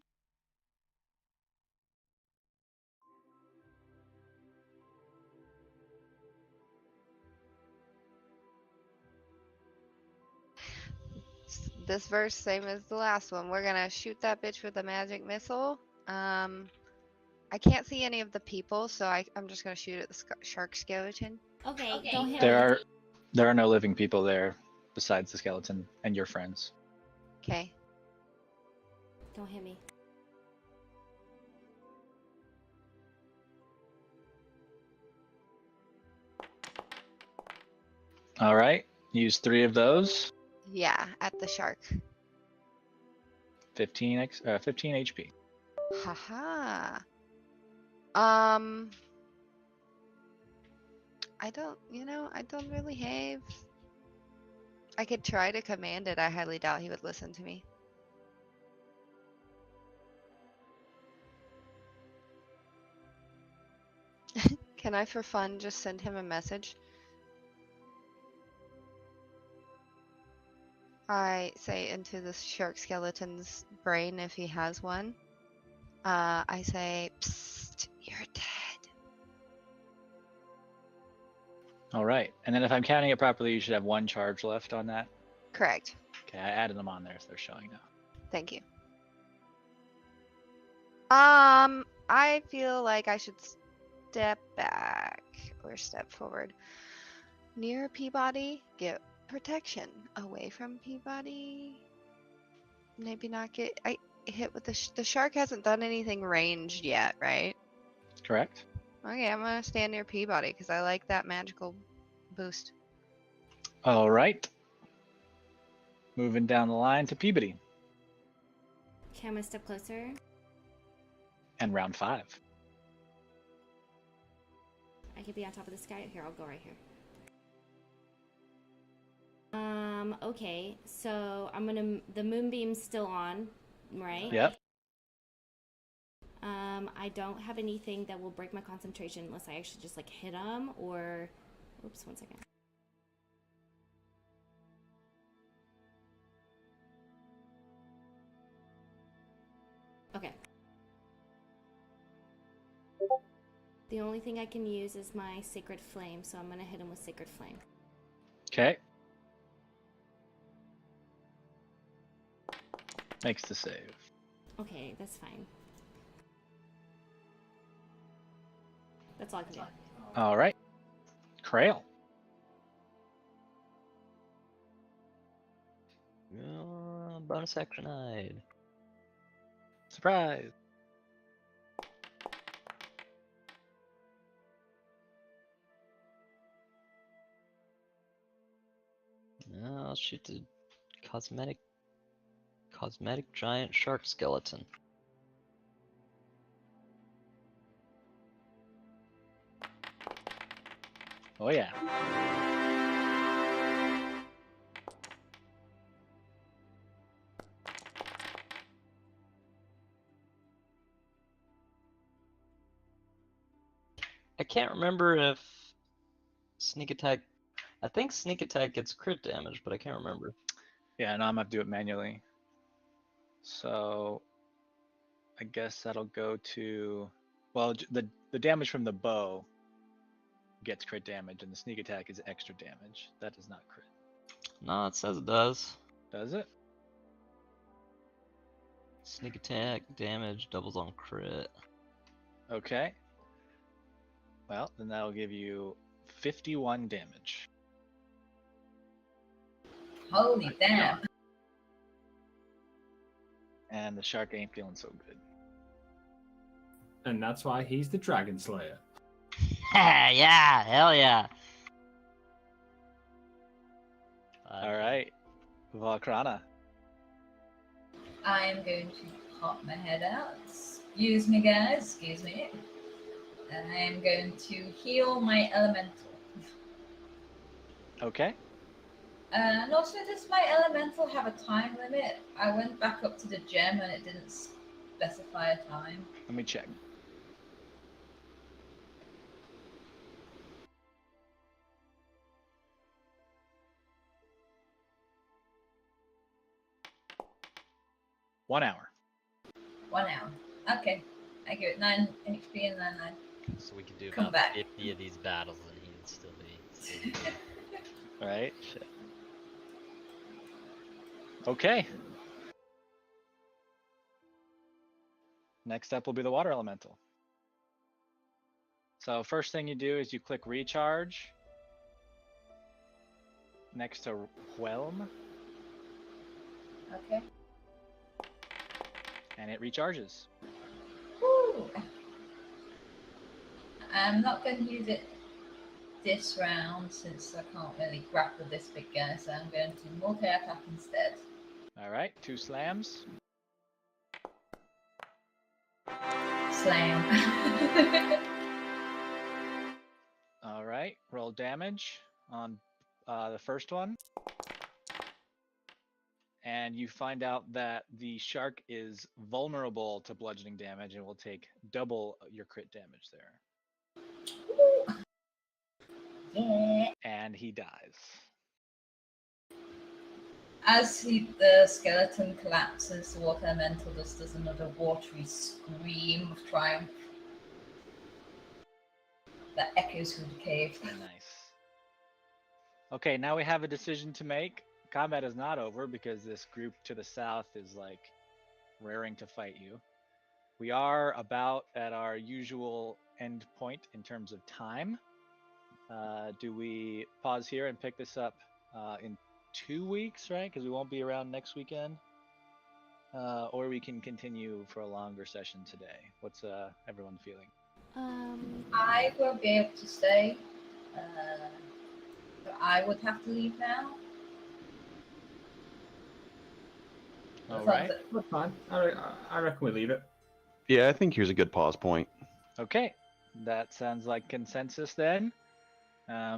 This verse, same as the last one. We're gonna shoot that bitch with a magic missile. I can't see any of the people, so I'm just gonna shoot at the shark skeleton. Okay, don't hit There me. are no living people there besides the skeleton and your friends. Okay. Don't hit me. All right. Use 3 of those. Yeah, at the shark. 15 HP. Haha. I don't really have. I could try to command it. I highly doubt he would listen to me. Can I, for fun, just send him a message? I say into the shark skeleton's brain if he has one. I say, psst, you're dead. All right. And then if I'm counting it properly, you should have 1 charge left on that. Correct. Okay, I added them on there, so they're showing now. Thank you. I feel like I should step back or step forward. Near Peabody, get protection. Away from Peabody, maybe not get hit with the shark hasn't done anything ranged yet, right? Correct. Okay, I'm gonna stand near Peabody because I like that magical boost. All right. Moving down the line to Peabody. Okay, I'm gonna step closer. And round 5. I could be on top of this guy. Here, I'll go right here. Okay, so the moonbeam's still on, right? Yep. I don't have anything that will break my concentration unless I actually just like hit him or, oops, 1 second. Okay. The only thing I can use is my Sacred Flame, so I'm gonna hit him with Sacred Flame. Okay. Makes the save. Okay, that's fine. That's all I can do. All right. Krail. Bonus action hide. Surprise. I'll shoot the cosmetic giant shark skeleton. Oh yeah. I can't remember if sneak attack. I think sneak attack gets crit damage, but I can't remember. Yeah, no, I'm gonna have to do it manually. So I guess that'll go to, well, the damage from the bow gets crit damage, and the sneak attack is extra damage. That does not crit. No, it says it does. Does it? Sneak attack damage doubles on crit. Okay. Well, then that'll give you 51 damage. Holy damn. And the shark ain't feeling so good. And that's why he's the Dragon Slayer. Yeah, hell yeah. All right, Valkrana. I am going to pop my head out. Excuse me, guys. Excuse me. And I am going to heal my elemental. Okay. And also, does my elemental have a time limit? I went back up to the gem and it didn't specify a time. Let me check. One hour. 1 hour. Okay. I give it 9 HP and then I So we could do Come about back. 50 of these battles and he would still be. All right. Shit. Okay. Next up will be the water elemental. So first thing you do is you click recharge next to whelm, Okay. and it recharges. Woo! I'm not going to use it this round since I can't really grapple this big guy, so I'm going to multi-attack instead. All right, 2 slams. Slam. All right, roll damage on the first one. And you find out that the shark is vulnerable to bludgeoning damage and will take double your crit damage there. Yeah. And he dies. As the skeleton collapses, the water elemental just does another watery scream of triumph that echoes through the cave. Nice. Okay, now we have a decision to make. Combat is not over because this group to the south is like raring to fight you. We are about at our usual end point in terms of time. Do we pause here and pick this up in 2 weeks, right? Because we won't be around next weekend. Or we can continue for a longer session today. What's everyone feeling? I won't be able to stay. But I would have to leave now. All right. That's fine. I reckon we leave it. Yeah, I think here's a good pause point. Okay, that sounds like consensus then.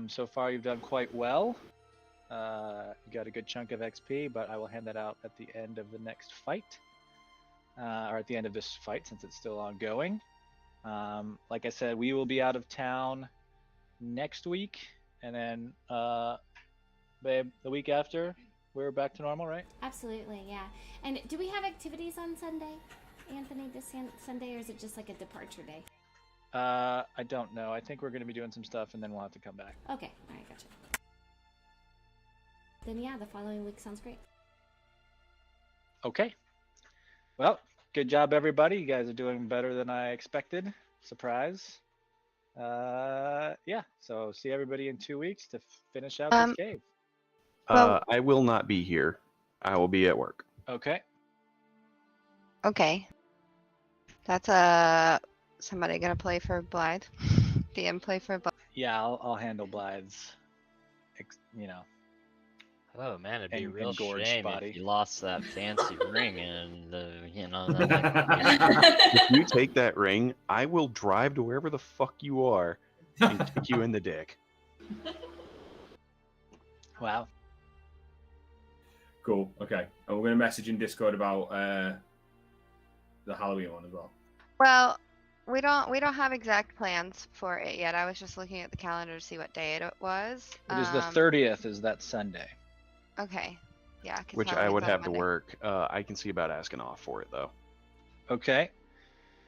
So far you've done quite well. You got a good chunk of XP, but I will hand that out at the end of the next fight. Or at the end of this fight since it's still ongoing. Like I said, we will be out of town next week. And then, babe, the week after, we're back to normal, right? Absolutely, yeah. And do we have activities on Sunday, Anthony, this Sunday, or is it just like a departure day? I don't know. I think we're going to be doing some stuff and then we'll have to come back. Okay, all right, gotcha. Then yeah, the following week sounds great. Okay. Well, good job, everybody. You guys are doing better than I expected. Surprise. Yeah, so see everybody in 2 weeks to finish out this cave. Well- I will not be here. I will be at work. Okay. Okay. That's somebody gonna play for Blythe. DM play for Blythe. Yeah, I'll handle Blythe's, you know. Oh man, it'd be a And real engorged shame body. if you lost that fancy ring and you know. If you take that ring, I will drive to wherever the fuck you are and kick you in the dick. Wow. Cool. Okay. And we're going to message in Discord about the Halloween one as well. Well, we don't have exact plans for it yet. I was just looking at the calendar to see what day it was. It is the 30th. Is that Sunday? Okay. Yeah. 'cause Which I Halloween's would on a have to Monday. work. I can see about asking off for it though. Okay.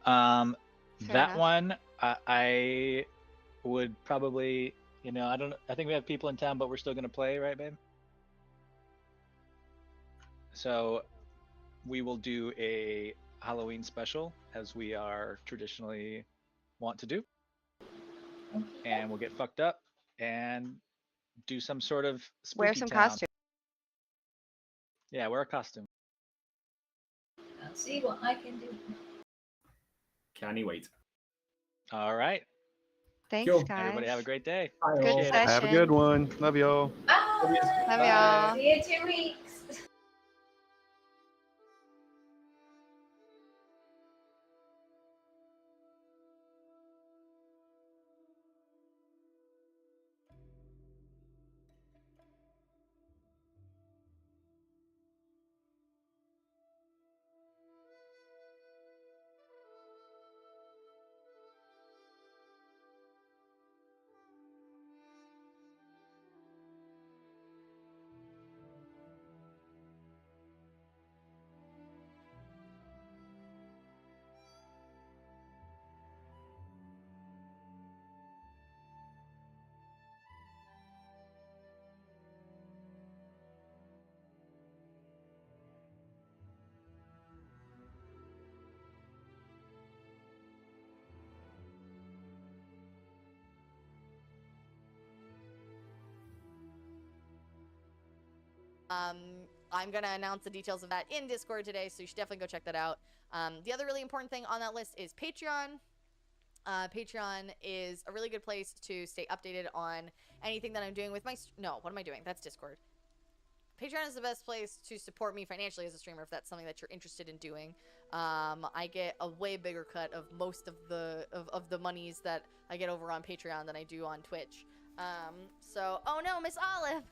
Fair That enough. one I would probably, I think we have people in town, but we're still gonna play, right, babe? So we will do a Halloween special as we are traditionally want to do, and we'll get fucked up and do some sort of spooky Wear some town. costume. Yeah, wear a costume. I'll see what I can do. Can you wait? All right. Thanks, Cool. guys. Everybody have a great day. Bye, all. Good session. Have a good one. Love y'all. Bye. Love y'all. See you in 2 weeks. I'm gonna announce the details of that in Discord today, so you should definitely go check that out. The other really important thing on that list is Patreon. Patreon is a really good place to stay updated on anything that I'm doing with my... No, what am I doing? That's Discord. Patreon is the best place to support me financially as a streamer if that's something that you're interested in doing. I get a way bigger cut of most of the monies that I get over on Patreon than I do on Twitch. Oh no, Miss Olive!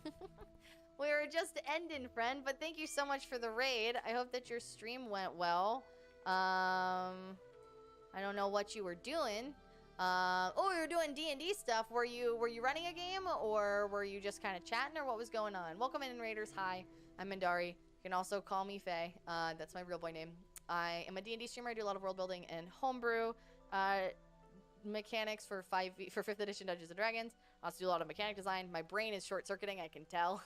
We were just ending, friend, but thank you so much for the raid. I hope that your stream went well. I don't know what you were doing. Oh, you were doing D&D stuff. Were you running a game, or were you just kind of chatting, or what was going on? Welcome in, Raiders. Hi, I'm Mindari. You can also call me Faye. That's my real boy name. I am a D&D streamer. I do a lot of world building and homebrew mechanics for 5th edition Dungeons and Dragons. I also do a lot of mechanic design. My brain is short-circuiting, I can tell,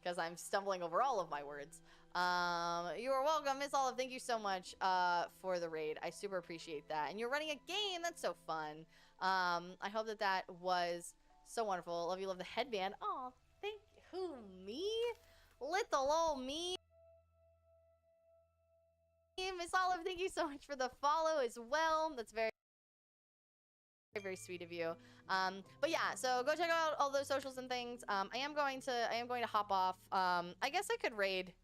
because I'm stumbling over all of my words. You are welcome, Miss Olive. Thank you so much for the raid. I super appreciate that. And you're running a game. That's so fun. I hope that was so wonderful. Love you. Love the headband. Oh, thank you. Who, me? Little old me. Miss Olive, thank you so much for the follow as well. That's very, very sweet of you. But yeah, so go check out all those socials and things. I am going to hop off. I guess I could raid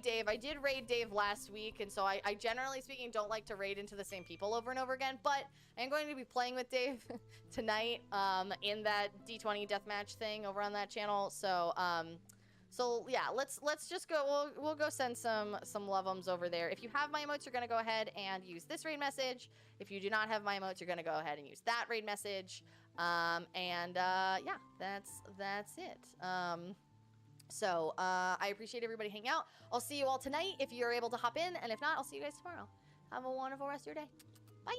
Dave. I did raid Dave last week, and so I generally speaking don't like to raid into the same people over and over again, but I am going to be playing with Dave tonight in that D20 deathmatch thing over on that channel. So yeah, let's just go. We'll go send some love-ums over there. If you have my emotes, you're gonna go ahead and use this raid message. If you do not have my emotes, you're gonna go ahead and use that raid message. Yeah, that's it. I appreciate everybody hanging out. I'll see you all tonight if you're able to hop in, and if not, I'll see you guys tomorrow. Have a wonderful rest of your day. Bye.